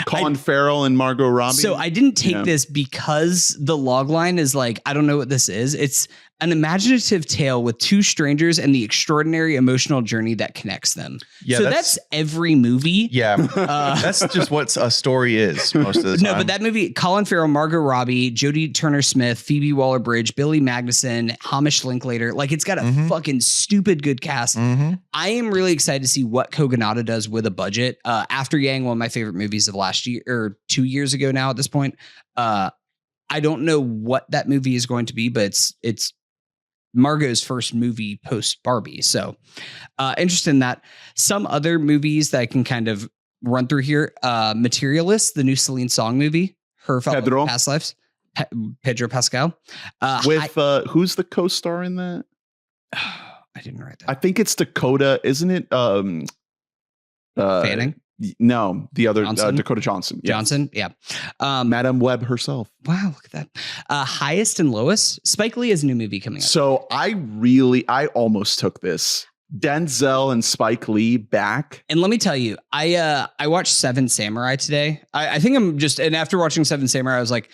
Colin Farrell and Margot Robbie. So I didn't take this because the logline is like, I don't know what this is. It's an imaginative tale with two strangers and the extraordinary emotional journey that connects them. Yeah, so that's every movie. Yeah, that's just what a story is most of the time. No, but that movie, Colin Farrell, Margot Robbie, Jodie Turner-Smith, Phoebe Waller-Bridge, Billy Magnuson, Hamish Linklater. Like, it's got a fucking stupid good cast. I am really excited to see what Kogonada does with a budget. After Yang, one of my favorite movies of last year or 2 years ago now at this point. I don't know what that movie is going to be, but it's Margot's first movie post Barbie. So interested in that. Some other movies that I can kind of run through here. Materialist, the new Celine Song movie, her fellow past lives, Pedro Pascal. With who's the co-star in that? I didn't write that. I think it's Dakota, isn't it? Fanning? No, the other Dakota Johnson. Yes. Johnson, yeah. Madam Web herself. Wow, look at that. Highest and Lowest. Spike Lee has a new movie coming out. So I almost took this. Denzel and Spike Lee back. And let me tell you, I watched Seven Samurai today. I think and after watching Seven Samurai, I was like,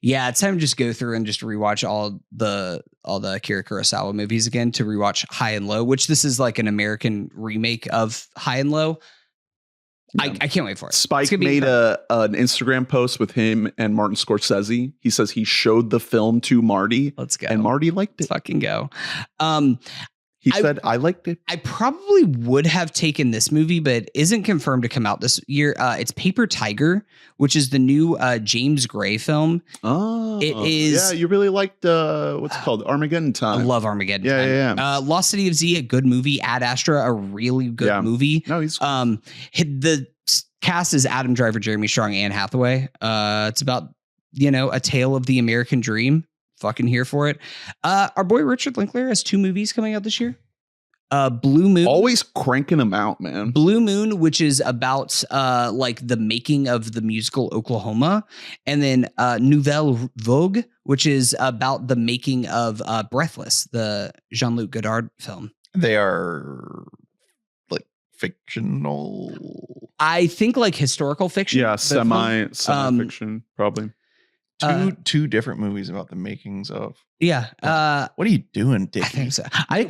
yeah, it's time to just go through and just rewatch all the Akira Kurosawa movies again, to rewatch High and Low, which this is like an American remake of High and Low. Yeah. I can't wait for it. Spike made an Instagram post with him and Martin Scorsese. He says he showed the film to Marty. Let's go. And Marty liked it. Let's fucking go. He said, I liked it. I probably would have taken this movie, but it isn't confirmed to come out this year. It's Paper Tiger, which is the new James Gray film. Oh, it is. Yeah, you really liked what's it called? Armageddon Time. I love Armageddon Time. Yeah. Lost City of Z, a good movie. Ad Astra, a really good movie. No, he's the cast is Adam Driver, Jeremy Strong, Anne Hathaway. It's about, a tale of the American dream. Fucking here for it. Our boy Richard Linklater has 2 movies coming out this year. Blue Moon. Always cranking them out, man. Blue Moon, which is about like the making of the musical Oklahoma. And then Nouvelle Vogue, which is about the making of Breathless, the Jean-Luc Godard film. They are like fictional. I think like historical fiction. Yeah, semi-fiction, probably. Two different movies about the makings of. Yeah. What are you doing, Dickie? I think so.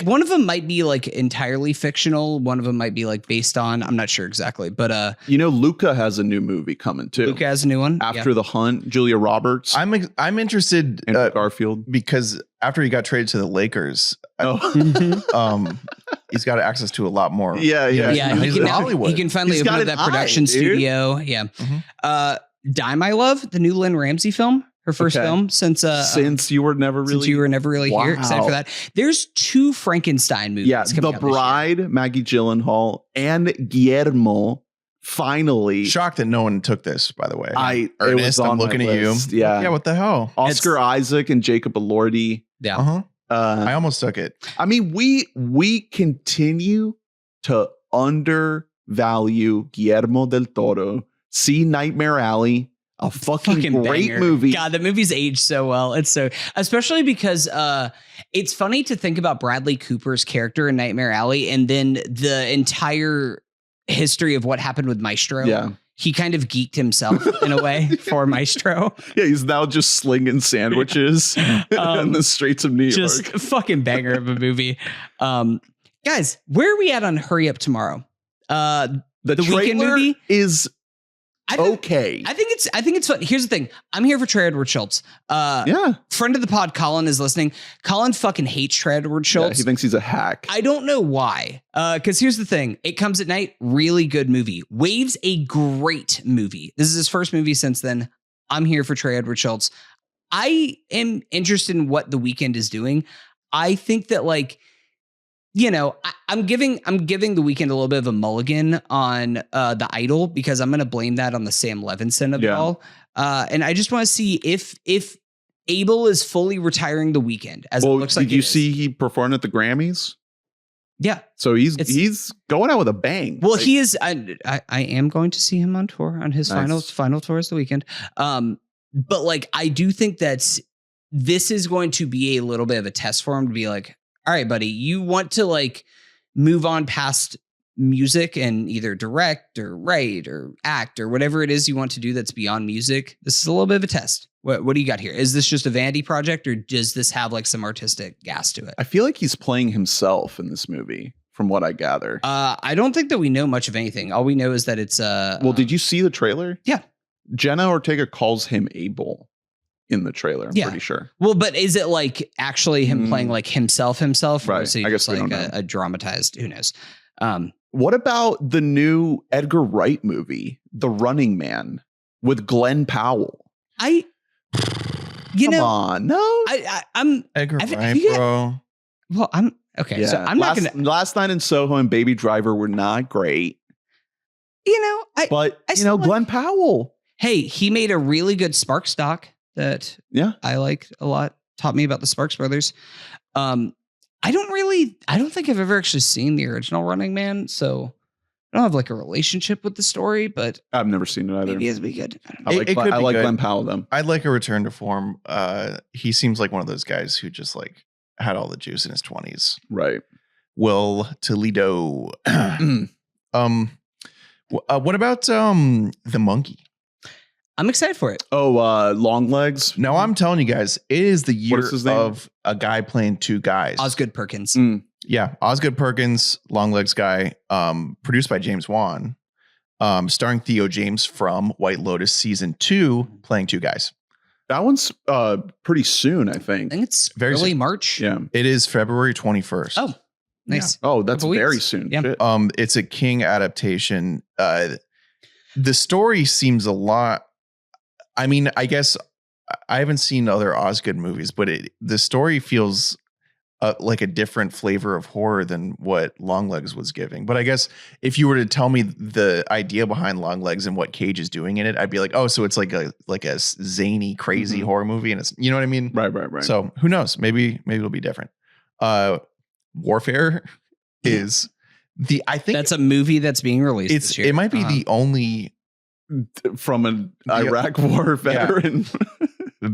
One of them might be like entirely fictional. One of them might be like based on, I'm not sure exactly, but Luca has a new movie coming too. Luca has a new one after The Hunt. Julia Roberts. I'm interested in Garfield, because after he got traded to the Lakers, he's got access to a lot more. Yeah. He's in Hollywood. He can finally open up that production studio. Yeah. Die My Love, the new Lynn Ramsey film, her first film since you were never really here. Excited for that. There's 2 Frankenstein movies. Yeah, The Bride, Maggie Gyllenhaal, and Guillermo. Finally, shocked that no one took this. By the way, Ernest, I'm looking at you. Yeah, what the hell? Oscar Isaac and Jacob Elordi. Yeah, I almost took it. I mean, we continue to undervalue Guillermo del Toro. See Nightmare Alley, a fucking great banger. movie. God, the movie's aged so well. It's so, especially because it's funny to think about Bradley Cooper's character in Nightmare Alley and then the entire history of what happened with Maestro. Yeah. He kind of geeked himself in a way for Maestro. Yeah, he's now just slinging sandwiches in the streets of New York. Just fucking banger of a movie. Guys, where are we at on Hurry Up Tomorrow? The Weekend movie is okay. I think it's fun. Here's the thing. I'm here for Trey Edward Schultz. Friend of the pod, Colin, is listening. Colin fucking hates Trey Edward Schultz. He thinks he's a hack. I don't know why. Because here's the thing. It Comes at Night, really good movie. Waves, a great movie. This is his first movie since then. I'm here for Trey Edward Schultz. I am interested in what The Weeknd is doing. I think that like I'm giving The Weeknd a little bit of a mulligan on The Idol because I'm going to blame that on the Sam Levinson of it all. And I just want to see if Abel is fully retiring The Weeknd, as it looks like. Did you see he performed at the Grammys? Yeah. So he's going out with a bang. Well, he is. I am going to see him on tour on his final tour as The Weeknd. But like, I do think that this is going to be a little bit of a test for him to be like, all right, buddy, you want to like move on past music and either direct or write or act or whatever it is you want to do that's beyond music. This is a little bit of a test. What do you got here? Is this just a vanity project or does this have like some artistic gas to it? I feel like he's playing himself in this movie, from what I gather. I don't think that we know much of anything. All we know is that it's well, did you see the trailer? Yeah. Jenna Ortega calls him Abel in the trailer, I'm pretty sure. Well, but is it like actually him playing like himself? Or right. is he I guess just like a dramatized, who knows? What about the new Edgar Wright movie, The Running Man, with Glenn Powell? Come on, no. I'm Edgar Wright, bro. Well, I'm okay. Yeah. So I'm not gonna. Last Night in Soho and Baby Driver were not great. Glenn Powell. Hey, he made a really good Sparks doc that I liked a lot. Taught me about the Sparks brothers. I don't think I've ever actually seen the original Running Man, so I don't have like a relationship with the story, but I've never seen it either. Maybe it'd be good. I like Glenn Powell though. I'd like a return to form. He seems like one of those guys who just like had all the juice in his 20s. Right. Will Toledo. What about The Monkey? I'm excited for it. Oh, Long Legs. No, I'm telling you guys, it is the year of a guy playing two guys. Osgood Perkins. Yeah, Osgood Perkins, Long Legs guy, produced by James Wan, starring Theo James from White Lotus season 2, playing two guys. That one's pretty soon, I think. I think it's very early soon. March. Yeah, it is February 21st. Oh, nice. Yeah. Oh, that's very soon. Yeah. Shit. It's a King adaptation. The story seems a lot. I mean, I guess I haven't seen other Osgood movies, but the story feels like a different flavor of horror than what Longlegs was giving. But I guess if you were to tell me the idea behind Longlegs and what Cage is doing in it, I'd be like, oh, so it's like a zany, crazy horror movie, and it's, you know what I mean? Right. So who knows? Maybe it'll be different. Warfare is I think that's a movie that's being released this year. It might be the only from an Iraq war veteran.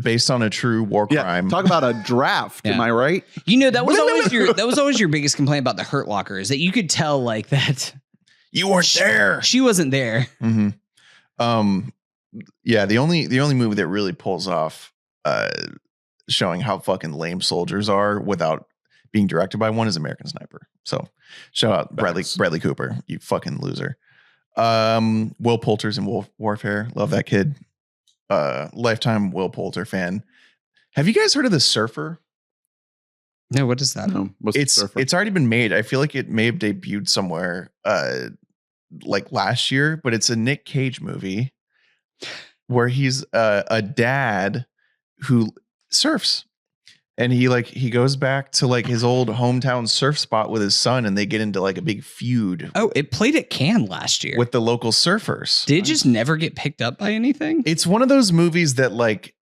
Based on a true war crime. Talk about a draft. Am I right? That was always your biggest complaint about the Hurt Locker, is that you could tell like that you weren't there. She wasn't there. Mm-hmm. Yeah, the only movie that really pulls off showing how fucking lame soldiers are without being directed by one is American Sniper. So shout out Bradley Cooper, you fucking loser. Will Poulter's in Warfare. Love that kid. Lifetime Will Poulter fan. Have you guys heard of The Surfer? No, what is that? No, it's already been made. I feel like it may have debuted somewhere like last year, but it's a Nick Cage movie where he's a dad who surfs. And he goes back to like his old hometown surf spot with his son, and they get into like a big feud. Oh, it played at Cannes last year with the local surfers. Did it just never get picked up by anything? It's one of those movies that like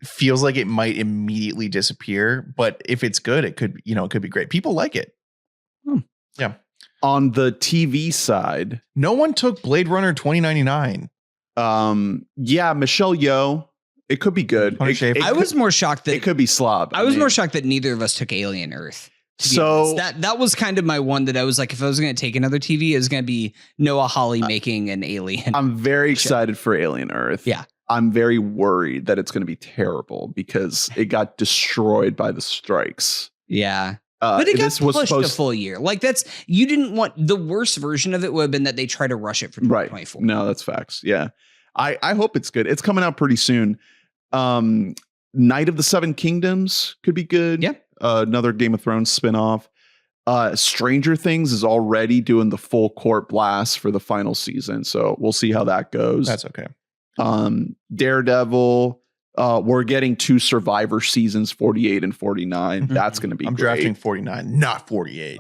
feels like it might immediately disappear, but if it's good, it could be great. People like it. Yeah. On the TV side, no one took Blade Runner 2099. Yeah, Michelle Yeoh. It could be good. I was more shocked that it could be slob. I was more shocked that neither of us took Alien Earth. So that was kind of my one that I was like, if I was going to take another TV, it was going to be Noah Hawley making an Alien. I'm very excited for Alien Earth. Yeah. I'm very worried that it's going to be terrible because it got destroyed by the strikes. Yeah. But it got pushed a full year. Like you didn't want the worst version of it would have been that they try to rush it for 2024. Right. No, that's facts. Yeah. I hope it's good. It's coming out pretty soon. Night of the Seven Kingdoms could be good. Yeah. Another Game of Thrones spinoff. Stranger Things is already doing the full court blast for the final season. So we'll see how that goes. That's okay. Daredevil, We're getting 2 Survivor seasons, 48 and 49. That's going to be I'm great. drafting 49, not 48.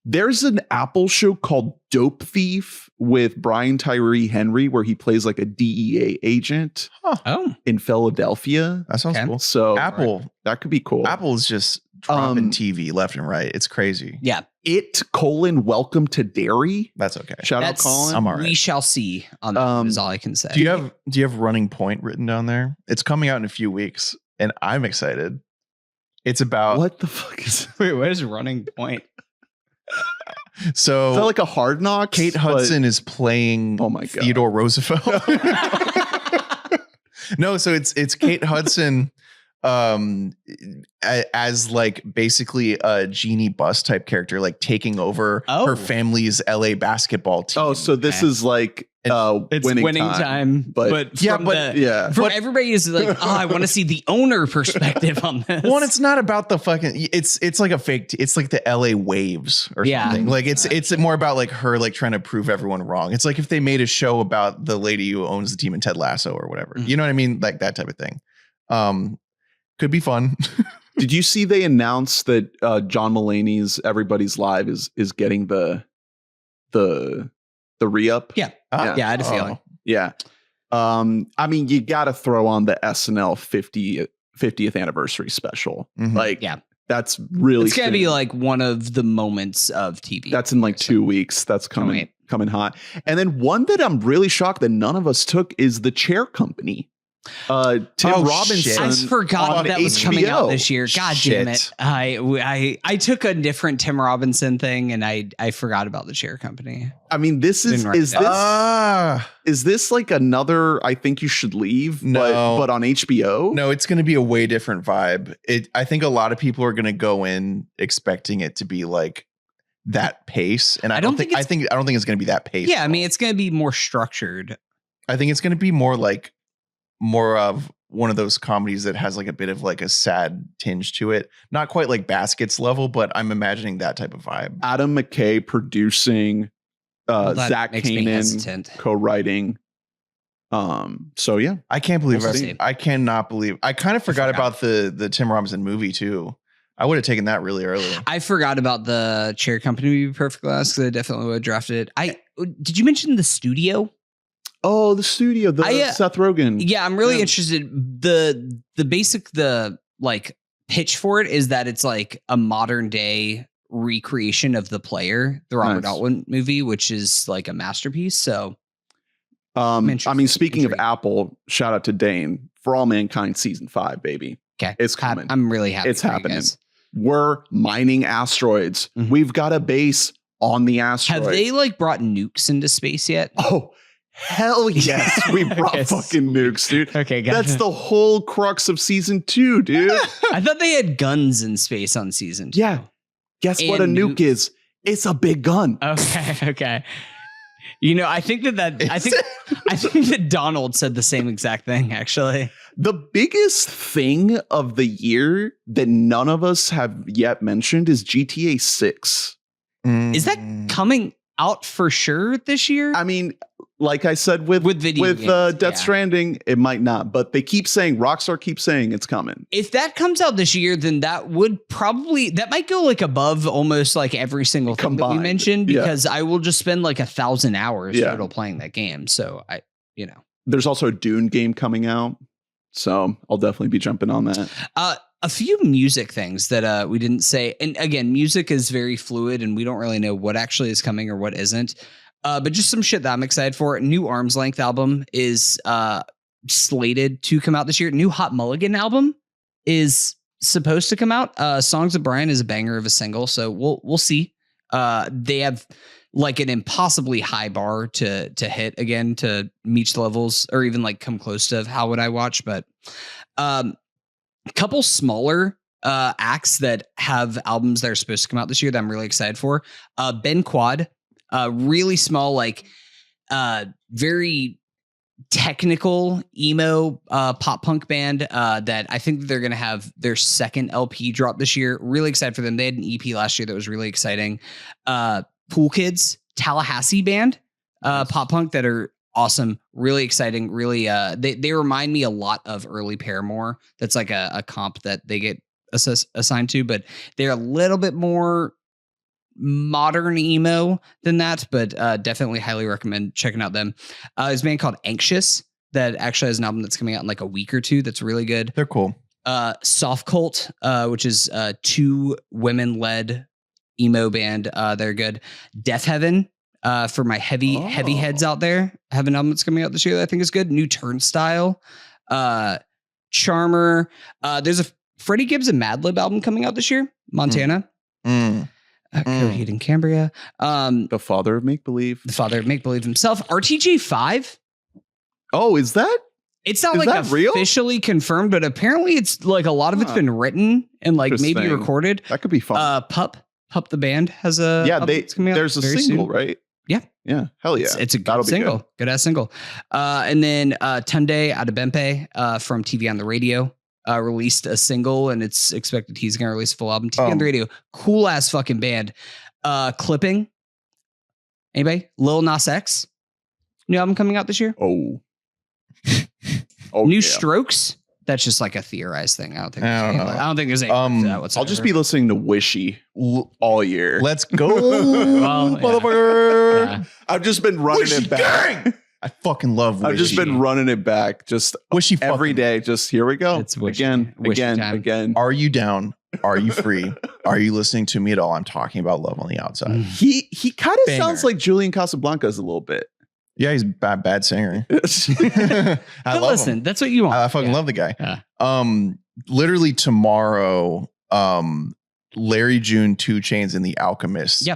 There's an Apple show called Dope Thief with Brian Tyree Henry, where he plays like a DEA agent in Philadelphia. That sounds cool. So Apple, that could be cool. Apple is just dropping TV left and right. It's crazy. Yeah. Welcome to Derry. That's okay. Shout out Colin. I'm all right. We shall see on that is all I can say. Do you have Running Point written down there? It's coming out in a few weeks and I'm excited. It's about what the fuck is wait, what is Running Point? So is that like a Hard Knocks? Kate Hudson is playing Theodore Roosevelt. No, so it's Kate Hudson as like basically a Jeannie Buss type character, like taking over her family's LA basketball team. Oh, so this is like it's winning time. But everybody is like, I want to see the owner perspective on this. Well, it's not about the fucking it's like a fake it's like the LA Waves or something. Like it's more about like her like trying to prove everyone wrong. It's like if they made a show about the lady who owns the team in Ted Lasso or whatever. You know what I mean? Like that type of thing. Could be fun. Did you see they announced that John Mulaney's Everybody's Live is getting the re-up? Yeah. I had a feeling. Yeah. I mean, you got to throw on the SNL 50th anniversary special. Like, that's really it's gonna be like one of the moments of TV. That's in like 2 weeks. That's coming hot. And then one that I'm really shocked that none of us took is The Chair Company. Tim Robinson. I forgot that was coming out this year. God damn it! I took a different Tim Robinson thing and I forgot about The Chair Company. I mean, this is this like another I Think You Should Leave, but on HBO? No, it's going to be a way different vibe. I think a lot of people are going to go in expecting it to be like that pace, and I don't think it's going to be that pace. Yeah, I mean, it's going to be more structured. I think it's going to be more of one of those comedies that has like a bit of like a sad tinge to it. Not quite like Baskets level, but I'm imagining that type of vibe. Adam McKay producing, Zach Kanan co-writing. So yeah, I can't believe I cannot believe I kind of forgot about the Tim Robinson movie too. I would have taken that really early. I forgot about The Chair Company, to be perfectly honest, because I definitely would have drafted it. Did you mention The Studio? Oh, The Studio, Seth Rogen. Yeah, I'm really interested. The pitch for it is that it's like a modern day recreation of The Player, the Robert Altman movie, which is like a masterpiece. So, I mean, speaking of Apple, shout out to Dane For All Mankind season 5, baby. Okay, it's coming. I'm really happy. It's happening. We're mining asteroids. We've got a base on the asteroid. Have they like brought nukes into space yet? Oh. Hell yes, we brought fucking nukes, dude. Okay, that's the whole crux of season 2, dude. I thought they had guns in space on season 2. Yeah. Guess what a nuke is? It's a big gun. Okay. You know, I think that Donald said the same exact thing, actually. The biggest thing of the year that none of us have yet mentioned is GTA 6. Is that coming out for sure this year? I mean, like I said with Death Stranding, it might not, but they keep saying, Rockstar keeps saying it's coming. If that comes out this year, then that might go like above almost like every single thing that we mentioned, because I will just spend like 1,000 hours total playing that game. So there's also a Dune game coming out, so I'll definitely be jumping on that. A few music things that we didn't say. And again, music is very fluid and we don't really know what actually is coming or what isn't. But just some shit that I'm excited for. A new Arm's Length album is slated to come out this year. New Hot Mulligan album is supposed to come out. Songs of Brian is a banger of a single, so we'll see. They have like an impossibly high bar to hit again to meet the levels or even like come close to how would I watch. But a couple smaller acts that have albums that are supposed to come out this year that I'm really excited for. Ben Quad. Really small, like very technical emo pop punk band that I think they're going to have their second LP drop this year. Really excited for them. They had an EP last year that was really exciting. Pool Kids, Tallahassee band, pop punk that are awesome, really exciting, really they remind me a lot of early Paramore. That's like a comp that they get assigned to, but they're a little bit more modern emo than that, but definitely highly recommend checking out them. There's a band called Anxious that actually has an album that's coming out in like a week or two that's really good. They're cool. Soft Cult, which is 2 women-led emo band. They're good. Death Heaven, for my heavy heads out there, have an album that's coming out this year that I think is good. New Turnstile, Charmer. There's a Freddie Gibbs and Madlib album coming out this year, Montana. Coheed and Cambria. The father of make believe. The father of make believe himself. RTJ5. Oh, is that? It's not Is like that real? officially confirmed, but apparently it's like a lot of it's been written and like maybe Interesting. recorded. That could be fun. Pup the band has a There's a single, soon. right? Yeah. Hell yeah. It's a good That'll be single. Good ass single. And then Tunde Adebempe from TV on the Radio released a single, and it's expected he's gonna release a full album. TV on the Radio, cool ass fucking band. Clipping. Anybody? Lil Nas X. New album coming out this year. New Strokes. That's just like a theorized thing. I don't think there's any proof to that whatsoever. I'll just be listening to Wishy all year. Let's go, motherfucker. Yeah. I've just been running Wishy it back. gang! I fucking love Wishy. I've just been running it back just Wishy every day. Just here we go. It's Wishy. Again. Are you down? Are you free? Are you listening to me at all? I'm talking about Love on the Outside. He kind of Banger. sounds like Julian Casablancas a little bit. Yeah, he's a bad singer. I But love listen, him. that's what you want. I fucking love the guy. Yeah. Literally tomorrow, Larry June, 2 Chainz, and The Alchemist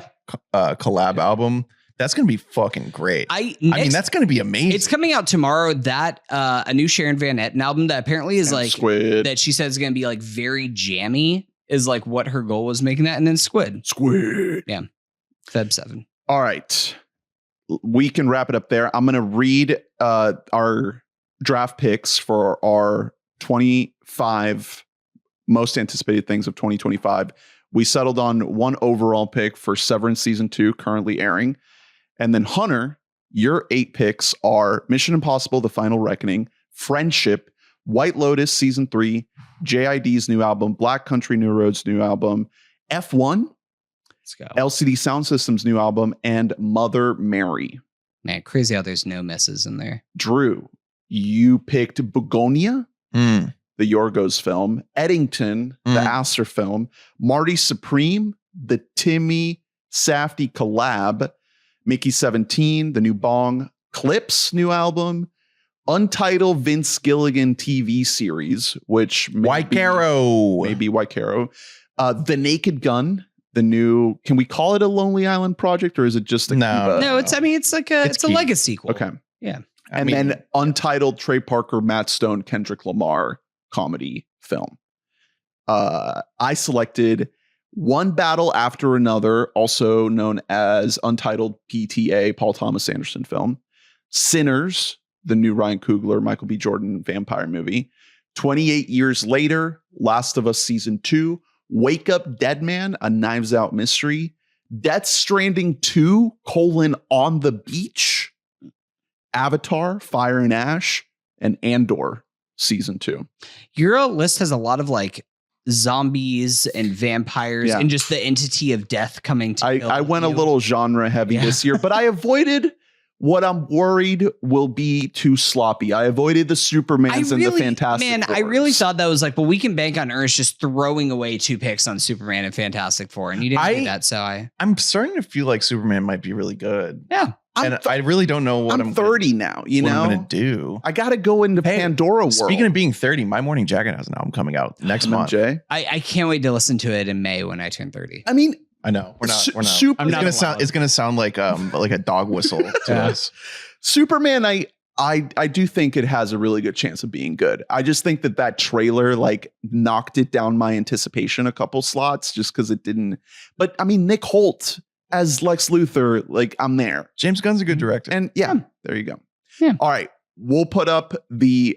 collab album. That's gonna be fucking great. I mean, that's gonna be amazing. It's coming out tomorrow. That a new Sharon Van Etten album that apparently is like Squid. that she says is gonna be like very jammy is like what her goal was making that, and then Squid. Yeah. Feb 7. All right. We can wrap it up there. I'm going to read our draft picks for our 25 most anticipated things of 2025. We settled on one overall pick for Severance Season 2, currently airing. And then Hunter, your 8 picks are Mission Impossible, The Final Reckoning, Friendship, White Lotus Season 3, JID's new album, Black Country New Roads new album, F1, Let's go. LCD Sound System's new album, and Mother Mary. Man, crazy how there's no misses in there. Drew, you picked Begonia, the Yorgos film, Eddington, the Astor film, Marty Supreme, the Timmy Safdie collab, Mickey 17, the new Bong, Clips new album, Untitled Vince Gilligan TV series, which White Caro. Maybe White Caro. The Naked Gun, the new, can we call it a Lonely Island project, or is it just a No, it's like it's a legacy sequel. Okay. Yeah. And then Untitled Trey Parker, Matt Stone, Kendrick Lamar comedy film. I selected One Battle After Another, also known as Untitled PTA, Paul Thomas Anderson film. Sinners, the new Ryan Coogler, Michael B. Jordan vampire movie. 28 Years Later, Last of Us Season 2, Wake Up Dead Man, a Knives Out mystery, Death Stranding 2, On the Beach, Avatar, Fire and Ash, and Andor Season 2. Your list has a lot of like zombies and vampires and just the entity of death coming to I went a little genre heavy this year, but I avoided what I'm worried will be too sloppy. I avoided the Supermans and the Fantastic Fours. I really thought that was like, well, we can bank on Ernst just throwing away 2 picks on Superman and Fantastic Four, and you didn't do that, so I'm starting to feel like Superman might be really good. Yeah. I really don't know what I'm 30 now, you know? I'm going to do. I got to go into Pandora world. Speaking of being 30, My Morning Jacket has an album coming out next month. Jay. I can't wait to listen to it in May when I turn 30. I mean, I know we're not. It's gonna sound like a dog whistle to us. Superman, I do think it has a really good chance of being good. I just think that trailer like knocked it down my anticipation a couple slots just because it didn't. But I mean, Nick Holt as Lex Luthor, like I'm there. James Gunn's a good director, and there you go. Yeah. All right, we'll put up the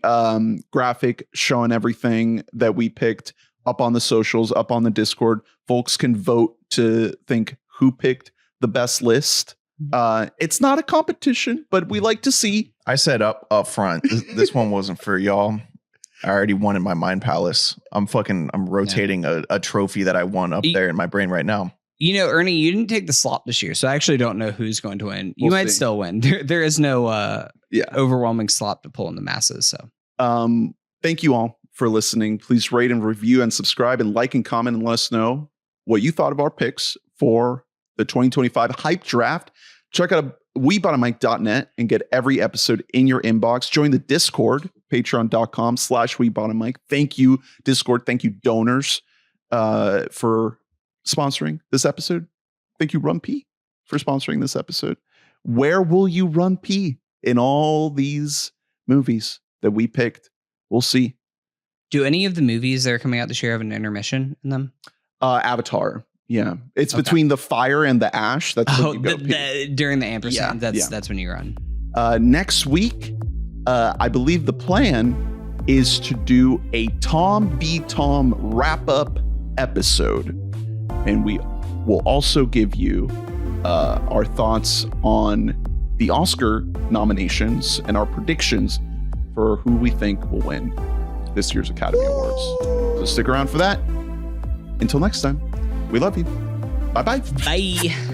graphic showing everything that we picked up on the socials, up on the Discord. Folks can vote to think who picked the best list It's not a competition, but we like to see. I said up front. This one wasn't for y'all. I already won in my mind palace. I'm rotating a trophy that I won up there in my brain right now. You know, Ernie, you didn't take the slot this year, so I actually don't know who's going to win. You might still win. There is no overwhelming slot to pull in the masses. So, thank you all for listening. Please rate and review and subscribe and like and comment and let us know what you thought of our picks for the 2025 hype draft. Check out WeBoughtaMic.net and get every episode in your inbox. Join the Discord, patreon.com/WeBoughtaMic. Thank you, Discord. Thank you, donors, for sponsoring this episode. Thank you, Run P, for sponsoring this episode. Where will you run P in all these movies that we picked? We'll see. Do any of the movies that are coming out this year have an intermission in them? Avatar. Yeah. It's between the fire and the ash. That's when you go during the ampersand. That's when you run. Next week, I believe the plan is to do a Tom B. Tom wrap-up episode. And we will also give you our thoughts on the Oscar nominations and our predictions for who we think will win this year's Academy Awards. So stick around for that. Until next time, we love you. Bye-bye. Bye.